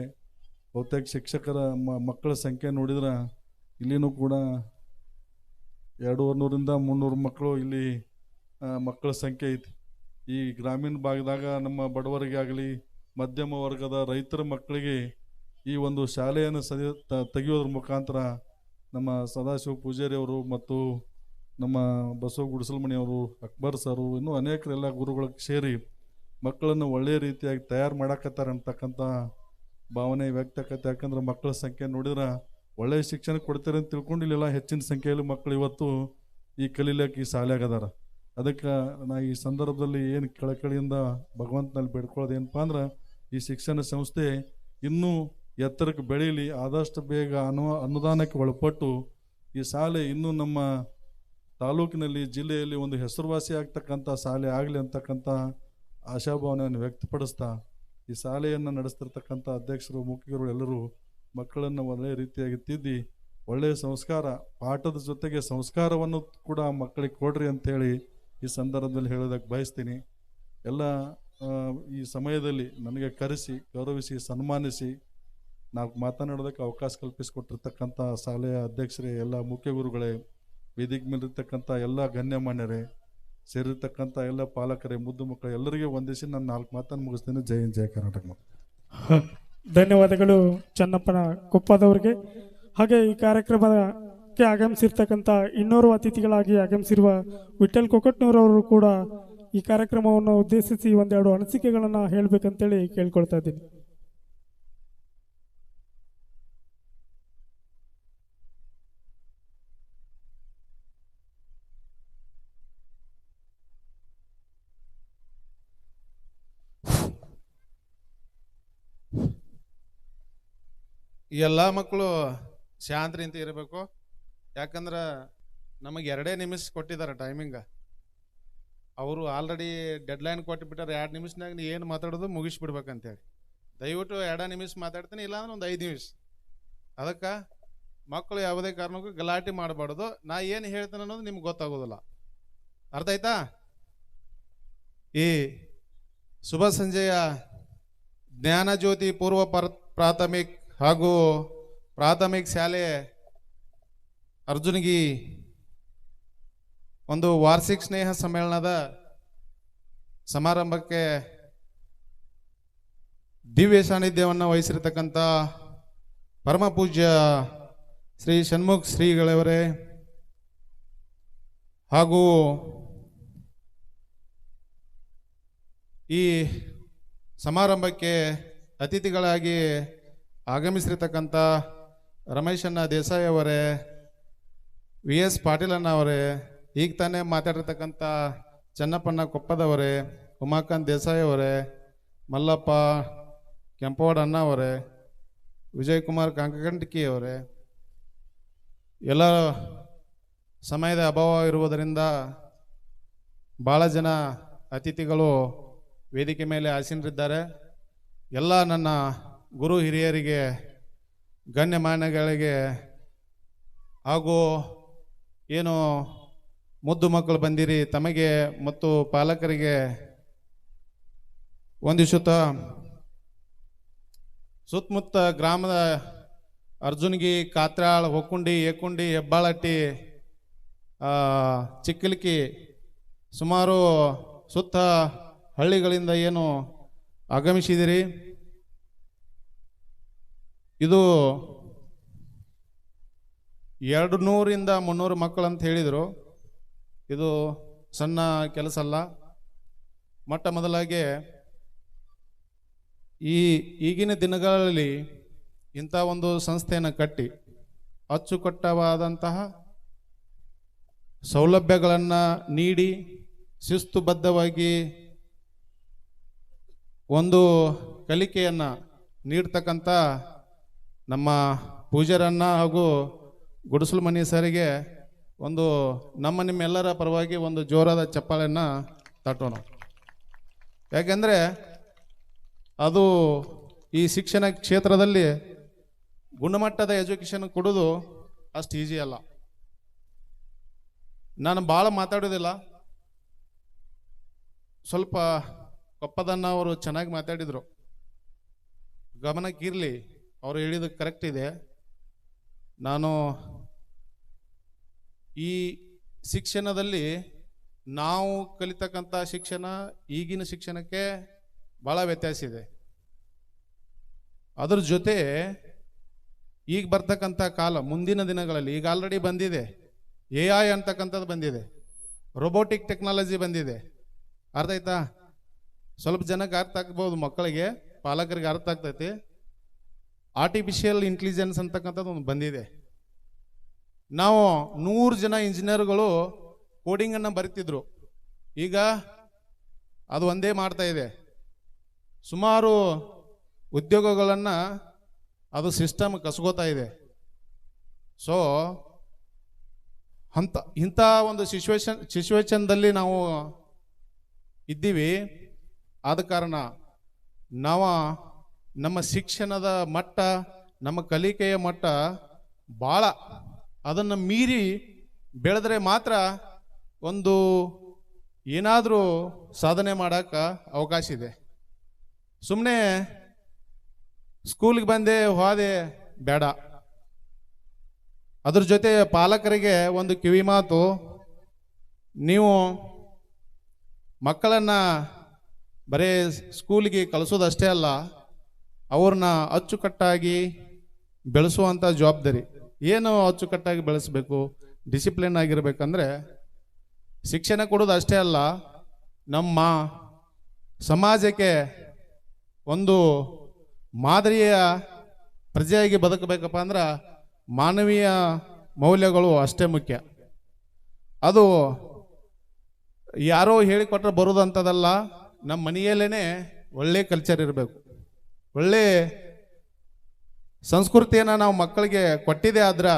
ಬಹುತೇಕ ಶಿಕ್ಷಕರ ಮಕ್ಕಳ ಸಂಖ್ಯೆ ನೋಡಿದ್ರೆ ಇಲ್ಲಿನೂ ಕೂಡ 200ರಿಂದ 300 ಮಕ್ಕಳು ಇಲ್ಲಿ ಮಕ್ಕಳ ಸಂಖ್ಯೆ ಐತಿ. ಈ ಗ್ರಾಮೀಣ ಭಾಗದಾಗ ನಮ್ಮ ಬಡವರಿಗಾಗಲಿ, ಮಧ್ಯಮ ವರ್ಗದ ರೈತರ ಮಕ್ಕಳಿಗೆ ಈ ಒಂದು ಶಾಲೆಯನ್ನು ತೆಗೆಯೋದ್ರ ಮುಖಾಂತರ ನಮ್ಮ ಸದಾಶಿವ ಪೂಜಾರಿ ಅವರು ಮತ್ತು ನಮ್ಮ ಬಸವ ಗುಡಿಸಲ್ಮಣಿಯವರು, ಅಕ್ಬರ್ ಸರು, ಇನ್ನೂ ಅನೇಕರೆಲ್ಲ ಗುರುಗಳಿಗೆ ಸೇರಿ ಮಕ್ಕಳನ್ನು ಒಳ್ಳೆಯ ರೀತಿಯಾಗಿ ತಯಾರು ಮಾಡಕತ್ತಾರೆ ಅಂತಕ್ಕಂಥ ಭಾವನೆ ವ್ಯಕ್ತಕತೆ. ಯಾಕಂದ್ರೆ ಮಕ್ಕಳ ಸಂಖ್ಯೆ ನೋಡಿದ್ರೆ ಒಳ್ಳೆಯ ಶಿಕ್ಷಣ ಕೊಡ್ತಾರೆ ಅಂತ ತಿಳ್ಕೊಂಡು ಇಲ್ಲೆಲ್ಲ ಹೆಚ್ಚಿನ ಸಂಖ್ಯೆಯಲ್ಲಿ ಮಕ್ಕಳು ಇವತ್ತು ಈ ಕಲೀಲಿಕ್ಕೆ ಈ ಶಾಲೆಯಾಗದಾರ. ಅದಕ್ಕೆ ನಾ ಈ ಸಂದರ್ಭದಲ್ಲಿ ಏನು ಕಳಕಳಿಯಿಂದ ಭಗವಂತನಲ್ಲಿ ಬೇಡ್ಕೊಳ್ಳೋದು ಏನಪ್ಪ ಅಂದ್ರೆ ಈ ಶಿಕ್ಷಣ ಸಂಸ್ಥೆ ಇನ್ನೂ ಎತ್ತರಕ್ಕೆ ಬೆಳೀಲಿ, ಆದಷ್ಟು ಬೇಗ ಅನುದಾನಕ್ಕೆ ಒಳಪಟ್ಟು ಈ ಶಾಲೆ ಇನ್ನೂ ನಮ್ಮ ತಾಲೂಕಿನಲ್ಲಿ, ಜಿಲ್ಲೆಯಲ್ಲಿ ಒಂದು ಹೆಸರುವಾಸಿ ಆಗ್ತಕ್ಕಂಥ ಶಾಲೆ ಆಗಲಿ ಅಂತಕ್ಕಂಥ ಆಶಾಭಾವನೆಯನ್ನು ವ್ಯಕ್ತಪಡಿಸ್ತಾ ಈ ಶಾಲೆಯನ್ನು ನಡೆಸ್ತಿರ್ತಕ್ಕಂಥ ಅಧ್ಯಕ್ಷರು, ಮುಖ್ಯರು ಎಲ್ಲರೂ ಮಕ್ಕಳನ್ನು ಒಳ್ಳೆಯ ರೀತಿಯಾಗಿ ತಿದ್ದಿ ಒಳ್ಳೆಯ ಸಂಸ್ಕಾರ, ಪಾಠದ ಜೊತೆಗೆ ಸಂಸ್ಕಾರವನ್ನು ಕೂಡ ಮಕ್ಕಳಿಗೆ ಕೊಡ್ರಿ ಅಂಥೇಳಿ ಈ ಸಂದರ್ಭದಲ್ಲಿ ಹೇಳೋದಕ್ಕೆ ಬಯಸ್ತೀನಿ. ಎಲ್ಲ ಈ ಸಮಯದಲ್ಲಿ ನನಗೆ ಕರೆಸಿ ಗೌರವಿಸಿ ಸನ್ಮಾನಿಸಿ ನಾವು ಮಾತನಾಡೋದಕ್ಕೆ ಅವಕಾಶ ಕಲ್ಪಿಸಿಕೊಟ್ಟಿರ್ತಕ್ಕಂಥ ಶಾಲೆಯ ಅಧ್ಯಕ್ಷರೇ, ಎಲ್ಲ ಮುಖ್ಯ ಗುರುಗಳೇ, ವೇದಿಕೆ ಮೇಲಿರ್ತಕ್ಕಂಥ ಎಲ್ಲ ಗಣ್ಯಮಾನ್ಯರೇ, ಸೇರಿರ್ತಕ್ಕಂಥ ಎಲ್ಲ ಪಾಲಕರೇ, ಮುದ್ದು ಮಕ್ಕಳು ಎಲ್ಲರಿಗೆ ವಂದಿಸಿ ನಾನು 4 ಮಾತನ್ನು ಮುಗಿಸ್ತೇನೆ. ಜೈ ಹಿಂದ್, ಜೈ ಕರ್ನಾಟಕ. ಧನ್ಯವಾದಗಳು ಚನ್ನಪ್ಪನ ಕೊಪ್ಪದವರಿಗೆ. ಹಾಗೆ ಈ ಕಾರ್ಯಕ್ರಮಕ್ಕೆ ಆಗಮಿಸಿರ್ತಕ್ಕಂಥ ಇನ್ನೋರ್ವ ಅತಿಥಿಗಳಾಗಿ ಆಗಮಿಸಿರುವ ವಿಠಲ್ ಕೊಕಟ್ನೂರವರು ಕೂಡ ಈ ಕಾರ್ಯಕ್ರಮವನ್ನು ಉದ್ದೇಶಿಸಿ ಒಂದೆರಡು ಅನಿಸಿಕೆಗಳನ್ನು ಹೇಳಬೇಕಂತೇಳಿ ಕೇಳ್ಕೊಳ್ತಾ ಇದ್ದೀನಿ. ಎಲ್ಲ ಮಕ್ಕಳು ಶಾಂತರಿಂದ ಇರಬೇಕು. ಯಾಕಂದ್ರೆ ನಮಗೆ 2 ನಿಮಿಷ ಕೊಟ್ಟಿದ್ದಾರೆ ಟೈಮಿಂಗ. ಅವರು ಆಲ್ರೆಡಿ ಡೆಡ್ಲೈನ್ ಕೊಟ್ಟುಬಿಟ್ಟಾರೆ. 2 ನಿಮಿಷನಾಗ ನೀ ಏನು ಮಾತಾಡೋದು ಮುಗಿಸ್ಬಿಡ್ಬೇಕಂತೇಳಿ. ದಯವಿಟ್ಟು 2 ನಿಮಿಷ ಮಾತಾಡ್ತೀನಿ, ಇಲ್ಲಾಂದ್ರೆ ಒಂದು 5 ನಿಮಿಷ. ಅದಕ್ಕೆ ಮಕ್ಕಳು ಯಾವುದೇ ಕಾರಣಕ್ಕೂ ಗಲಾಟೆ ಮಾಡಬಾರ್ದು. ನಾ ಏನು ಹೇಳ್ತೇನೆ ಅನ್ನೋದು ನಿಮ್ಗೆ ಗೊತ್ತಾಗೋದಿಲ್ಲ. ಅರ್ಥ ಆಯ್ತಾ? ಈ ಶುಭ ಸಂಜೆಯ ಜ್ಞಾನಜ್ಯೋತಿ ಪೂರ್ವ ಪ್ರಾಥಮಿಕ ಹಾಗೂ ಪ್ರಾಥಮಿಕ ಶಾಲೆ ಅರ್ಜುನ್ಗಿ ಒಂದು ವಾರ್ಷಿಕ ಸ್ನೇಹ ಸಮ್ಮೇಳನದ ಸಮಾರಂಭಕ್ಕೆ ದಿವ್ಯ ಸಾನ್ನಿಧ್ಯವನ್ನು ವಹಿಸಿರ್ತಕ್ಕಂಥ ಪರಮ ಪೂಜ್ಯ ಶ್ರೀ ಷಣ್ಮುಖ ಶ್ರೀಗಳವರೇ ಹಾಗೂ ಈ ಸಮಾರಂಭಕ್ಕೆ ಅತಿಥಿಗಳಾಗಿ ಆಗಮಿಸಿರ್ತಕ್ಕಂಥ ರಮೇಶಣ್ಣ ದೇಸಾಯಿ ಅವರೇ, VS ಪಾಟೀಲಣ್ಣ ಅವರೇ, ಈಗ ತಾನೇ ಮಾತಾಡಿರ್ತಕ್ಕಂಥ ಚನ್ನಪ್ಪಣ್ಣ ಕೊಪ್ಪದವರೇ, ಉಮಾಕಾಂತ್ ದೇಸಾಯಿ ಅವರೇ, ಮಲ್ಲಪ್ಪ ಕೆಂಪವಾಡ ಅಣ್ಣ ಅವರೇ, ವಿಜಯ್ ಕುಮಾರ್ ಕಾಂಕಗಂಟಿಕಿ ಅವರೇ, ಎಲ್ಲ ಸಮಯದ ಅಭಾವ ಇರುವುದರಿಂದ ಭಾಳ ಜನ ಅತಿಥಿಗಳು ವೇದಿಕೆ ಮೇಲೆ ಆಸೀನರಿದ್ದಾರೆ. ಎಲ್ಲ ನನ್ನ ಗುರು ಹಿರಿಯರಿಗೆ, ಗಣ್ಯಮಾನ್ಯಗಳಿಗೆ ಹಾಗೂ ಏನು ಮುದ್ದು ಮಕ್ಕಳು ಬಂದಿರಿ ತಮಗೆ ಮತ್ತು ಪಾಲಕರಿಗೆ ವಂದಿಸುತ್ತಾ, ಸುತ್ತಮುತ್ತ ಗ್ರಾಮದ ಅರ್ಜುನ್ಗಿ, ಕಾತ್ರಾಳ್, ಹೊಕ್ಕುಂಡಿ, ಏಕುಂಡಿ, ಹೆಬ್ಬಾಳಟ್ಟಿ, ಚಿಕ್ಕಲಿಕಿ ಸುಮಾರು ಸುತ್ತ ಹಳ್ಳಿಗಳಿಂದ ಏನು ಆಗಮಿಸಿದಿರಿ. ಇದು 200ರಿಂದ 300 ಮಕ್ಕಳು ಅಂತ ಹೇಳಿದರು. ಇದು ಸಣ್ಣ ಕೆಲಸ ಅಲ್ಲ. ಮೊಟ್ಟ ಮೊದಲಾಗಿ ಈಗಿನ ದಿನಗಳಲ್ಲಿ ಇಂಥ ಒಂದು ಸಂಸ್ಥೆಯನ್ನು ಕಟ್ಟಿ ಅಚ್ಚುಕಟ್ಟವಾದಂತಹ ಸೌಲಭ್ಯಗಳನ್ನು ನೀಡಿ ಶಿಸ್ತುಬದ್ಧವಾಗಿ ಒಂದು ಕಲಿಕೆಯನ್ನು ನೀಡ್ತಕ್ಕಂಥ ನಮ್ಮ ಪೂಜಾರನ್ನ ಹಾಗೂ ಗುಡಿಸಲು ಮನಿ ಸರಿಗೆ ಒಂದು ನಿಮ್ಮೆಲ್ಲರ ಪರವಾಗಿ ಒಂದು ಜೋರಾದ ಚಪ್ಪಾಳೆಯನ್ನು ತಟ್ಟೋಣ. ಯಾಕೆಂದರೆ ಅದು ಈ ಶಿಕ್ಷಣ ಕ್ಷೇತ್ರದಲ್ಲಿ ಗುಣಮಟ್ಟದ ಎಜುಕೇಷನ್ ಕೊಡೋದು ಅಷ್ಟು ಈಸಿ ಅಲ್ಲ. ನಾನು ಭಾಳ ಮಾತಾಡೋದಿಲ್ಲ, ಸ್ವಲ್ಪ ಕೊಪ್ಪದನ್ನ ಅವರು ಚೆನ್ನಾಗಿ ಮಾತಾಡಿದರು. ಗಮನಕ್ಕಿರಲಿ, ಅವರು ಹೇಳಿದ್ದು ಕರೆಕ್ಟ್ ಇದೆ. ನಾನು ಈ ಶಿಕ್ಷಣದಲ್ಲಿ ನಾವು ಕಲಿತಕ್ಕಂಥ ಶಿಕ್ಷಣ ಈಗಿನ ಶಿಕ್ಷಣಕ್ಕೆ ಭಾಳ ವ್ಯತ್ಯಾಸ ಇದೆ. ಅದ್ರ ಜೊತೆ ಈಗ ಬರ್ತಕ್ಕಂಥ ಕಾಲ, ಮುಂದಿನ ದಿನಗಳಲ್ಲಿ ಈಗ ಆಲ್ರೆಡಿ ಬಂದಿದೆ, AI ಅಂತಕ್ಕಂಥದ್ದು ಬಂದಿದೆ, ರೋಬೋಟಿಕ್ ಟೆಕ್ನಾಲಜಿ ಬಂದಿದೆ. ಅರ್ಥ ಆಯ್ತಾ? ಸ್ವಲ್ಪ ಜನಕ್ಕೆ ಅರ್ಥ ಆಗ್ಬೋದು, ಮಕ್ಕಳಿಗೆ, ಪಾಲಕರಿಗೆ ಅರ್ಥ ಆಗ್ತೈತಿ. ಆರ್ಟಿಫಿಷಿಯಲ್ ಇಂಟೆಲಿಜೆನ್ಸ್ ಅಂತಕ್ಕಂಥದ್ದು ಒಂದು ಬಂದಿದೆ. ನಾವು 100 ಜನ ಇಂಜಿನಿಯರ್ಗಳು ಕೋಡಿಂಗನ್ನು ಬರಿತಿದ್ರು, ಈಗ ಅದು ಒಂದೇ ಮಾಡ್ತಾ ಇದೆ. ಸುಮಾರು ಉದ್ಯೋಗಗಳನ್ನು ಅದು ಸಿಸ್ಟಮ್ ಕಸ್ಕೋತಾ ಇದೆ. ಸೊ ಇಂಥ ಒಂದು ಸಿಚುವೇಶನ್ದಲ್ಲಿ ನಾವು ಇದ್ದೀವಿ. ಆದ ಕಾರಣ ನಮ್ಮ ಶಿಕ್ಷಣದ ಮಟ್ಟ, ನಮ್ಮ ಕಲಿಕೆಯ ಮಟ್ಟ ಭಾಳ ಅದನ್ನು ಮೀರಿ ಬೆಳೆದರೆ ಮಾತ್ರ ಒಂದು ಏನಾದರೂ ಸಾಧನೆ ಮಾಡೋಕ್ಕೆ ಅವಕಾಶ ಇದೆ. ಸುಮ್ಮನೆ ಸ್ಕೂಲಿಗೆ ಬಂದೆ ಹೋದೆ ಬೇಡ. ಅದ್ರ ಜೊತೆ ಪಾಲಕರಿಗೆ ಒಂದು ಕಿವಿ ಮಾತು, ನೀವು ಮಕ್ಕಳನ್ನು ಬರೀ ಸ್ಕೂಲಿಗೆ ಕಳಿಸೋದಷ್ಟೇ ಅಲ್ಲ, ಅವ್ರನ್ನ ಅಚ್ಚುಕಟ್ಟಾಗಿ ಬೆಳೆಸುವಂಥ ಜವಾಬ್ದಾರಿ. ಏನು ಅಚ್ಚುಕಟ್ಟಾಗಿ ಬೆಳೆಸಬೇಕು, ಡಿಸಿಪ್ಲಿನ್ ಆಗಿರ್ಬೇಕಂದ್ರೆ ಶಿಕ್ಷಣ ಕೊಡೋದು ಅಷ್ಟೇ ಅಲ್ಲ, ನಮ್ಮ ಸಮಾಜಕ್ಕೆ ಒಂದು ಮಾದರಿಯ ಪ್ರಜೆಯಾಗಿ ಬದುಕಬೇಕಪ್ಪ ಅಂದ್ರೆ ಮಾನವೀಯ ಮೌಲ್ಯಗಳು ಅಷ್ಟೇ ಮುಖ್ಯ. ಅದು ಯಾರೋ ಹೇಳಿಕೊಟ್ರೆ ಬರೋದಂಥದ್ದಲ್ಲ, ನಮ್ಮ ಮನೆಯಲ್ಲೇ ಒಳ್ಳೆ ಕಲ್ಚರ್ ಇರಬೇಕು, ಒಳ್ಳೆ ಸಂಸ್ಕೃತಿಯನ್ನು ನಾವು ಮಕ್ಕಳಿಗೆ ಕೊಟ್ಟಿದೆ ಆದ್ರೆ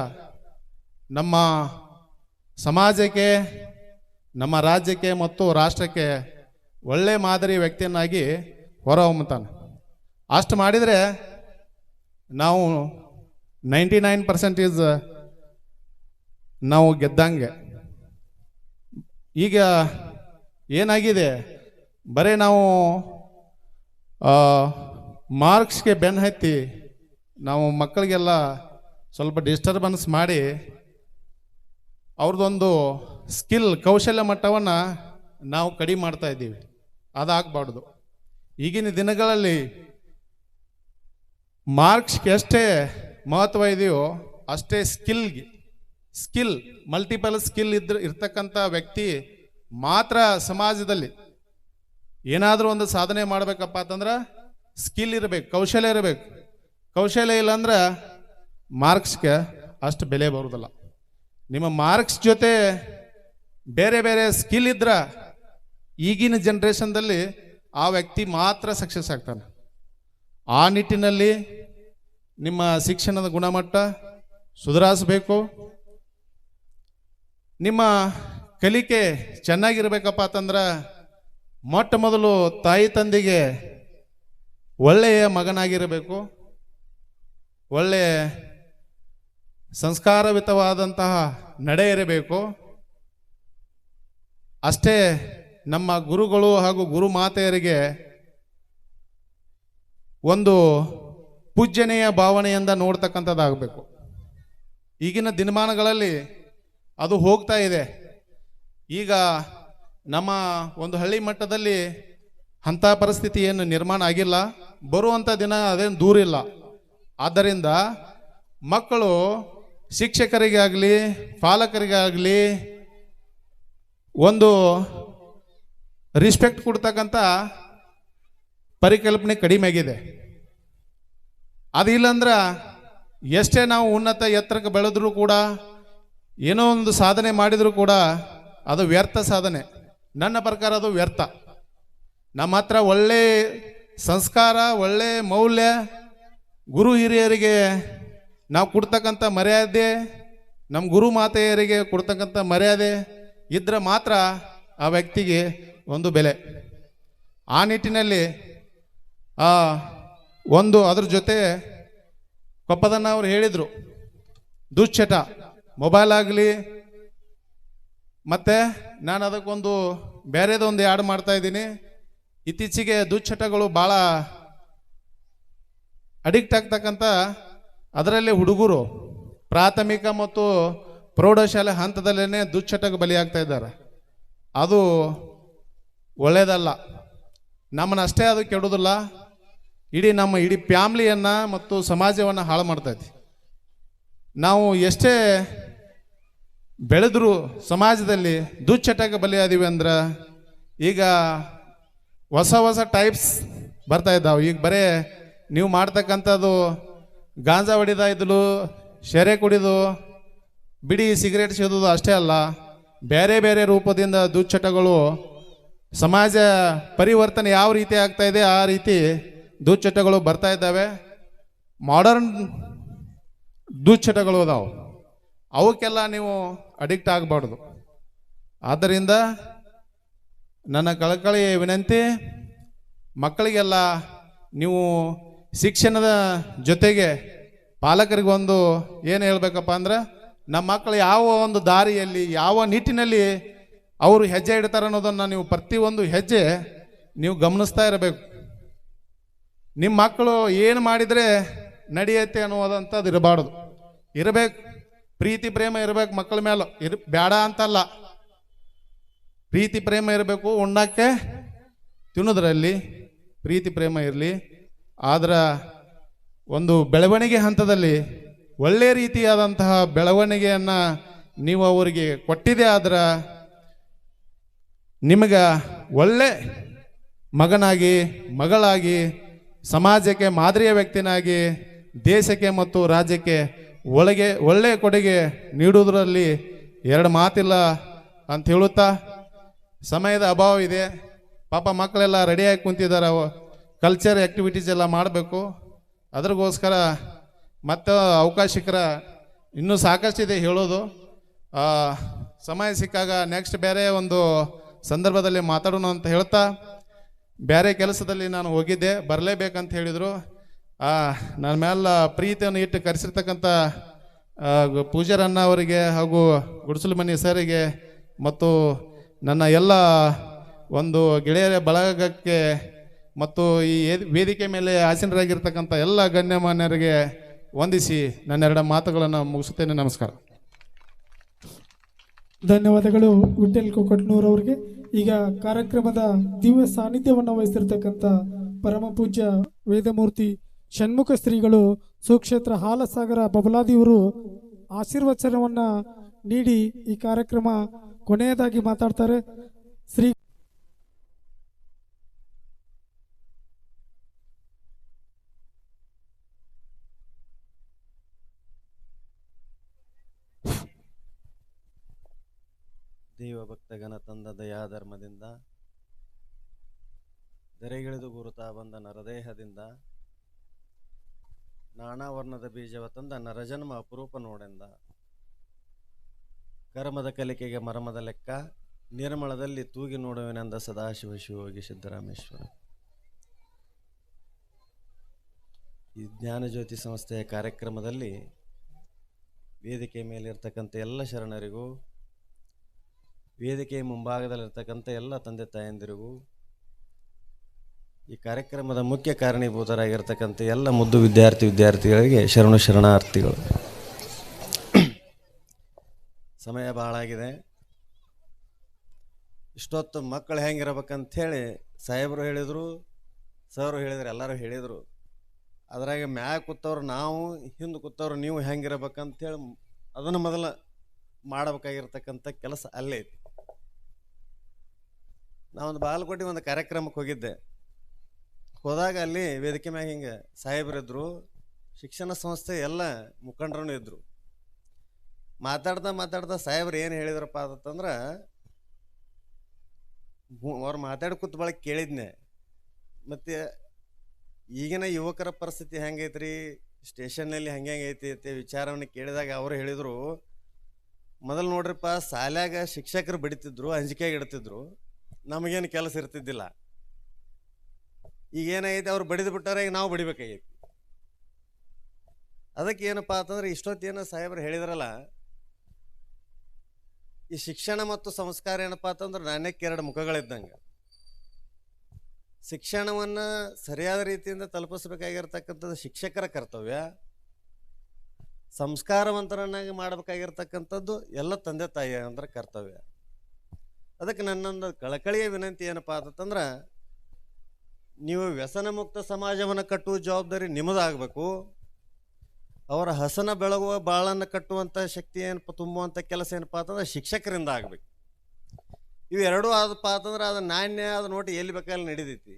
ನಮ್ಮ ಸಮಾಜಕ್ಕೆ, ನಮ್ಮ ರಾಜ್ಯಕ್ಕೆ ಮತ್ತು ರಾಷ್ಟ್ರಕ್ಕೆ ಒಳ್ಳೆ ಮಾದರಿ ವ್ಯಕ್ತಿಯನ್ನಾಗಿ ಹೊರಹೊಮ್ಮತಾನೆ. ಅಷ್ಟು ಮಾಡಿದರೆ ನಾವು 99% ನಾವು ಗೆದ್ದಂಗೆ. ಈಗ ಏನಾಗಿದೆ, ಬರೀ ನಾವು ಮಾರ್ಕ್ಸ್ಗೆ ಬೆನ್ನು ಹತ್ತಿ ನಾವು ಮಕ್ಕಳಿಗೆಲ್ಲ ಸ್ವಲ್ಪ ಡಿಸ್ಟರ್ಬೆನ್ಸ್ ಮಾಡಿ ಅವ್ರದ್ದೊಂದು ಸ್ಕಿಲ್, ಕೌಶಲ್ಯ ಮಟ್ಟವನ್ನು ನಾವು ಕಡಿಮೆ ಮಾಡ್ತಾ ಇದ್ದೀವಿ. ಅದಾಗಬಾರ್ದು. ಈಗಿನ ದಿನಗಳಲ್ಲಿ ಮಾರ್ಕ್ಸ್ಗೆ ಎಷ್ಟೇ ಮಹತ್ವ ಇದೆಯೋ ಅಷ್ಟೇ ಸ್ಕಿಲ್ ಮಲ್ಟಿಪಲ್ ಸ್ಕಿಲ್ ಇರ್ತಕ್ಕಂಥ ವ್ಯಕ್ತಿ ಮಾತ್ರ ಸಮಾಜದಲ್ಲಿ ಏನಾದರೂ ಒಂದು ಸಾಧನೆ ಮಾಡಬೇಕಪ್ಪ ಅಂತಂದ್ರೆ ಸ್ಕಿಲ್ ಇರಬೇಕು, ಕೌಶಲ್ಯ ಇರಬೇಕು. ಕೌಶಲ್ಯ ಇಲ್ಲಾಂದ್ರೆ ಮಾರ್ಕ್ಸ್ಗೆ ಅಷ್ಟು ಬೆಲೆ ಬರೋದಿಲ್ಲ. ನಿಮ್ಮ ಮಾರ್ಕ್ಸ್ ಜೊತೆ ಬೇರೆ ಬೇರೆ ಸ್ಕಿಲ್ ಇದ್ರೆ ಈಗಿನ ಜನ್ರೇಷನ್ದಲ್ಲಿ ಆ ವ್ಯಕ್ತಿ ಮಾತ್ರ ಸಕ್ಸಸ್ ಆಗ್ತಾನೆ. ಆ ನಿಟ್ಟಿನಲ್ಲಿ ನಿಮ್ಮ ಶಿಕ್ಷಣದ ಗುಣಮಟ್ಟ ಸುಧಾರಿಸಬೇಕು. ನಿಮ್ಮ ಕಲಿಕೆ ಚೆನ್ನಾಗಿರ್ಬೇಕಪ್ಪ ಅಂತಂದ್ರೆ ಮೊಟ್ಟ ಮೊದಲು ತಾಯಿ ತಂದೆಗೆ ಒಳ್ಳೆಯ ಮಗನಾಗಿರಬೇಕು, ಒಳ್ಳೆಯ ಸಂಸ್ಕಾರಯುತವಾದಂತಹ ನಡೆ ಇರಬೇಕು. ಅಷ್ಟೇ ನಮ್ಮ ಗುರುಗಳು ಹಾಗೂ ಗುರು ಮಾತೆಯರಿಗೆ ಒಂದು ಪೂಜ್ಯನೀಯ ಭಾವನೆಯಿಂದ ನೋಡ್ತಕ್ಕಂಥದ್ದಾಗಬೇಕು. ಈಗಿನ ದಿನಮಾನಗಳಲ್ಲಿ ಅದು ಹೋಗ್ತಾ ಇದೆ. ಈಗ ನಮ್ಮ ಒಂದು ಹಳ್ಳಿ ಮಟ್ಟದಲ್ಲಿ ಅಂಥ ಪರಿಸ್ಥಿತಿ ಏನು ನಿರ್ಮಾಣ ಆಗಿಲ್ಲ, ಬರುವಂಥ ದಿನ ಅದೇನು ದೂರ ಇಲ್ಲ. ಆದ್ದರಿಂದ ಮಕ್ಕಳು ಶಿಕ್ಷಕರಿಗಾಗಲಿ ಪಾಲಕರಿಗಾಗಲಿ ಒಂದು ರಿಸ್ಪೆಕ್ಟ್ ಕೊಡ್ತಕ್ಕಂಥ ಪರಿಕಲ್ಪನೆ ಕಡಿಮೆ ಆಗಿದೆ. ಅದಿಲ್ಲಂದ್ರೆ ಎಷ್ಟೇ ನಾವು ಉನ್ನತ ಎತ್ತರಕ್ಕೆ ಬೆಳೆದ್ರೂ ಕೂಡ, ಏನೋ ಒಂದು ಸಾಧನೆ ಮಾಡಿದರೂ ಕೂಡ ಅದು ವ್ಯರ್ಥ ಸಾಧನೆ. ನನ್ನ ಪ್ರಕಾರ ಅದು ವ್ಯರ್ಥ. ನಮ್ಮ ಹತ್ರ ಒಳ್ಳೆ ಸಂಸ್ಕಾರ, ಒಳ್ಳೆ ಮೌಲ್ಯ, ಗುರು ಹಿರಿಯರಿಗೆ ನಾವು ಕೊಡ್ತಕ್ಕಂಥ ಮರ್ಯಾದೆ, ನಮ್ಮ ಗುರು ಮಾತೆಯರಿಗೆ ಕೊಡ್ತಕ್ಕಂಥ ಮರ್ಯಾದೆ ಇದ್ರೆ ಮಾತ್ರ ಆ ವ್ಯಕ್ತಿಗೆ ಒಂದು ಬೆಲೆ. ಆ ನಿಟ್ಟಿನಲ್ಲಿ ಒಂದು ಅದ್ರ ಜೊತೆ ಕೊಪ್ಪದನ್ನ ಅವರು ಹೇಳಿದರು, ದುಶ್ಚಟ ಮೊಬೈಲ್ ಆಗಲಿ, ಮತ್ತು ನಾನು ಅದಕ್ಕೊಂದು ಬೇರೆದೊಂದು ಆ್ಯಡ್ ಮಾಡ್ತಾ ಇದ್ದೀನಿ. ಇತ್ತೀಚೆಗೆ ದುಶ್ಚಟಗಳು ಭಾಳ ಅಡಿಕ್ಟ್ ಆಗ್ತಕ್ಕಂಥ, ಅದರಲ್ಲಿ ಹುಡುಗರು ಪ್ರಾಥಮಿಕ ಮತ್ತು ಪ್ರೌಢಶಾಲೆ ಹಂತದಲ್ಲೇ ದುಶ್ಚಟಕ್ಕೆ ಬಲಿಯಾಗ್ತಾ ಇದ್ದಾರೆ. ಅದು ಒಳ್ಳೆಯದಲ್ಲ. ನಮ್ಮನ್ನಷ್ಟೇ ಅದು ಕೆಡೋದಿಲ್ಲ, ನಮ್ಮ ಇಡೀ ಫ್ಯಾಮ್ಲಿಯನ್ನು ಮತ್ತು ಸಮಾಜವನ್ನು ಹಾಳು ಮಾಡ್ತೈತಿ. ನಾವು ಎಷ್ಟೇ ಬೆಳೆದರೂ ಸಮಾಜದಲ್ಲಿ ದುಶ್ಚಟಕ್ಕೆ ಬಲಿಯಾದೀವಿ ಅಂದ್ರೆ ಈಗ ಹೊಸ ಹೊಸ ಟೈಪ್ಸ್ ಬರ್ತಾ ಇದ್ದಾವೆ. ಈಗ ಬರೇ ನೀವು ಮಾಡ್ತಕ್ಕಂಥದ್ದು ಗಾಂಜಾ ಹೊಡಿತಾ ಇದ್ದಲು, ಶೆರೆ ಕುಡಿದು, ಬಿಡಿ ಸಿಗರೇಟ್ ಸೇದೋದು ಅಷ್ಟೇ ಅಲ್ಲ, ಬೇರೆ ಬೇರೆ ರೂಪದಿಂದ ದುಶ್ಚಟಗಳು ಸಮಾಜ ಪರಿವರ್ತನೆ ಯಾವ ರೀತಿ ಆಗ್ತಾ ಇದೆ ಆ ರೀತಿ ದುಶ್ಚಟಗಳು ಬರ್ತಾ ಇದ್ದಾವೆ. ಮಾಡರ್ನ್ ದುಶ್ಚಟಗಳು ಅದಾವೆ, ಅವಕ್ಕೆಲ್ಲ ನೀವು ಅಡಿಕ್ಟ್ ಆಗಬಾರ್ದು. ಆದ್ದರಿಂದ ನನ್ನ ಕಳಕಳಿ ವಿನಂತಿ, ಮಕ್ಕಳಿಗೆಲ್ಲ ನೀವು ಶಿಕ್ಷಣದ ಜೊತೆಗೆ ಪಾಲಕರಿಗೊಂದು ಏನು ಹೇಳಬೇಕಪ್ಪ ಅಂದ್ರೆ, ನಮ್ಮ ಮಕ್ಕಳು ಯಾವ ಒಂದು ದಾರಿಯಲ್ಲಿ, ಯಾವ ನಿಟ್ಟಿನಲ್ಲಿ ಅವರು ಹೆಜ್ಜೆ ಇಡ್ತಾರೆ ಅನ್ನೋದನ್ನು ನೀವು ಪ್ರತಿಯೊಂದು ಹೆಜ್ಜೆ ನೀವು ಗಮನಿಸ್ತಾ ಇರಬೇಕು. ನಿಮ್ಮ ಮಕ್ಕಳು ಏನು ಮಾಡಿದರೆ ನಡೆಯುತ್ತೆ ಅನ್ನೋದಂಥದ್ದು ಇರಬಾರ್ದು. ಇರಬೇಕು, ಪ್ರೀತಿ ಪ್ರೇಮ ಇರಬೇಕು ಮಕ್ಕಳ ಮೇಲೆ, ಬೇಡ ಅಂತಲ್ಲ, ಪ್ರೀತಿ ಪ್ರೇಮ ಇರಬೇಕು. ಉಣ್ಣಕ್ಕೆ ತಿನ್ನೋದ್ರಲ್ಲಿ ಪ್ರೀತಿ ಪ್ರೇಮ ಇರಲಿ. ಆದ್ರೆ ಒಂದು ಬೆಳವಣಿಗೆ ಹಂತದಲ್ಲಿ ಒಳ್ಳೆಯ ರೀತಿಯಾದಂತಹ ಬೆಳವಣಿಗೆಯನ್ನು ನೀವು ಅವರಿಗೆ ಕೊಟ್ಟಿದೆ ಆದ್ರೆ ನಿಮಗೆ ಒಳ್ಳೆ ಮಗನಾಗಿ ಮಗಳಾಗಿ ಸಮಾಜಕ್ಕೆ ಮಾದರಿಯ ವ್ಯಕ್ತಿನಾಗಿ ದೇಶಕ್ಕೆ ಮತ್ತು ರಾಜ್ಯಕ್ಕೆ ಒಳ್ಳೆಯ ಕೊಡುಗೆ ನೀಡುವುದರಲ್ಲಿ ಎರಡು ಮಾತಿಲ್ಲ ಅಂತ ಹೇಳುತ್ತಾ, ಸಮಯದ ಅಭಾವ ಇದೆ. ಪಾಪ ಮಕ್ಕಳೆಲ್ಲ ರೆಡಿಯಾಗಿ ಕುಂತಿದ್ದಾರೆ, ಕಲ್ಚರ್ ಆ್ಯಕ್ಟಿವಿಟೀಸ್ ಎಲ್ಲ ಮಾಡಬೇಕು. ಅದ್ರಗೋಸ್ಕರ ಮತ್ತು ಅವಕಾಶಕರ ಇನ್ನೂ ಸಾಕಷ್ಟಿದೆ ಹೇಳೋದು. ಸಮಯ ಸಿಕ್ಕಾಗ ನೆಕ್ಸ್ಟ್ ಬೇರೆ ಒಂದು ಸಂದರ್ಭದಲ್ಲಿ ಮಾತಾಡೋಣ ಅಂತ ಹೇಳ್ತಾ, ಬೇರೆ ಕೆಲಸದಲ್ಲಿ ನಾನು ಹೋಗಿದ್ದೆ, ಬರಲೇಬೇಕಂತ ಹೇಳಿದರು. ನನ್ನ ಮೇಲೆ ಪ್ರೀತಿಯನ್ನು ಇಟ್ಟು ಕರೆಸಿರ್ತಕ್ಕಂಥ ಪೂಜಾರಣ್ಣ ಅವರಿಗೆ ಹಾಗೂ ಗುಡಿಸಲು ಮನೆ ಸರಿಗೆ ಮತ್ತು ನನ್ನ ಎಲ್ಲ ಒಂದು ಗೆಳೆಯರ ಬಳಗಕ್ಕೆ ಮತ್ತು ಈ ವೇದಿಕೆ ಮೇಲೆ ಆಸೀನರಾಗಿರ್ತಕ್ಕಂಥ ಎಲ್ಲ ಗಣ್ಯಮಾನ್ಯರಿಗೆ ವಂದಿಸಿ ನನ್ನ ಎರಡು ಮಾತುಗಳನ್ನು ಮುಗಿಸುತ್ತೇನೆ. ನಮಸ್ಕಾರ. ಧನ್ಯವಾದಗಳು ವಿಠಲ್ ಕೊಕಟ್ನೂರ್ ಅವರಿಗೆ. ಈಗ ಕಾರ್ಯಕ್ರಮದ ದಿವ್ಯ ಸಾನ್ನಿಧ್ಯವನ್ನು ವಹಿಸಿರ್ತಕ್ಕಂಥ ಪರಮ ಪೂಜ್ಯ ವೇದಮೂರ್ತಿ ಷಣ್ಮುಖ ಶ್ರೀಗಳು ಸುಕ್ಷೇತ್ರ ಹಾಲಸಾಗರ ಬಬಲಾದಿಯವರು ಆಶೀರ್ವಚನವನ್ನು ನೀಡಿ ಈ ಕಾರ್ಯಕ್ರಮ ಕೊನೆಯದಾಗಿ ಮಾತಾಡ್ತಾರೆ. ಶ್ರೀ ದೇವಭಕ್ತಗಣ ತಂದ ದಯಾಧರ್ಮದಿಂದ ಧರೆಗಿಳಿದು ಗುರುತಾ ಬಂದ ನರದೇಹದಿಂದ ನಾನಾ ವರ್ಣದ ಬೀಜವ ತಂದ ನರಜನ್ಮ ಅಪರೂಪ ನೋಡೆಂದ. ಕರ್ಮದ ಕಲಿಕೆಗೆ ಮರ್ಮದ ಲೆಕ್ಕ ನಿರ್ಮಳದಲ್ಲಿ ತೂಗಿ ನೋಡುವೆನೆಂದ ಸದಾಶಿವ ಶಿವಯೋಗಿ ಸಿದ್ದರಾಮೇಶ್ವರ. ಈ ಜ್ಞಾನಜ್ಯೋತಿ ಸಂಸ್ಥೆಯ ಕಾರ್ಯಕ್ರಮದಲ್ಲಿ ವೇದಿಕೆ ಮೇಲಿರ್ತಕ್ಕಂಥ ಎಲ್ಲ ಶರಣರಿಗೂ, ವೇದಿಕೆಯ ಮುಂಭಾಗದಲ್ಲಿರ್ತಕ್ಕಂಥ ಎಲ್ಲ ತಂದೆ ತಾಯಂದಿರಿಗೂ, ಈ ಕಾರ್ಯಕ್ರಮದ ಮುಖ್ಯ ಕಾರಣೀಭೂತರಾಗಿರ್ತಕ್ಕಂಥ ಎಲ್ಲ ಮುದ್ದು ವಿದ್ಯಾರ್ಥಿಗಳಿಗೆ ಶರಣಾರ್ಥಿಗಳು. ಸಮಯ ಭಾಳ ಆಗಿದೆ. ಇಷ್ಟೊತ್ತು ಮಕ್ಕಳು ಹೆಂಗಿರ್ಬೇಕಂಥೇಳಿ ಸಾಹೇಬರು ಹೇಳಿದರು, ಸರ್ ಹೇಳಿದ್ರು, ಎಲ್ಲರೂ ಹೇಳಿದರು. ಅದ್ರಾಗ ಮ್ಯಾಗ ಕೂತವ್ರು ನಾವು, ಹಿಂದೆ ಕೂತವ್ರು ನೀವು ಹೆಂಗಿರ್ಬೇಕಂಥೇಳಿ ಅದನ್ನು ಮೊದಲ ಮಾಡಬೇಕಾಗಿರ್ತಕ್ಕಂಥ ಕೆಲಸ ಅಲ್ಲೇ ಐತಿ. ನಾವೊಂದು ಬಾಗಲಕೋಟೆ ಒಂದು ಕಾರ್ಯಕ್ರಮಕ್ಕೆ ಹೋಗಿದ್ದೆ. ಹೋದಾಗ ಅಲ್ಲಿ ವೇದಿಕೆ ಮ್ಯಾಗ ಹಿಂಗೆ ಸಾಹೇಬರಿದ್ದರು, ಶಿಕ್ಷಣ ಸಂಸ್ಥೆ ಎಲ್ಲ ಮುಖಂಡರೂ ಇದ್ದರು. ಮಾತಾಡ್ತಾ ಸಾಹೇಬ್ರು ಏನು ಹೇಳಿದ್ರಪ್ಪ ಅಂತಂದ್ರೆ, ಅವ್ರು ಮಾತಾಡಿ ಕೂತ್ ಬಳಕ ಕೇಳಿದ್ನೆ, ಮತ್ತು ಈಗಿನ ಯುವಕರ ಪರಿಸ್ಥಿತಿ ಹೆಂಗೈತ್ರಿ, ಸ್ಟೇಷನ್ನಲ್ಲಿ ಹೆಂಗೈತಿ ಅಂತ ವಿಚಾರವನ್ನು ಕೇಳಿದಾಗ ಅವರು ಹೇಳಿದರು, ಮೊದಲು ನೋಡ್ರಿಪ್ಪ ಶಾಲ್ಯಾಗ ಶಿಕ್ಷಕರು ಬಡಿತಿದ್ರು, ಅಂಜಿಕೆಯಾಗಿ ಇಡ್ತಿದ್ರು, ನಮಗೇನು ಕೆಲಸ ಇರ್ತಿದ್ದಿಲ್ಲ. ಈಗ ಏನೈತಿ, ಅವ್ರು ಬಡಿದು ಬಿಟ್ಟಾರ, ಈಗ ನಾವು ಬಡಿಬೇಕಾಗೈತಿ. ಅದಕ್ಕೆ ಏನಪ್ಪ ಅಂತಂದ್ರೆ ಇಷ್ಟೊತ್ತೇನು ಸಾಹೇಬ್ರು ಹೇಳಿದ್ರಲ್ಲ, ಈ ಶಿಕ್ಷಣ ಮತ್ತು ಸಂಸ್ಕಾರ ಏನಪ್ಪ ಅಂತಂದ್ರೆ ನಾಣ್ಯಕ್ಕೆ ಎರಡು ಮುಖಗಳಿದ್ದಂಗೆ. ಶಿಕ್ಷಣವನ್ನು ಸರಿಯಾದ ರೀತಿಯಿಂದ ತಲುಪಿಸ್ಬೇಕಾಗಿರ್ತಕ್ಕಂಥದ್ದು ಶಿಕ್ಷಕರ ಕರ್ತವ್ಯ, ಸಂಸ್ಕಾರವಂತರನ್ನಾಗಿ ಮಾಡಬೇಕಾಗಿರ್ತಕ್ಕಂಥದ್ದು ಎಲ್ಲ ತಂದೆ ತಾಯಿ ಅಂದ್ರೆ ಕರ್ತವ್ಯ. ಅದಕ್ಕೆ ನನ್ನೊಂದು ಕಳಕಳಿಯ ವಿನಂತಿ ಏನಪ್ಪ ಅಂತಂದ್ರೆ, ನೀವು ವ್ಯಸನ ಮುಕ್ತ ಸಮಾಜವನ್ನು ಕಟ್ಟುವ ಜವಾಬ್ದಾರಿ ನಿಮ್ಮದಾಗಬೇಕು. ಅವರ ಹಸನ ಬೆಳಗುವ ಬಾಳನ್ನು ಕಟ್ಟುವಂಥ ಶಕ್ತಿ ಏನಪ್ಪ, ತುಂಬುವಂಥ ಕೆಲಸ ಏನಪ್ಪ ಅಂತಂದ್ರೆ ಶಿಕ್ಷಕರಿಂದ ಆಗಬೇಕು. ಇವು ಎರಡೂ ಆದಪ್ಪ ಅಂತಂದ್ರೆ ಅದು ನಾಣ್ಯ, ಅದು ನೋಟ್ ಎಲ್ಲಿ ಬೇಕಾದ್ರೆ ನಡೀತೈತಿ.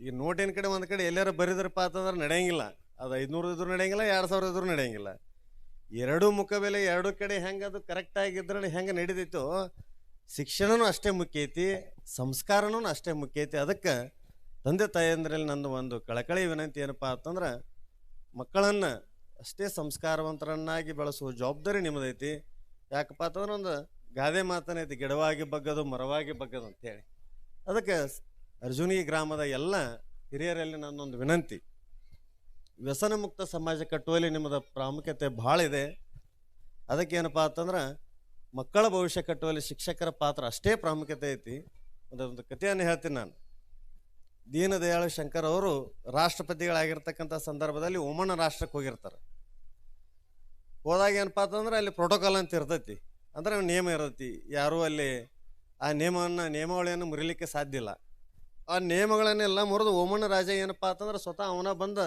ಈಗ ನೋಟಿನ ಕಡೆ ಒಂದು ಕಡೆ ಎಲ್ಲಾರು ಬರಿದ್ರಪ್ಪ ಅಂತಂದ್ರೆ ನಡೆಯಂಗಿಲ್ಲ. ಅದು 500 ಇದ್ರೂ ನಡೆಯಂಗಿಲ್ಲ, 2000 ಇದ್ರೂ ನಡೆಯಂಗಿಲ್ಲ. ಎರಡೂ ಮುಖಬೆಲೆ ಎರಡೂ ಕಡೆ ಹೆಂಗೆ ಅದು ಕರೆಕ್ಟಾಗಿದ್ರಲ್ಲಿ ಹೆಂಗೆ ನಡೀತೈತೋ, ಶಿಕ್ಷಣನೂ ಅಷ್ಟೇ ಮುಖ್ಯ ಐತಿ, ಸಂಸ್ಕಾರನೂ ಅಷ್ಟೇ ಮುಖ್ಯ ಐತಿ. ಅದಕ್ಕೆ ತಂದೆ ತಾಯಂದ್ರಲ್ಲಿ ನಂದು ಒಂದು ಕಳಕಳಿ ವಿನಂತಿ ಏನಪ್ಪ ಅಂತಂದ್ರೆ, ಮಕ್ಕಳನ್ನು ಅಷ್ಟೇ ಸಂಸ್ಕಾರವಂತರನ್ನಾಗಿ ಬೆಳೆಸುವ ಜವಾಬ್ದಾರಿ ನಿಮ್ಮದೈತಿ. ಯಾಕಪ್ಪ ಅಂತಂದ್ರೆ ಒಂದು ಗಾದೆ ಮಾತನೈತಿ, ಗಿಡವಾಗಿ ಬಗ್ಗದು ಮರವಾಗಿ ಬಗ್ಗದು ಅಂತೇಳಿ. ಅದಕ್ಕೆ ಅರ್ಜುನಿ ಗ್ರಾಮದ ಎಲ್ಲ ಹಿರಿಯರಲ್ಲಿ ನನ್ನೊಂದು ವಿನಂತಿ, ವ್ಯಸನ ಮುಕ್ತ ಸಮಾಜ ಕಟ್ಟುವಲ್ಲಿ ನಿಮ್ಮದ ಪ್ರಾಮುಖ್ಯತೆ ಭಾಳ ಇದೆ. ಅದಕ್ಕೇನಪ್ಪ ಅಂತಂದ್ರೆ ಮಕ್ಕಳ ಭವಿಷ್ಯ ಕಟ್ಟುವಲ್ಲಿ ಶಿಕ್ಷಕರ ಪಾತ್ರ ಅಷ್ಟೇ ಪ್ರಾಮುಖ್ಯತೆ ಐತಿ. ಒಂದು ಕಥೆಯನ್ನು ಹೇಳ್ತೀನಿ ನಾನು. ದೀನದಯಾಳು ಶಂಕರ್ ಅವರು ರಾಷ್ಟ್ರಪತಿಗಳಾಗಿರ್ತಕ್ಕಂಥ ಸಂದರ್ಭದಲ್ಲಿ ಒಮನ್ ರಾಷ್ಟ್ರಕ್ಕೆ ಹೋಗಿರ್ತಾರೆ. ಹೋದಾಗ ಏನಪ್ಪ ಅಂತಂದ್ರೆ ಅಲ್ಲಿ ಪ್ರೋಟೋಕಾಲ್ ಅಂತ ಇರ್ತೈತಿ, ಅಂದ್ರೆ ನಿಯಮ ಇರ್ತೈತಿ. ಯಾರೂ ಅಲ್ಲಿ ಆ ನಿಯಮಾವಳಿಯನ್ನು ಮುರಿಲಿಕ್ಕೆ ಸಾಧ್ಯ ಇಲ್ಲ. ಆ ನಿಯಮಗಳನ್ನೆಲ್ಲ ಮುರಿದು ಒಮನ್ ರಾಜ ಏನಪ್ಪ ಅಂತಂದ್ರೆ ಸ್ವತಃ ಅವನ ಬಂದ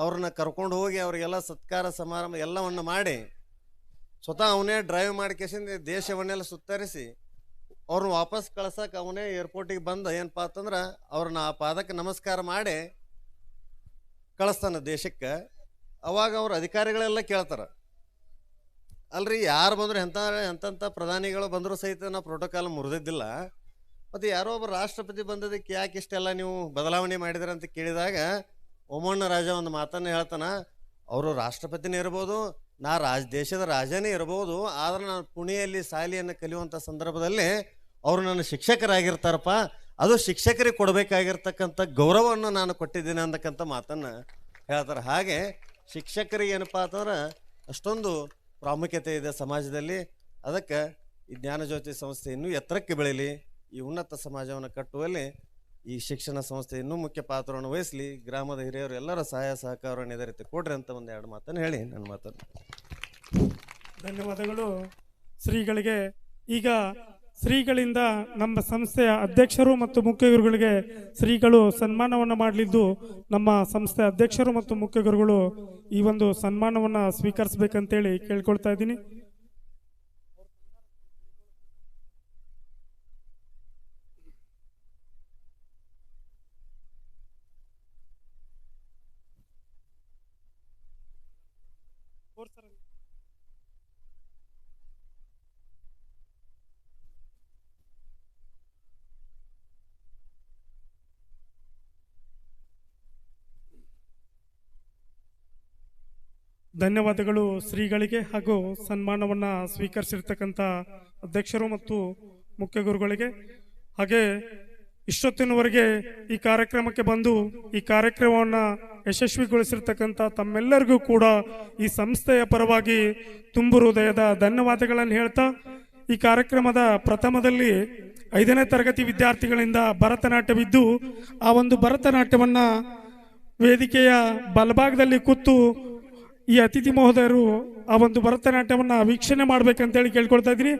ಅವ್ರನ್ನ ಕರ್ಕೊಂಡು ಹೋಗಿ ಅವರಿಗೆಲ್ಲ ಸತ್ಕಾರ ಸಮಾರಂಭ ಎಲ್ಲವನ್ನು ಮಾಡಿ ಸ್ವತಃ ಅವನೇ ಡ್ರೈವ್ ಮಾಡಿ ಕೇಸಿಂದ ದೇಶವನ್ನೆಲ್ಲ ಸುತ್ತರಿಸಿ ಅವ್ರನ್ನ ವಾಪಸ್ ಕಳ್ಸಕ್ಕೆ ಅವನೇ ಏರ್ಪೋರ್ಟಿಗೆ ಬಂದ ಏನಪ್ಪ ಅಂತಂದ್ರೆ ಅವ್ರನ್ನ ಆ ಪಾದಕ್ಕೆ ನಮಸ್ಕಾರ ಮಾಡಿ ಕಳಿಸ್ತಾನೆ ದೇಶಕ್ಕೆ. ಅವಾಗ ಅವ್ರ ಅಧಿಕಾರಿಗಳೆಲ್ಲ ಕೇಳ್ತಾರೆ, ಅಲ್ರಿ ಯಾರು ಬಂದ್ರು ಎಂಥ ಪ್ರಧಾನಿಗಳು ಬಂದರೂ ಸಹಿತ ನಾವು ಪ್ರೋಟೋಕಾಲ್ ಮುರಿದಿದ್ದಿಲ್ಲ, ಮತ್ತು ಯಾರೋ ಒಬ್ಬ ರಾಷ್ಟ್ರಪತಿ ಬಂದದಕ್ಕೆ ಯಾಕೆ ಇಷ್ಟೆಲ್ಲ ನೀವು ಬದಲಾವಣೆ ಮಾಡಿದ್ರೆ ಅಂತ ಕೇಳಿದಾಗ ಒಮನ್ ರಾಜ ಒಂದು ಮಾತನ್ನು ಹೇಳ್ತಾನ, ಅವರು ರಾಷ್ಟ್ರಪತಿನೇ ಇರ್ಬೋದು, ನಾ ದೇಶದ ರಾಜನೇ ಇರ್ಬೋದು, ಆದ್ರೆ ನಾನು ಪುಣೆಯಲ್ಲಿ ಶಾಲೆಯನ್ನು ಕಲಿಯುವಂಥ ಸಂದರ್ಭದಲ್ಲಿ ಅವರು ನನ್ನ ಶಿಕ್ಷಕರಾಗಿರ್ತಾರಪ್ಪ, ಅದು ಶಿಕ್ಷಕರಿಗೆ ಕೊಡಬೇಕಾಗಿರ್ತಕ್ಕಂಥ ಗೌರವವನ್ನು ನಾನು ಕೊಟ್ಟಿದ್ದೀನಿ ಅಂತಕ್ಕಂಥ ಮಾತನ್ನು ಹೇಳ್ತಾರೆ. ಹಾಗೆ ಶಿಕ್ಷಕರಿಗೆ ಏನಪ್ಪ ಅಂತಂದ್ರೆ ಅಷ್ಟೊಂದು ಪ್ರಾಮುಖ್ಯತೆ ಇದೆ ಸಮಾಜದಲ್ಲಿ. ಅದಕ್ಕೆ ಈ ಜ್ಞಾನಜ್ಯೋತಿ ಸಂಸ್ಥೆ ಇನ್ನೂ ಎತ್ತರಕ್ಕೆ ಬೆಳೀಲಿ, ಈ ಉನ್ನತ ಸಮಾಜವನ್ನು ಕಟ್ಟುವಲ್ಲಿ ಈ ಶಿಕ್ಷಣ ಸಂಸ್ಥೆ ಇನ್ನೂ ಮುಖ್ಯ ಪಾತ್ರವನ್ನು ವಹಿಸಲಿ. ಗ್ರಾಮದ ಹಿರಿಯರು ಎಲ್ಲರ ಸಹಾಯ ಸಹಕಾರವನ್ನು ಇದೇ ರೀತಿ ಕೊಡ್ರಿ ಅಂತ ಒಂದು ಎರಡು ಮಾತನ್ನು ಹೇಳಿ ನನ್ನ ಮಾತನ್ನು. ಧನ್ಯವಾದಗಳು ಶ್ರೀಗಳಿಗೆ. ಈಗ ಶ್ರೀಗಳಿಂದ ನಮ್ಮ ಸಂಸ್ಥೆಯ ಅಧ್ಯಕ್ಷರು ಮತ್ತು ಮುಖ್ಯ ಗುರುಗಳಿಗೆ ಶ್ರೀಗಳು ಸನ್ಮಾನವನ್ನು ಮಾಡಲಿದ್ದು, ನಮ್ಮ ಸಂಸ್ಥೆಯ ಅಧ್ಯಕ್ಷರು ಮತ್ತು ಮುಖ್ಯ ಗುರುಗಳು ಈ ಒಂದು ಸನ್ಮಾನವನ್ನು ಸ್ವೀಕರಿಸಬೇಕಂತೇಳಿ ಕೇಳ್ಕೊಳ್ತಾ ಇದ್ದೀನಿ. ಧನ್ಯವಾದಗಳು ಶ್ರೀಗಳಿಗೆ ಹಾಗೂ ಸನ್ಮಾನವನ್ನು ಸ್ವೀಕರಿಸಿರ್ತಕ್ಕಂಥ ಅಧ್ಯಕ್ಷರು ಮತ್ತು ಮುಖ್ಯ ಗುರುಗಳಿಗೆ. ಹಾಗೆ ಇಷ್ಟೊತ್ತಿನವರೆಗೆ ಈ ಕಾರ್ಯಕ್ರಮಕ್ಕೆ ಬಂದು ಈ ಕಾರ್ಯಕ್ರಮವನ್ನು ಯಶಸ್ವಿಗೊಳಿಸಿರ್ತಕ್ಕಂಥ ತಮ್ಮೆಲ್ಲರಿಗೂ ಕೂಡ ಈ ಸಂಸ್ಥೆಯ ಪರವಾಗಿ ತುಂಬು ಹೃದಯದ ಧನ್ಯವಾದಗಳನ್ನು ಹೇಳ್ತಾ, ಈ ಕಾರ್ಯಕ್ರಮದ ಪ್ರಥಮದಲ್ಲಿ 5ನೇ ತರಗತಿ ವಿದ್ಯಾರ್ಥಿಗಳಿಂದ ಭರತನಾಟ್ಯವಿದ್ದು, ಆ ಒಂದು ಭರತನಾಟ್ಯವನ್ನು ವೇದಿಕೆಯ ಬಲಭಾಗದಲ್ಲಿ ಕೂತು ಈ ಅತಿಥಿ ಮಹೋದಯರು ಆ ಒಂದು ಭರತನಾಟ್ಯವನ್ನು ವೀಕ್ಷಣೆ ಮಾಡಬೇಕಂತೇಳಿ ಕೇಳ್ಕೊಳ್ತಾ ಇದ್ದೀನಿ.